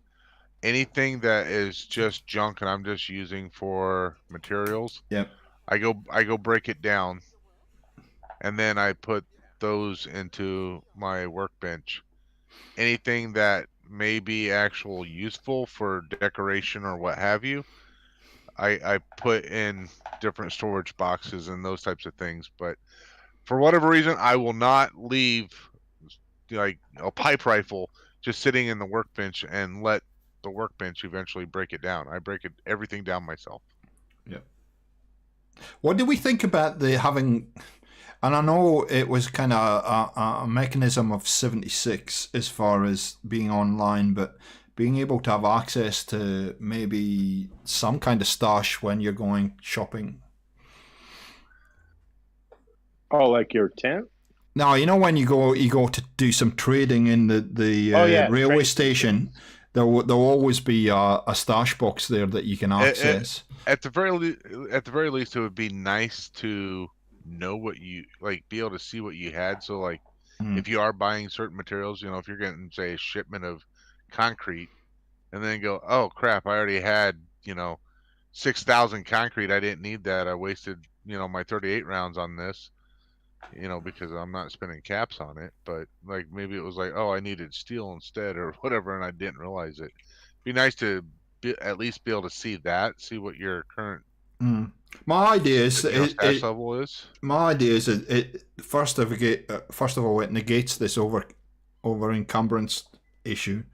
anything that is just junk and I'm just using for materials. Yep. I go break it down, and then I put those into my workbench. Anything that may be actual useful for decoration or what have you, I put in different storage boxes and those types of things. But for whatever reason, I will not leave like a pipe rifle just sitting in the workbench and let the workbench eventually break it down. I break everything down myself. Yeah. What do we think about the having? And I know it was kind of a mechanism of '76 as far as being online, but being able to have access to maybe some kind of stash when you're going shopping. Oh, like your tent? No, you know when you go to do some trading in the railway station, there'll always be a stash box there that you can access. At the very least, it would be nice to know what you like, be able to see what you had. So like, if you are buying certain materials, if you're getting, say, a shipment of concrete, and then go, oh crap, I already had 6,000 concrete. I didn't need that. I wasted my 38 rounds on this. Because I'm not spending caps on it, but like maybe it was like, oh, I needed steel instead or whatever, and I didn't realize it. Be nice to at least be able to see what your current my idea is stash level is. My idea is first of all, it negates this over encumbrance issue.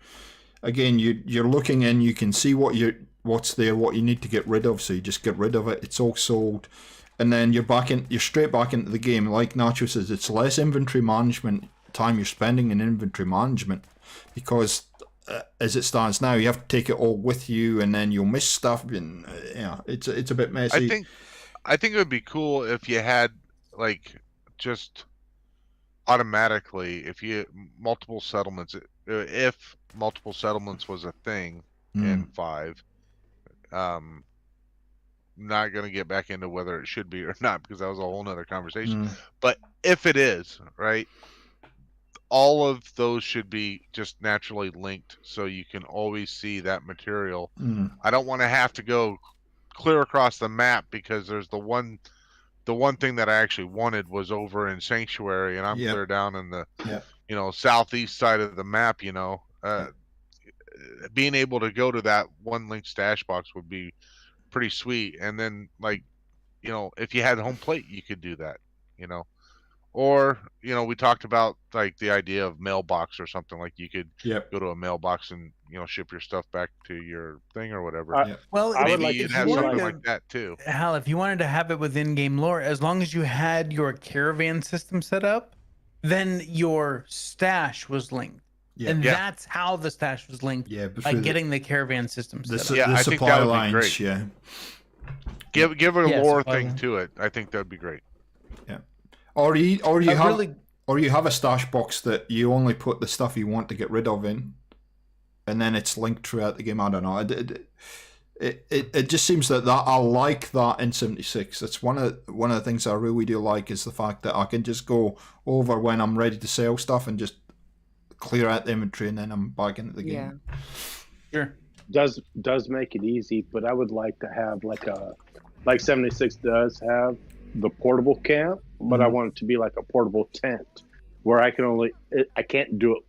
Again, you're looking in, you can see what's there, what you need to get rid of, so you just get rid of it. It's all sold. And then you're straight back into the game. Like Nacho says, it's less inventory management time you're spending in inventory management, because as it stands now, you have to take it all with you, and then you'll miss stuff. And it's a bit messy. I think it would be cool if you had like just automatically if multiple settlements was a thing in 5. Not going to get back into whether it should be or not, because that was a whole nother conversation. But if it is, right, all of those should be just naturally linked, so you can always see that material. I don't want to have to go clear across the map, because there's the one thing that I actually wanted was over in Sanctuary, and I'm clear down in the southeast side of the map. Being able to go to that one linked stash box would be pretty sweet. And then like if you had home plate, you could do that, or we talked about like the idea of mailbox or something, like you could go to a mailbox and ship your stuff back to your thing or whatever. Well, maybe you'd have something like that too. Hal, if you wanted to have it within game lore, as long as you had your caravan system set up, then your stash was linked. That's how the stash was linked. By getting the caravan system set up. I think that would lines, be great. Give it a lore thing to it. I think that would be great. Yeah. Or you have a stash box that you only put the stuff you want to get rid of in, and then it's linked throughout the game. I don't know. It just seems that I like that in 76. It's one of the things I really do like, is the fact that I can just go over when I'm ready to sell stuff and just clear out the inventory, and then I'm back into the game. Sure. Does make it easy, but I would like to have like 76 does have the portable camp, but I want it to be like a portable tent where I can't do it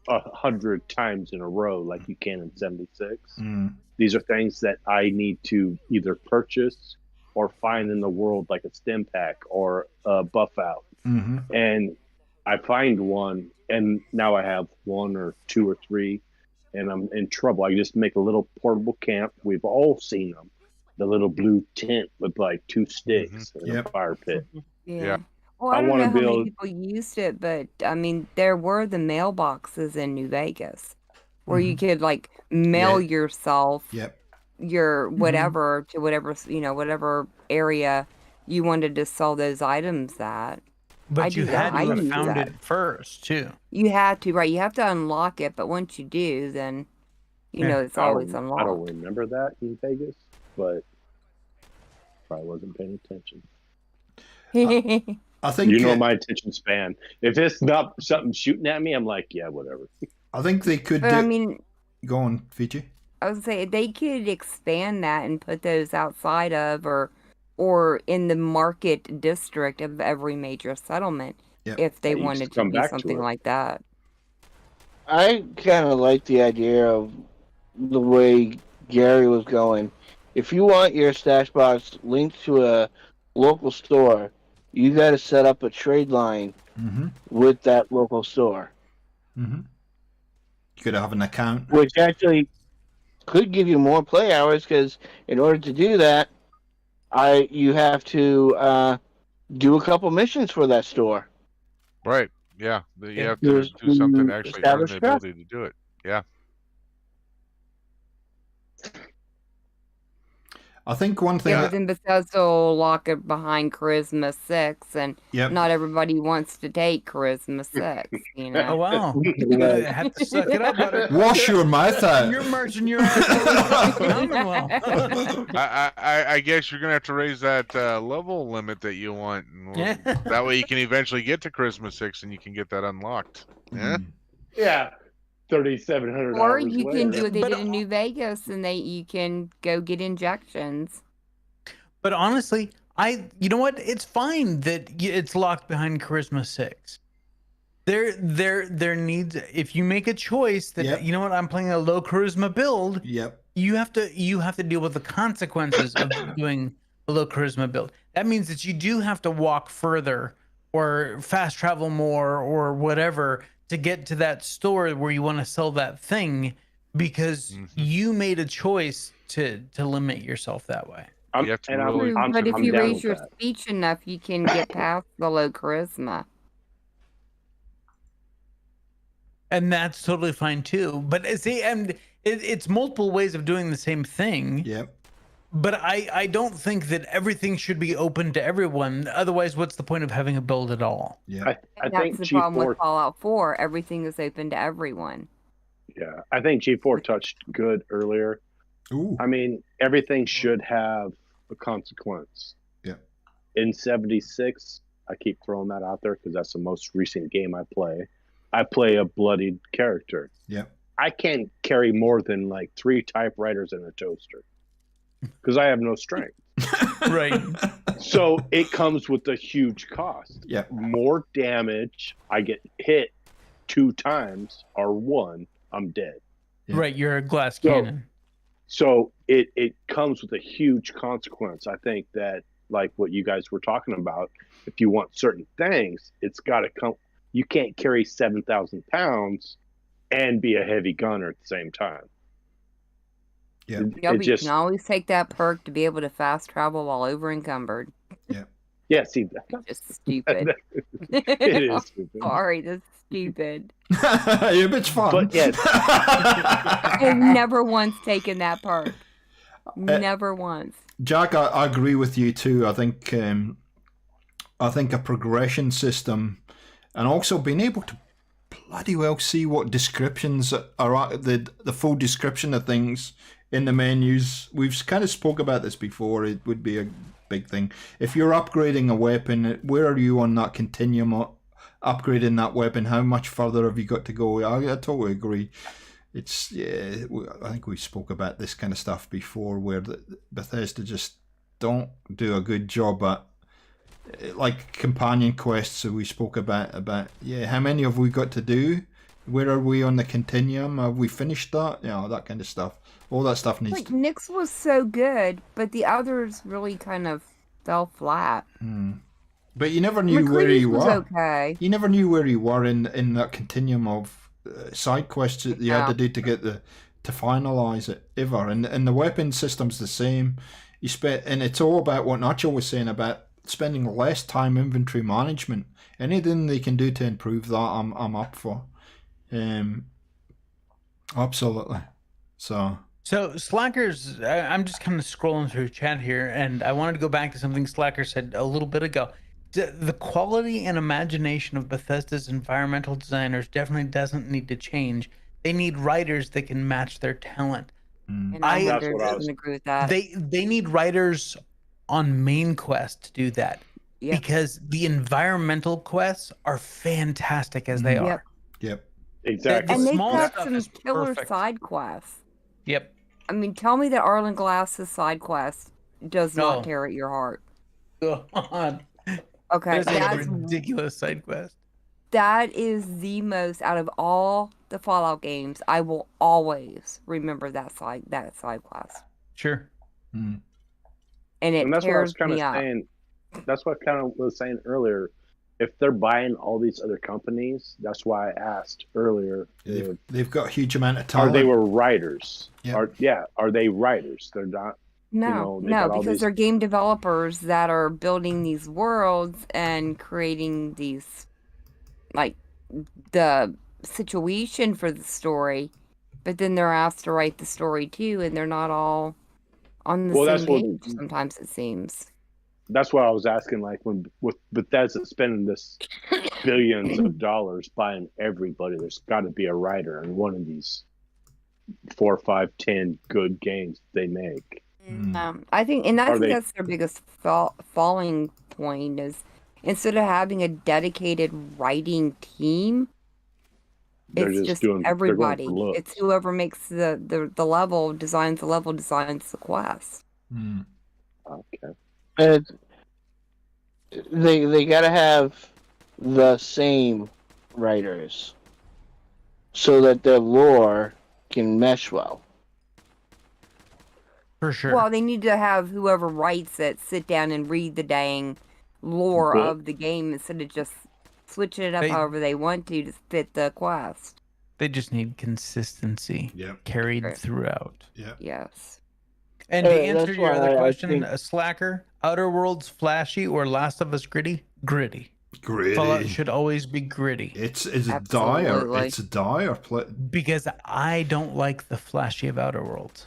100 times in a row like you can in 76. These are things that I need to either purchase or find in the world, like a stim pack or a buff out. And I find one, and now I have 1 or 2 or 3, and I'm in trouble. I just make a little portable camp. We've all seen them. The little blue tent with like 2 sticks and a fire pit. Yeah. Well, I don't know how many people used it, but I mean, there were the mailboxes in New Vegas where you could like mail yourself your whatever to whatever area you wanted to sell those items at. But you had to have found it first, too. You had to, right? You have to unlock it, but once you do, then it's always unlocked. I don't remember that in Vegas, but probably wasn't paying attention. I think my attention span. If it's not something shooting at me, I'm like, yeah, whatever. I think they could. But I mean, go on, Fiji. I would say they could expand that and put those outside of or in the market district of every major settlement if they wanted to do something like that. I kind of like the idea of the way Gary was going. If you want your stash box linked to a local store, you got to set up a trade line with that local store. You could have an account. Which actually could give you more play hours, because in order to do that, you have to do a couple missions for that store. Right. Yeah. You have to do something to actually earn the ability to do it. Yeah. I think one thing. Yeah, but then Bethesda will lock it behind Charisma 6, and not everybody wants to take Charisma 6, you know? Oh, wow. You have to suck it up, buddy. Wash your mouth out. You're marching your ass out of Commonwealth. I guess you're going to have to raise that level limit that you want. Yeah. That way you can eventually get to Charisma 6 and you can get that unlocked. Yeah? Yeah. 3,700 Or hours you later. can do what they did in New Vegas, and you can go get injections. But honestly, you know what? It's fine that it's locked behind Charisma 6. There needs, if you make a choice that you know what, I'm playing a low charisma build. You have to deal with the consequences of doing a low charisma build. That means that you do have to walk further or fast travel more or whatever to get to that store where you want to sell that thing, because you made a choice to limit yourself that way. But if you raise your speech enough, you can get past the low charisma. And that's totally fine too. But see, and it's multiple ways of doing the same thing. Yep. But I don't think that everything should be open to everyone. Otherwise, what's the point of having a build at all? Yeah. I That's think the problem with Fallout 4. Everything is open to everyone. Yeah, I think G4 touched good earlier. Ooh. I mean, everything should have a consequence. Yeah. In 76, I keep throwing that out there because that's the most recent game I play. I play a bloodied character. Yeah. I can't carry more than like 3 typewriters and a toaster because I have no strength. Right. So it comes with a huge cost. Yeah. More damage. I get hit 2 times or 1, I'm dead. Yeah. Right. You're a glass cannon. So it comes with a huge consequence. I think that, like what you guys were talking about, if you want certain things, it's got to come. You can't carry 7,000 pounds and be a heavy gunner at the same time. Yeah. But you can always take that perk to be able to fast travel while over encumbered. Yeah. Yeah, see, that's just stupid. It is stupid. Sorry, that's stupid. Yeah, but it's fun. But yeah. I've never once taken that perk. Never once. Jack, I agree with you too. I think a progression system, and also being able to bloody well see what descriptions are the full description of things in the menus. We've kind of spoke about this before. It would be a big thing. If you're upgrading a weapon, where are you on that continuum of upgrading that weapon? How much further have you got to go? I totally agree. It's I think we spoke about this kind of stuff before, where Bethesda just don't do a good job at, like, companion quests that we spoke about how many have we got to do? Where are we on the continuum? Have we finished that? That kind of stuff. All that stuff needs like, Nyx was so good, but the others really kind of fell flat. But you never knew where you were. Okay. You never knew where you were in that continuum of side quests that you had to do to get to finalize it ever. And the weapon system's the same. And it's all about what Nacho was saying about spending less time inventory management. Anything they can do to improve that, I'm up for. Absolutely. So Slackers, I'm just kind of scrolling through chat here, and I wanted to go back to something Slacker said a little bit ago. The quality and imagination of Bethesda's environmental designers definitely doesn't need to change. They need writers that can match their talent. And I agree with that. They need writers on main quest to do that. Yep. Because the environmental quests are fantastic as they are. Yep. Exactly. And they've got some killer side quests. Yep. I mean, tell me that Arlen Glass's side quest does not tear at your heart. God. Okay, that's a ridiculous side quest. That is the most, out of all the Fallout games, I will always remember that side quest. Sure. And that's what I was kind of up. saying. That's what I kind of was saying earlier. If they're buying all these other companies, that's why I asked earlier. They've got a huge amount of talent. Or they were writers. Yep. Are they writers? They're not. No, because they're game developers that are building these worlds and creating these, like, the situation for the story, but then they're asked to write the story too, and they're not all on the Well, same that's what- page. Sometimes it seems. That's why I was asking, like, when with Bethesda spending this billions of dollars buying everybody, there's got to be a writer in one of these 4, 5, 10 good games they make. I think Are they- that's their biggest falling point is instead of having a dedicated writing team, They're it's just just doing everybody. They're going for looks. It's whoever makes the level, designs the quest. Okay. And they gotta have the same writers so that their lore can mesh well. For sure. Well, they need to have whoever writes it sit down and read the dang lore Book. of the game instead of just switching it up They- however they want to fit the quest. They just need consistency Yep. carried Right. throughout. Yep. Yes. And to That's answer your why other I question, think- a slacker, Outer Worlds flashy or Last of Us gritty? Gritty. Gritty. Fallout should always be gritty It's Absolutely. dire. It's dire. because I don't like the flashy of Outer Worlds.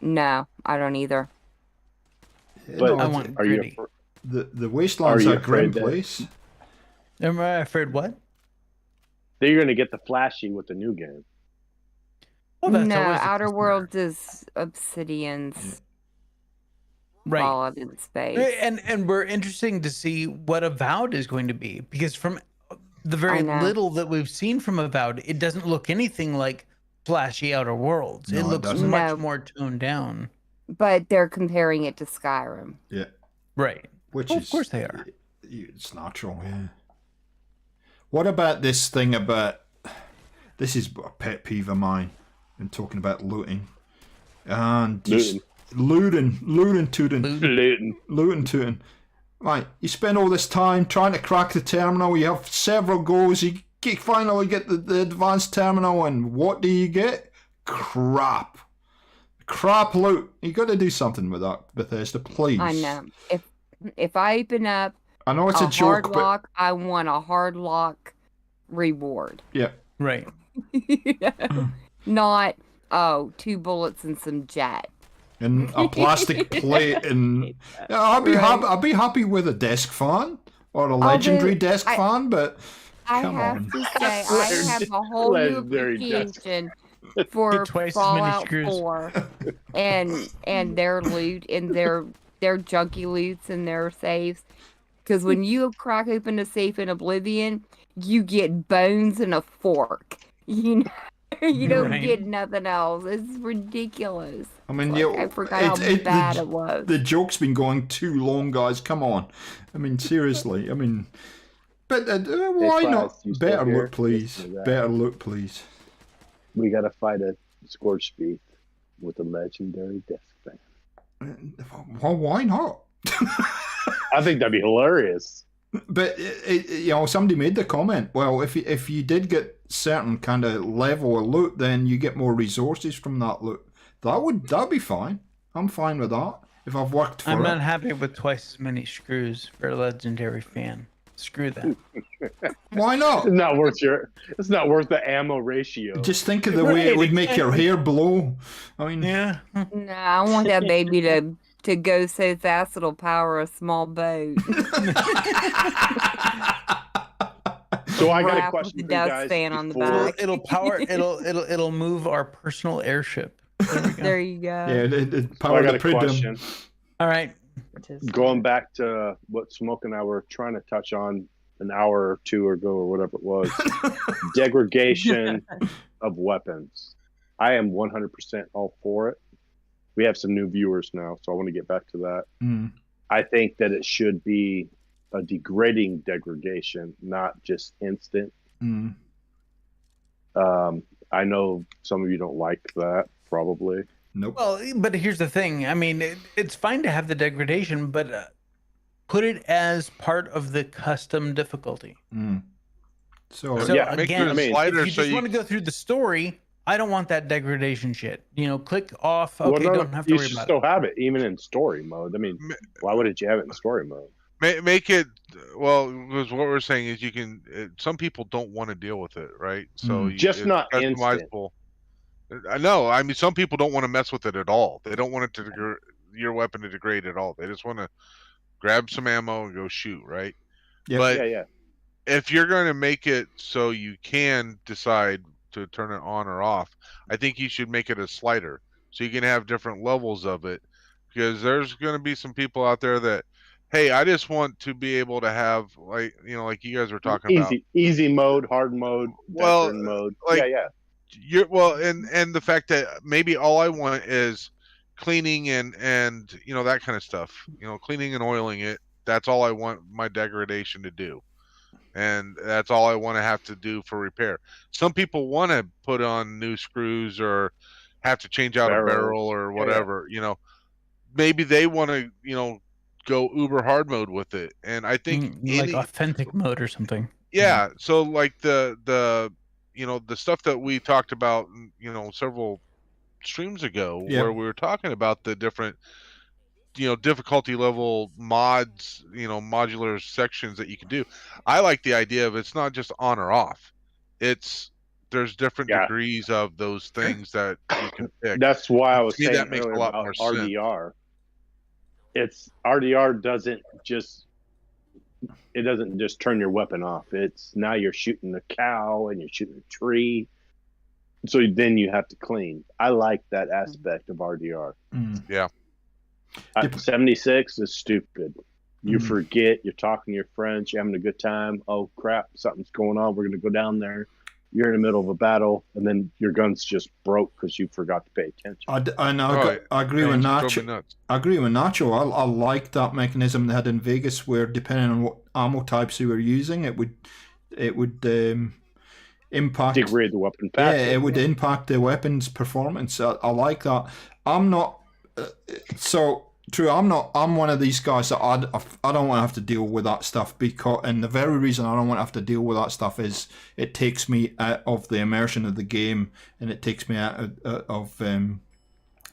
No, I don't either. But I want are you gritty. the Wasteland's Are a you grim afraid that- place. Am I afraid what? They're going to get the flashy with the new game. Well, that's No, always the Outer concern. Worlds is Obsidian's Right. Fallout in space. And we're interesting to see what Avowed is going to be because from the very I know. little that we've seen from Avowed, it doesn't look anything like flashy Outer Worlds. No, it it looks doesn't. much No. more toned down. But they're comparing it to Skyrim. Yeah. Right. Which Well, is, of course they are. It's natural, yeah. What about this thing about... This is a pet peeve of mine. I'm talking about looting. And just... Looting tooting. Looting tooting. Right, you spend all this time trying to crack the terminal. You have several goals. You finally get the advanced terminal, and what do you get? Crap. Crap loot. You got to do something with that, Bethesda, please. I know. If I open up I know it's a hard joke, but lock, I want a hard lock reward. yeah. Right. Not 2 bullets and some jet. And a plastic plate, and yeah, I'd be happy with a desk fan or a legendary desk fan, but I come have on. to say, I have a whole new Legendary desk. appreciation for twice as many Fallout screws. 4 and their loot and their junky loots and their safes. Because when you crack open a safe in Oblivion, you get bones and a fork. You know, you don't Right. get nothing else. It's ridiculous. I mean, Like, I forgot how bad it was. The joke's been going too long, guys. Come on. I mean, seriously. I mean, but why Class, not? you still Better here? look, please. Listen to that. Better look, please. We got to fight a scorch beast with a legendary desk fan. Well, why not? I think that'd be hilarious. But you know, somebody made the comment. Well, if you did get certain kind of level of loot, then you get more resources from that loot. That'd be fine. I'm fine with that. If I've worked for I'm it. not happy with twice as many screws for a legendary fan. Screw that. Why not? It's not worth the ammo ratio. Just think of the way it would make your hair blow. I mean, Yeah. No, I want that baby to go so fast it'll power a small boat. So I got a Wrap question with for the you dust guys. fan on the before- back. It'll power. It'll move our personal airship. There we go. There you go. yeah, it So power I got the a Pridum. question. All right. Going back to what Smoke and I were trying to touch on an hour or two ago or whatever it was, degradation of weapons. I am 100% all for it. We have some new viewers now, so I want to get back to that. Mm. I think that it should be a degrading degradation, not just instant. Mm. I know some of you don't like that, probably. Nope. Well, but here's the thing. I mean, it's fine to have the degradation, but put it as part of the custom difficulty. Mm. So yeah, make again, it a I mean, slider if you so just you want to go through the story, I don't want that degradation shit. You know, click off. Okay, Well, no, don't have to you worry should about still it. have it, even in story mode. I mean, why wouldn't you have it in story mode? make it because what we're saying is you can. Some people don't want to deal with it, right? So Mm. you- Just it's not instant. customizable. I know. I mean, some people don't want to mess with it at all. They don't want it to your weapon to degrade at all. They just want to grab some ammo and go shoot, right? Yep. But Yeah. if you're going to make it so you can decide to turn it on or off, I think you should make it a slider so you can have different levels of it, because there's going to be some people out there that, hey, I just want to be able to have, like, you know, like you guys were talking about, easy mode, hard mode, veteran mode. Like, yeah. And the fact that maybe all I want is cleaning and you know, that kind of stuff, you know, cleaning and oiling it. That's all I want my degradation to do. And that's all I want to have to do for repair. Some people want to put on new screws or have to change out a barrel or whatever, you know. Maybe they want to, you know, go uber hard mode with it. And I think like authentic mode or something. Yeah. So like the you know, the stuff that we talked about, you know, several streams ago, where we were talking about the different, you know, difficulty level mods, you know, modular sections that you can do. I like the idea of it's not just on or off. There's different degrees of those things that you can pick. That's why I was saying that makes a lot about more RDR. It's RDR doesn't just turn your weapon off. It's now you're shooting a cow and you're shooting a tree. So then you have to clean. I like that aspect of RDR. Yeah. 76 is stupid. You forget, you're talking to your friends, you're having a good time. Oh crap, something's going on. We're going to go down there. You're in the middle of a battle, and then your gun's just broke because you forgot to pay attention. I agree with Nacho. I agree with Nacho. I like that mechanism they had in Vegas, where depending on what ammo types you were using, it would impact, degrade the weapon pack. Yeah, it would impact the weapon's performance. I like that. I'm not so true. I'm one of these guys that I don't want to have to deal with that stuff, and the very reason I don't want to have to deal with that stuff is it takes me out of the immersion of the game, and it takes me out of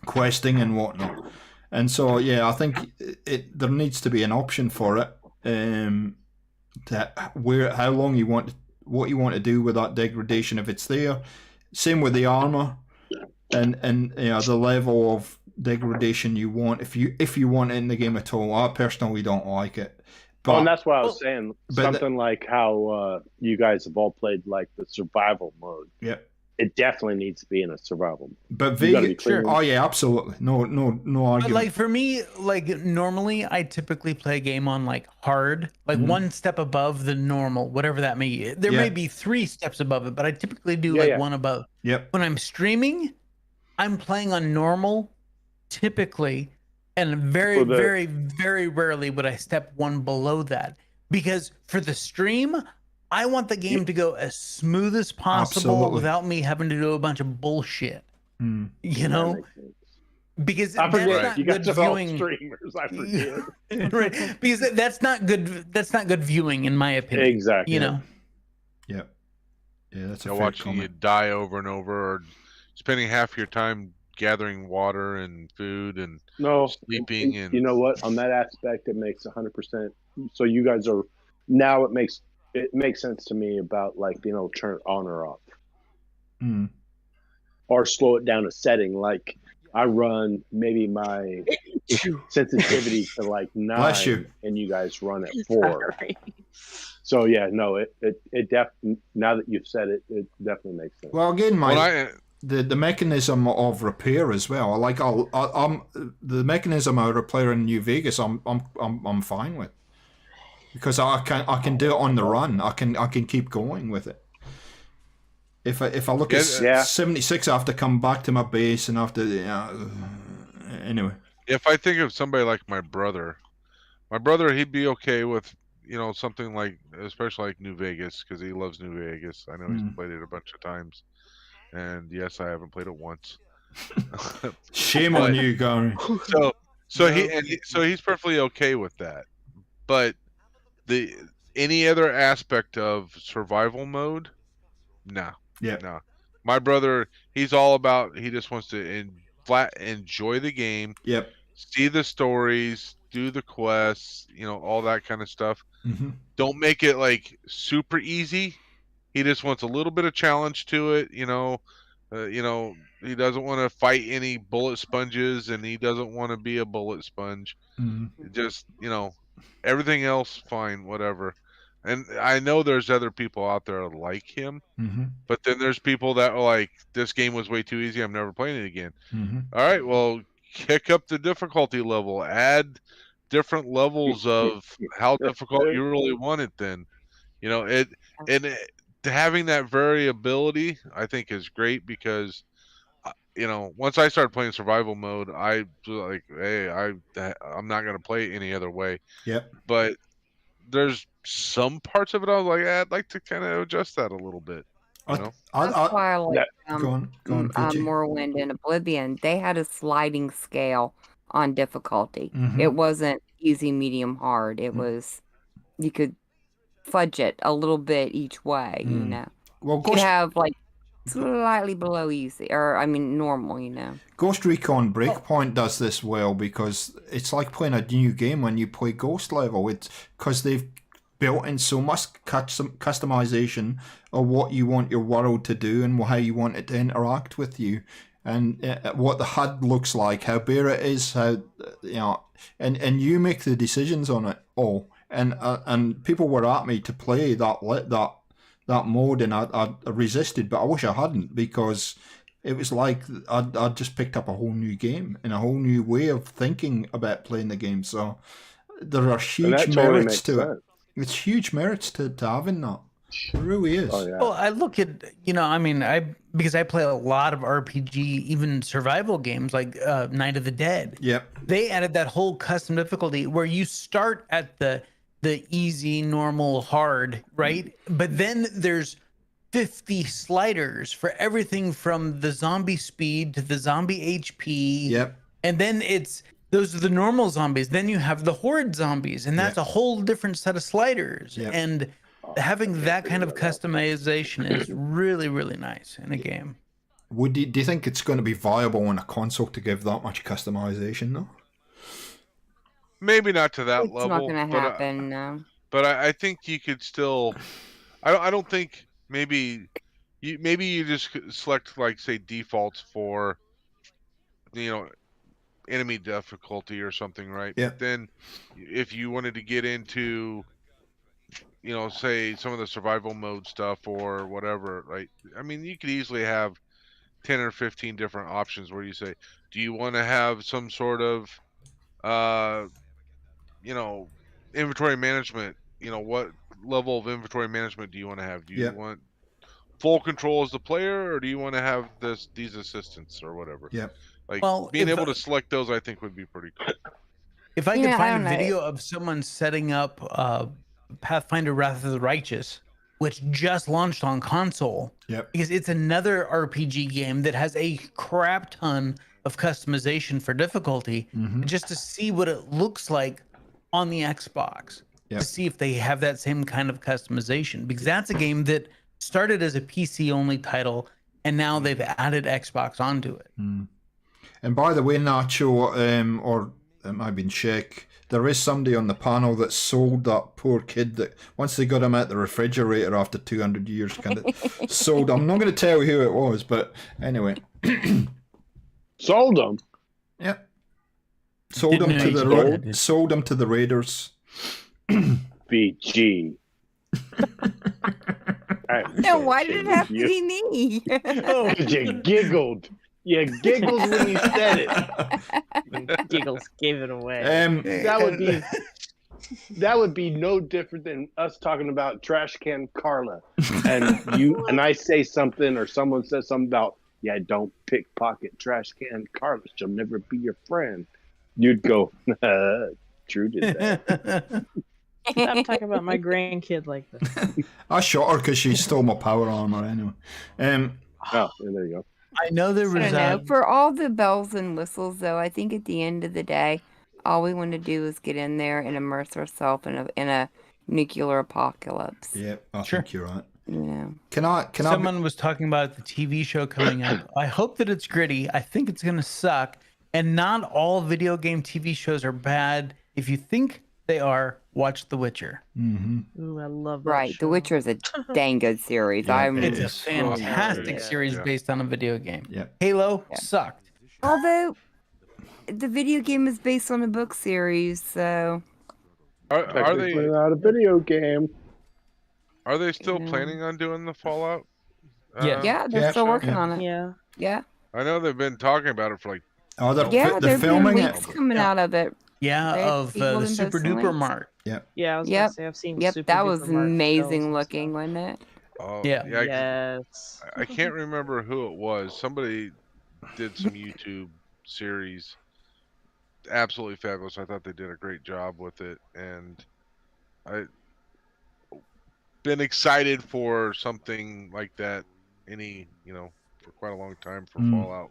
questing and whatnot. And so I think there needs to be an option for it. How long you want, what you want to do with that degradation if it's there. Same with the armor, and the level of degradation you want, if you want it in the game at all. I personally don't like it. But, and that's what I was saying. Something like how you guys have all played like the survival mode. Yeah. It definitely needs to be in a survival mode. But Vegas, oh yeah, absolutely. No argument. Like for me, like normally I typically play a game on like hard, like one step above the normal, whatever that may be. There may be 3 steps above it, but I typically do one above. Yep. When I'm streaming, I'm playing on normal, typically, and very, very, very rarely would I step one below that, because for the stream, I want the game to go as smooth as possible without me having to do a bunch of bullshit. You know, because that's not good viewing. Streamers, I forget. Right, because that's not good. That's not good viewing, in my opinion. Exactly. You know. Yeah. That's a fair watching comment. you die over and over, or spending half your time gathering water and food and sleeping. And you know what? On that aspect, it makes 100%. So you guys are now. It makes sense to me about like being able to turn it on or off, or slow it down a setting. Like I run maybe my sensitivity to like 9, and you guys run at 4. So it definitely, now that you've said it, it definitely makes sense. Well, again, the mechanism of repair as well. I'm the mechanism of repair in New Vegas. I'm fine with. Because I can do it on the run. I can keep going with it. If I look at 76, I have to come back to my base and anyway. If I think of somebody like my brother, he'd be okay with something like, especially like New Vegas, because he loves New Vegas. I know he's played it a bunch of times, and yes, I haven't played it once. Shame on you, Gary. So he's perfectly okay with that, but any other aspect of survival mode, no. My brother, he's all about, he just wants to enjoy the game. Yep. See the stories, do the quests, all that kind of stuff. Don't make it like super easy. He just wants a little bit of challenge to it, You know, he doesn't want to fight any bullet sponges, and he doesn't want to be a bullet sponge. Just, you know, everything else fine, whatever. And I know there's other people out there like him, but then there's people that are like, this game was way too easy, I'm never playing it again. All right, well, kick up the difficulty level, add different levels of how difficult you really want it. Then, you know, having that variability, I think, is great because, you know, once I started playing survival mode, I was like, hey, I'm not gonna play it any other way. Yep. But there's some parts of it I was like, I'd like to kind of adjust that a little bit. You know? That's why I like Go on, PG. Morrowind and Oblivion. They had a sliding scale on difficulty. It wasn't easy, medium, hard. It was, you could fudge it a little bit each way, you know. Well, you have like slightly below easy, or I mean normal, you know. Ghost Recon Breakpoint does this well because it's like playing a new game when you play Ghost level. It's because they've built in so much customization of what you want your world to do and how you want it to interact with you, and what the HUD looks like, how bare it is, how, you know, and you make the decisions on it all. And people were at me to play that mode, and I resisted, but I wish I hadn't, because it was like I'd just picked up a whole new game and a whole new way of thinking about playing the game. So there are huge merits to it. It's huge merits to having that. It really is. Oh, yeah. Well, I look at, you know, I mean, because I play a lot of RPG, even survival games like Night of the Dead. Yep. They added that whole custom difficulty where you start at the easy, normal, hard, right? But then there's 50 sliders for everything from the zombie speed to the zombie HP. Yep. And then those are the normal zombies. Then you have the horde zombies, and that's a whole different set of sliders. Yep. And having that kind of customization is really, really nice in a game. Do you think it's going to be viable on a console to give that much customization, though? Maybe not to that level. It's not going to happen, no. But I think you could still. I don't think maybe you just select, like, say, defaults for, you know, enemy difficulty or something, right? Yeah. But then if you wanted to get into, you know, say some of the survival mode stuff or whatever, right? I mean, you could easily have 10 or 15 different options where you say, do you want to have some sort of you know, inventory management? You know, what level of inventory management do you want to have? Do you want full control as the player, or do you want to have these assistants or whatever? Yeah. Like, well, being able to select those, I think, would be pretty cool. If I could find a video of someone setting up Pathfinder Wrath of the Righteous, which just launched on console, because it's another RPG game that has a crap ton of customization for difficulty, just to see what it looks like on the Xbox, to see if they have that same kind of customization, because that's a game that started as a PC only title and now they've added Xbox onto it. And by the way, Nacho, or it might have been Sheik, there is somebody on the panel that sold that poor kid that once they got him out the refrigerator after 200 years, kind of sold. I'm not going to tell you who it was, but anyway. Sold him? Yep. Sold him to the Raiders. BG. No, why did it have to be me? Because you giggled. You giggled when you said it. Giggles gave it away. That would be no different than us talking about Trash Can Carla, and I say something, or someone says something about, yeah, don't pickpocket Trash Can Carla, she'll never be your friend. You'd go, Drew did that. Stop talking about my grandkid like this. I shot her because she stole my power armor anyway. Oh, there you go. I know there was for all the bells and whistles, though, I think at the end of the day, all we want to do is get in there and immerse ourselves in a nuclear apocalypse. Yeah, I think you're right. Yeah. Someone was talking about the TV show coming up. I hope that it's gritty. I think it's going to suck. And not all video game TV shows are bad. If you think they are, watch The Witcher. Mm-hmm. Ooh, I love that Right. show. The Witcher is a dang good series. Yeah, I'm It's a is. fantastic Yeah. series Yeah. based on a video game. Yeah. Halo Yeah. sucked. Although the video game is based on a book series, so Are Technically they not a video game. still Yeah. planning on doing the Fallout? Yes. yeah, they're Yeah, still show? working Yeah. on it. Yeah. Yeah. I know they've been talking about it for like. Oh, they're, Yeah, they're there've been filming it. leaks coming Yeah. out of it. Yeah, They- of people the been Super posting Duper links. Mark. Yeah, I was Yep. gonna say I've seen Yep, Super that Duper was Mark stills amazing and looking, stuff. wasn't it? Oh, Yeah. Yes. I can't remember who it was. Somebody did some YouTube series. Absolutely fabulous. I thought they did a great job with it, and I've been excited for something like that. For quite a long time for Fallout.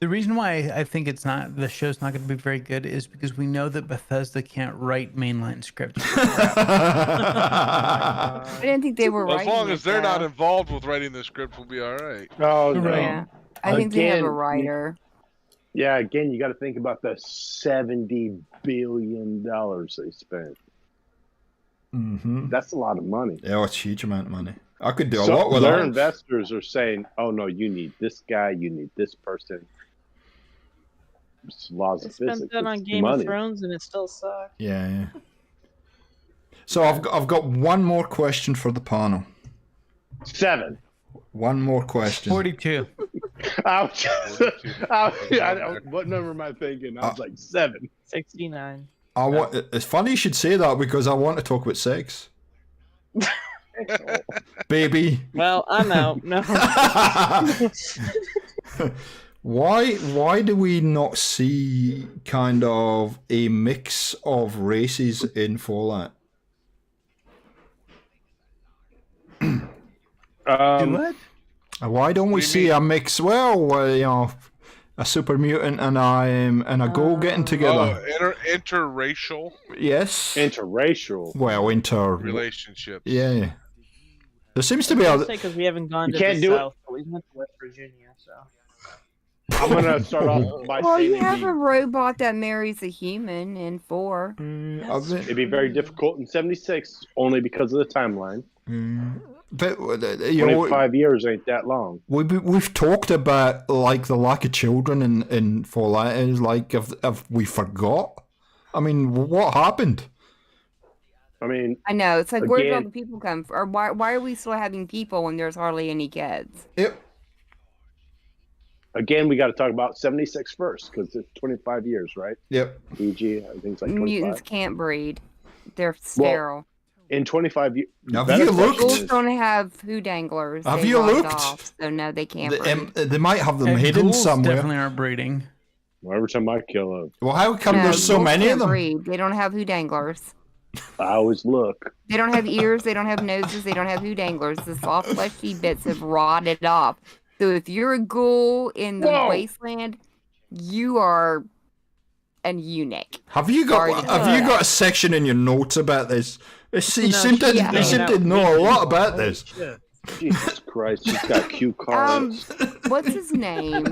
The reason why I think the show's not going to be very good is because we know that Bethesda can't write mainline scripts. I didn't think they were As writing long it, as they're not though. involved with writing the script, we'll be all right. Oh, no. Right. Yeah. I think they have a Again, writer. Yeah, again, you got to think about the $70 billion they spent. Mm-hmm. That's a lot of money. Yeah, it's a huge amount of money. I could do a So lot with their that. investors are saying, "Oh no, you need this guy, you need this person." It's laws They of spent physics. that on It's Game money. of Thrones and it still sucked. Yeah, yeah. So I've got one more question for the panel. 7. One more question. 42. Ouch. What number am I thinking? I was like 7. 69. It's funny you should say that because I want to talk about sex. Baby. Well, I'm out. No. Why do we not see kind of a mix of races in Fallout? What? Why don't we see a mix? Well, a super mutant and a girl getting together. Interracial Yes. Interracial. Well, relationships. Yeah. There seems to be a. Because we haven't gone You to can't the do it. South, but we went to West Virginia, so. I'm gonna start off by Well, saying you have a robot that marries a human in 4. it'd be very difficult in 76 only because of the timeline. But 25 years ain't that long. we've talked about like the lack of children in Fallout. Is like if we forgot. I mean, what happened? I mean, I know. It's like, where did all Again- the people come from? Or why are we still having people when there's hardly any kids? Yep. again, we got to talk about 76 first because it's 25 years, right? Yep. EG, I think it's like 25. Mutants can't breed. They're sterile. In 25 years. Have you looked? Ghouls don't have who danglers. Have They you lopped looked? Off, so no, they can't breed. They might have them And hidden ghouls somewhere. definitely aren't breeding. Well, every time I kill a, Well, how come No, there's so ghouls many of can't them? breed. They don't have who danglers. I always look. They don't have ears. They don't have noses. They don't have who danglers. The soft fleshy bits have rotted off. So if you're a ghoul in the Whoa. wasteland, you are an eunuch. Have you got a section in your notes about this? You seem to know a lot about this. Jesus Christ, she's got cue cards. What's his name?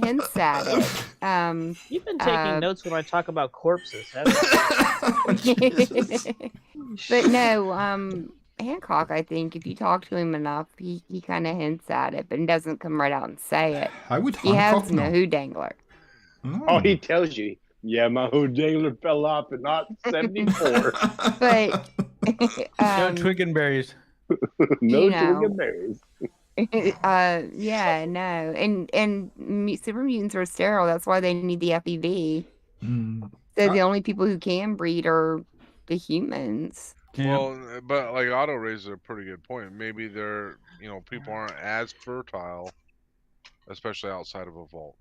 Hints at it. You've been taking notes when I talk about corpses, haven't you? But no, Hancock, I think if you talk to him enough, he kind of hints at it, but he doesn't come right out and say it. How would He Hancock has no know? who dangler. Oh, he tells you. Yeah, my hood dangler fell off in not 74. But No twig berries. No you know. twig and berries. yeah, no, and super mutants are sterile. That's why they need the FEV. So the only people who can breed are the humans. Yeah. Well, but like Otto raises a pretty good point. Maybe they're, people aren't as fertile, especially outside of a vault.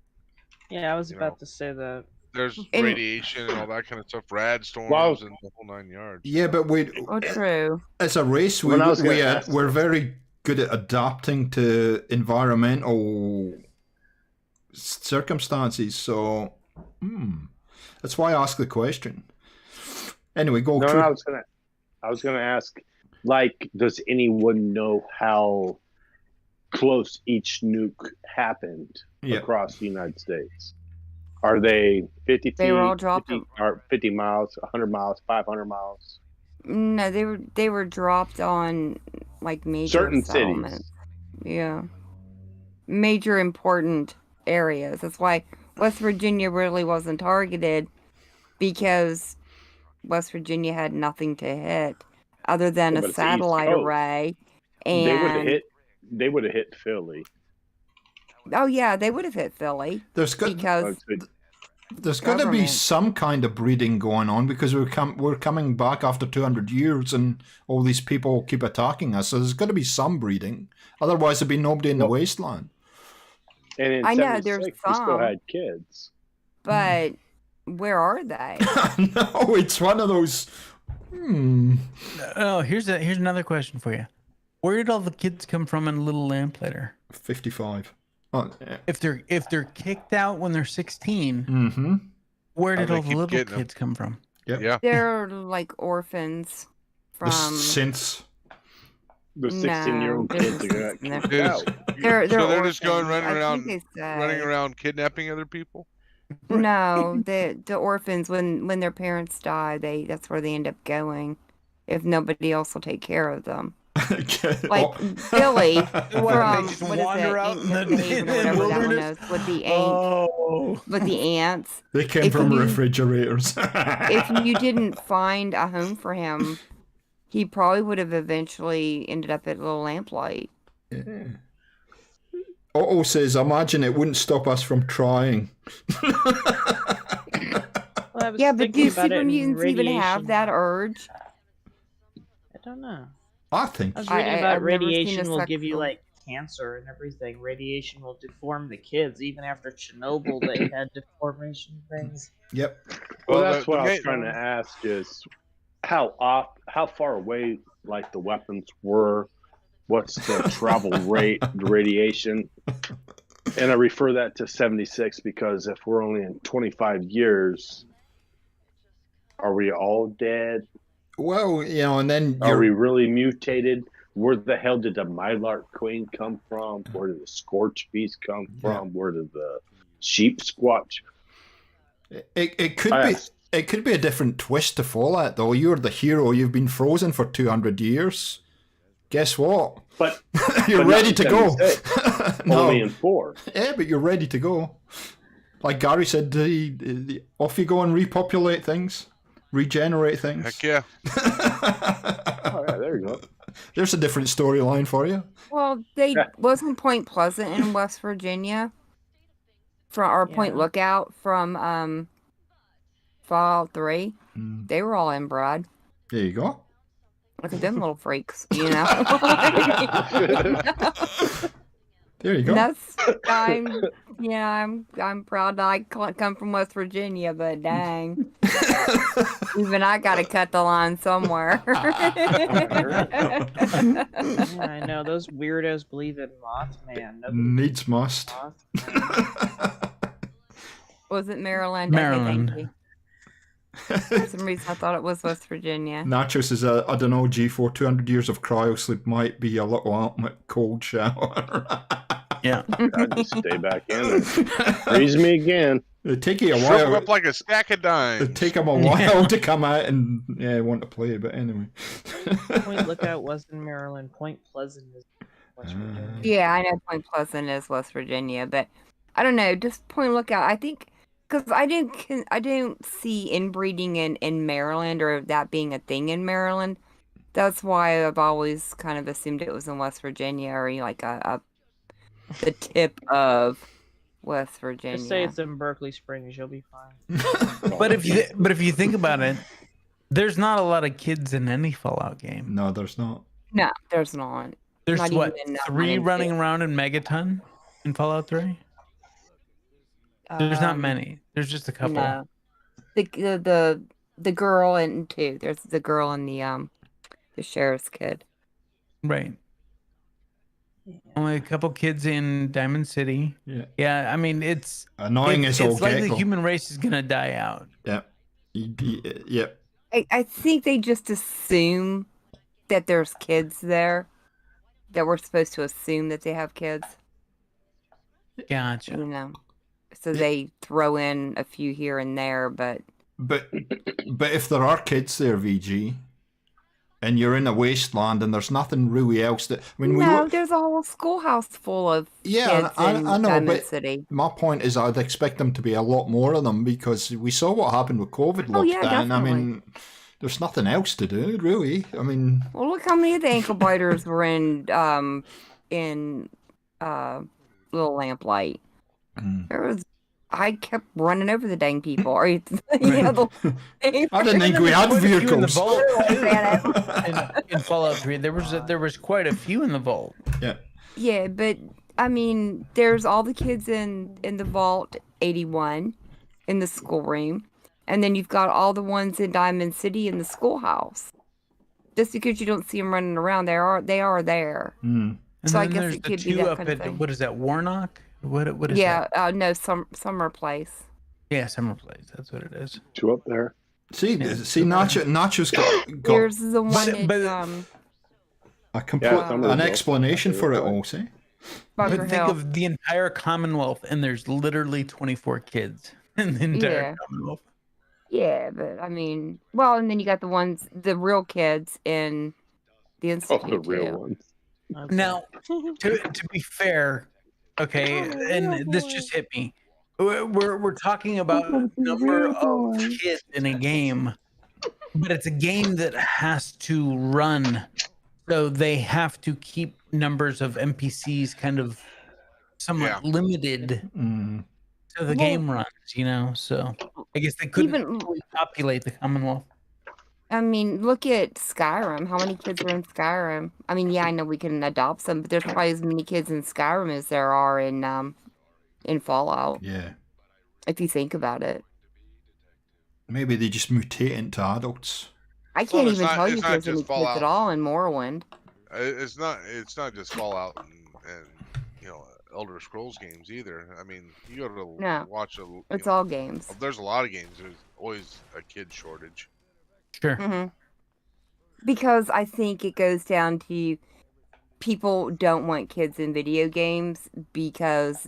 Yeah, I was about to say that. There's And- radiation and all that kind of stuff, rad storms Wow. and the whole 9 yards. Yeah, but Oh, true. as a race, When I was gonna ask we're very good at adapting to environmental circumstances. So, that's why I asked the question. Anyway, go. No, through. I was gonna ask, like, does anyone know how close each nuke happened Yeah. across the United States? Are they 50 They were all feet, dropped. 50, or 50 miles, 100 miles, 500 miles? No, they were dropped on like major Certain settlements. cities. Yeah, major important areas. That's why West Virginia really wasn't targeted, because West Virginia had nothing to hit other than Yeah, a but it's the East satellite Coast. array. They would have And hit. They would have hit Philly. oh yeah, they would have hit Philly There's got because there's got to be government. some kind of breeding going on, because we're coming back after 200 years and all these people keep attacking us. So there's got to be some breeding. Otherwise, there'd be nobody in the wasteland. And in I know there's 76, we still some, had kids. but where are they? No, it's one of those. Oh, here's another question for you. Where did all the kids come from in Little Lamplighter? 55. Oh, yeah. If they're kicked out when they're 16, Mm-hmm. where did they all the keep little getting 'em? kids come from? Yep. Yeah. They're like orphans The from. synths. The 16-year-old No, kids this that is got kicked Is- out. They're so they're just going orphans. running I around, think they say. running around kidnapping other people. No, the orphans, when their parents die, that's where they end up going, if nobody else will take care of them. Like Billy from just what is wander it, out in Ant the- Haven or in the whatever that one wilderness? is, with the Oh, with the ants. They came If from you- refrigerators. If you didn't find a home for him, he probably would have eventually ended up at Little Lamplight. Yeah. Otto says, imagine it wouldn't stop us from trying. Well, I was Yeah, but thinking do about it super in mutants even have radiation. that urge? I don't know. I think. I was reading about I've never seen radiation a will give you sexual- like cancer and everything. Radiation will deform the kids. Even after Chernobyl, they had deformation things. Yep. Well, Well, that's the what I was main- trying to ask is how far away like the weapons were, what's the travel rate, the radiation, and I refer that to 76 because if we're only in 25 years, are we all dead? Well, and then Are we really mutated? Where the hell did the Mylark Queen come from? Where did the Scorch Beast come from? Where did the Sheep Squatch? It could be a different twist to Fallout, though. You're the hero. You've been frozen for 200 years. Guess what? But you're but ready not to in go. 76, No. Only in 4. Yeah, but you're ready to go. Like Gary said, off you go and repopulate things, regenerate things. Heck yeah. Oh yeah, there you go. There's a different storyline for you. Well, wasn't Point Pleasant in West Virginia, or Point Yeah. Lookout from Fallout 3. They were all inbred. There you go. Look at them little freaks, you know. There you go. That's I'm proud that I come from West Virginia, but dang, even I got to cut the line somewhere. Yeah, I know those weirdos believe in Mothman. Nobody Needs must. Mothman. Was it Maryland? Maryland. Okay, thank you. For some reason, I thought it was West Virginia. Nacho says, I don't know, G4, 200 years of cryo sleep might be a little ultimate cold shower. Yeah. I just stay back in there. Freeze me again. It'd take you a Shrivel while. up like a stack of dimes. It'd take them a while to come out and want to play, but anyway. Point Lookout was in Maryland. Point Pleasant is West Virginia. Yeah, I know Point Pleasant is West Virginia, but I don't know. Just Point Lookout. I think because I didn't see inbreeding in Maryland or that being a thing in Maryland. That's why I've always kind of assumed it was in West Virginia or like the tip of West Virginia. Just say it's in Berkeley Springs. You'll be fine. But if you think about it, there's not a lot of kids in any Fallout game. No, there's not. No, there's not. There's Not what, even in 3 1 running and 2. around in Megaton in Fallout 3? There's not many. There's just a couple. No. The girl and 2. There's the girl and the sheriff's kid. Right. Only a couple kids in Diamond City. Yeah. Yeah, I mean it's Annoying as all it's like get the go. human race is gonna die out. Yeah. Yep. I think they just assume that there's kids there. That we're supposed to assume that they have kids. Gotcha. You know. So they throw in a few here and there, but if there are kids there, VG, and you're in a wasteland and there's nothing really else that there's a whole schoolhouse full of kids I in know, Diamond but City. my point is I'd expect them to be a lot more of them because we saw what happened with COVID lockdown. Yeah, definitely. I mean, there's nothing else to do, really. I mean, well, look how many of the ankle biters were in Little Lamplight. There was. I kept running over the dang people. Or, I didn't think we had vehicles in the vault. in Fallout 3. There was quite a few in the vault. Yeah. Yeah, but I mean, there's all the kids in the vault 81 in the schoolroom, and then you've got all the ones in Diamond City in the schoolhouse. Just because you don't see them running around, they are there. So I guess it could be that kind of thing. What is that, Warnock? What is that? Yeah, no, Summer Place. Yeah, Summer Place. That's what it is. 2 up there. See, Nacho's got. There's the one an explanation for it all. See, but think of the entire Commonwealth, and there's literally 24 kids in the entire Commonwealth. Yeah, but I mean, well, and then you got the real kids in the Institute. Oh, the real ones. Now, to be fair. Okay, and this just hit me. We're talking about number of kids in a game, but it's a game that has to run, so they have to keep numbers of NPCs kind of somewhat limited, so the game runs. So I guess they couldn't populate the Commonwealth. I mean, look at Skyrim. How many kids are in Skyrim? I mean, yeah, I know we can adopt some, but there's probably as many kids in Skyrim as there are in Fallout. Yeah. If you think about it. Maybe they just mutate into adults. I can't even tell you if there's any kids at all in Morrowind. It's not just Fallout and Elder Scrolls games either. I mean, you go to watch it's all games. There's a lot of games. There's always a kid shortage. Sure. Mm-hmm. Because I think it goes down to people don't want kids in video games because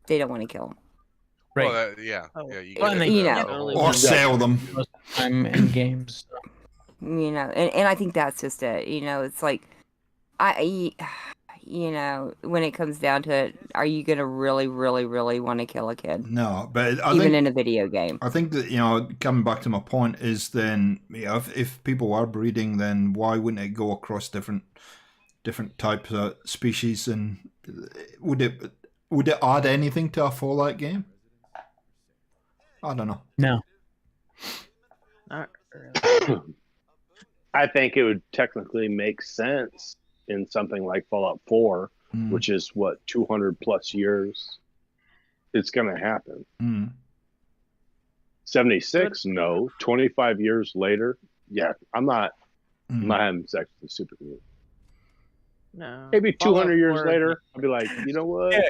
they don't want to kill them. Right. Well, or sell them. I'm in games. And I think that's just it. It's like, when it comes down to it, are you going to really, really, really want to kill a kid? No, but even in a video game. I think that, coming back to my point is then, if people are breeding, then why wouldn't it go across different types of species? And would it add anything to a Fallout game? I don't know. No. Not really. I think it would technically make sense in something like Fallout 4, which is 200 plus years. It's going to happen. 76, no. 25 years later, yeah, I'm not having sex with a super mutant. No. Maybe 200 years later, I'll be like, you know what? Yeah.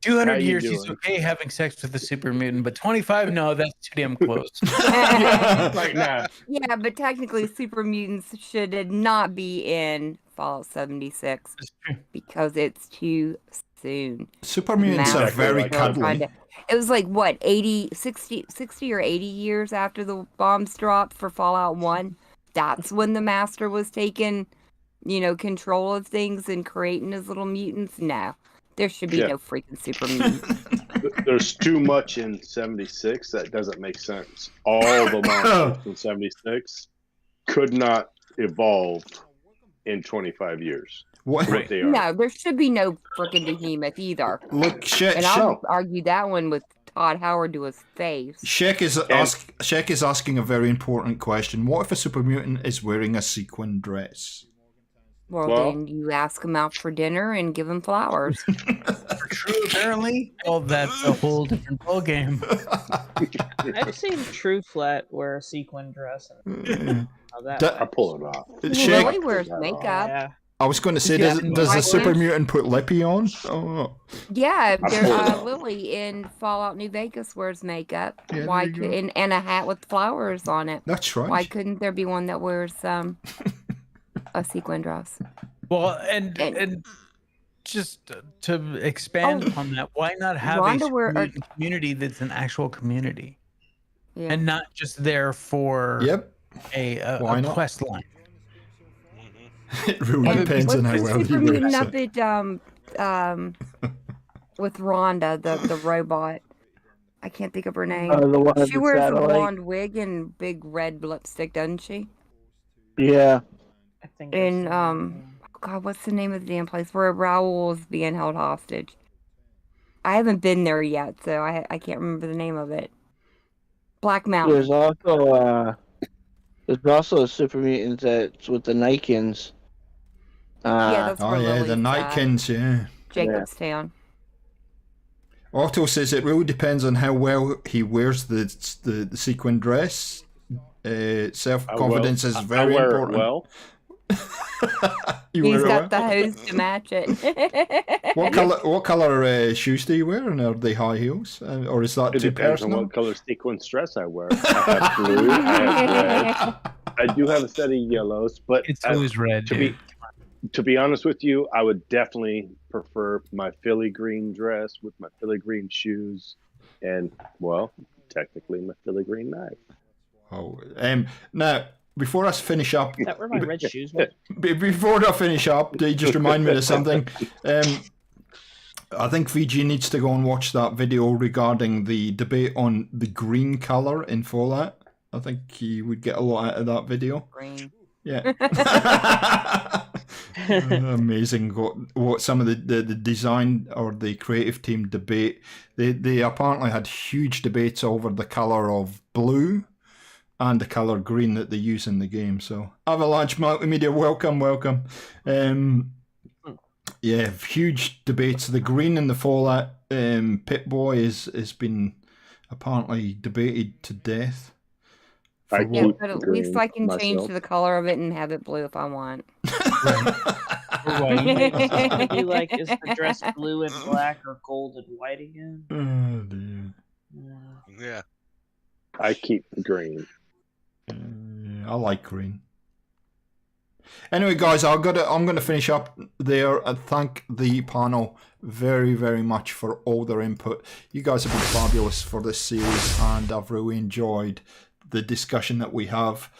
200 years, he's okay having sex with a super mutant, but 25, no, that's too damn close. Like, nah. Yeah, but technically, super mutants should not be in Fallout 76 because it's too soon. Super mutants are very cuddly. It was like, 60 or 80 years after the bombs dropped for Fallout 1. That's when the Master was taking, control of things and creating his little mutants. No. There should be no freaking super mutants. There's too much in 76 that doesn't make sense. All the monsters in 76 could not evolve in 25 years. What they are. No, there should be no freaking behemoth either. Look, I'll argue that one with Todd Howard to his face. Shek is asking a very important question. What if a super mutant is wearing a sequin dress? Well, then you ask him out for dinner and give him flowers. True, apparently. Well, that's a whole different ballgame. I've seen True Flat wear a sequin dress. I pull it off. Lily wears makeup. Yeah. I was going to say, does a super mutant put lippy on? Oh. Yeah, Lily in Fallout New Vegas wears makeup. Yeah, and a hat with flowers on it. That's right. Why couldn't there be one that wears a sequin dress? Well, and just to expand upon that, why not have a community that's an actual community, and not just there for a quest line? It really depends on how well you wear up it. With Rhonda, the robot. I can't think of her name. She wears a blonde wig and big red lipstick, doesn't she? Yeah. I think. And God, what's the name of the damn place where Raoul is being held hostage? I haven't been there yet, so I can't remember the name of it. Black Mountain. There's also a super mutant that's with the Nikens. That's where Lily's the Nikens, Jacobstown. Otto says it really depends on how well he wears the sequin dress. Self-confidence is very important. Well, he's got the hose to match it. What color shoes do you wear, and are they high heels, or is that too personal? Depends on what color sequin dress I wear. I have blue. I have red. I do have a set of yellows, but it's always red. To be honest with you, I would definitely prefer my Philly green dress with my Philly green shoes, and technically my Philly green knife. Now before I finish up, is that where my red shoes were? Before I finish up, they just remind me of something. I think VG needs to go and watch that video regarding the debate on the green color in Fallout. I think he would get a lot out of that video. Green. Yeah. Amazing what some of the design or the creative team debate. They apparently had huge debates over the color of blue and the color green that they use in the game. So Avalanche Multimedia, welcome. Huge debates. The green in the Fallout Pip-Boy has been apparently debated to death. But at least I can change the color of it and have it blue if I want. Maybe like, is the dress blue and black or gold and white again? Oh dear. Yeah. I keep the green. I like green. Anyway, guys, I'm gonna finish up there and thank the panel very, very much for all their input. You guys have been fabulous for this series, and I've really enjoyed the discussion that we have.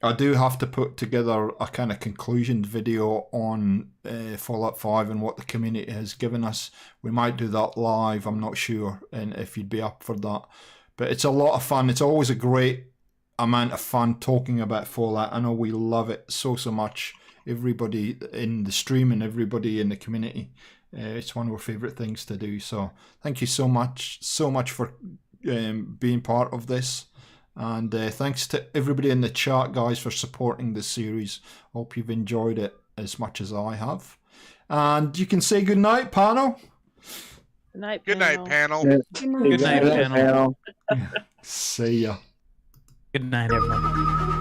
I do have to put together a kind of conclusion video on Fallout 5 and what the community has given us. We might do that live, I'm not sure, and if you'd be up for that. But it's a lot of fun. It's always a great amount of fun talking about Fallout. I know we love it so much. Everybody in the stream and everybody in the community. It's one of our favourite things to do. So thank you so much for being part of this. And thanks to everybody in the chat, guys, for supporting this series. Hope you've enjoyed it as much as I have. And you can say goodnight, panel. Good night, panel. Good night, panel. See ya. Good night, everyone.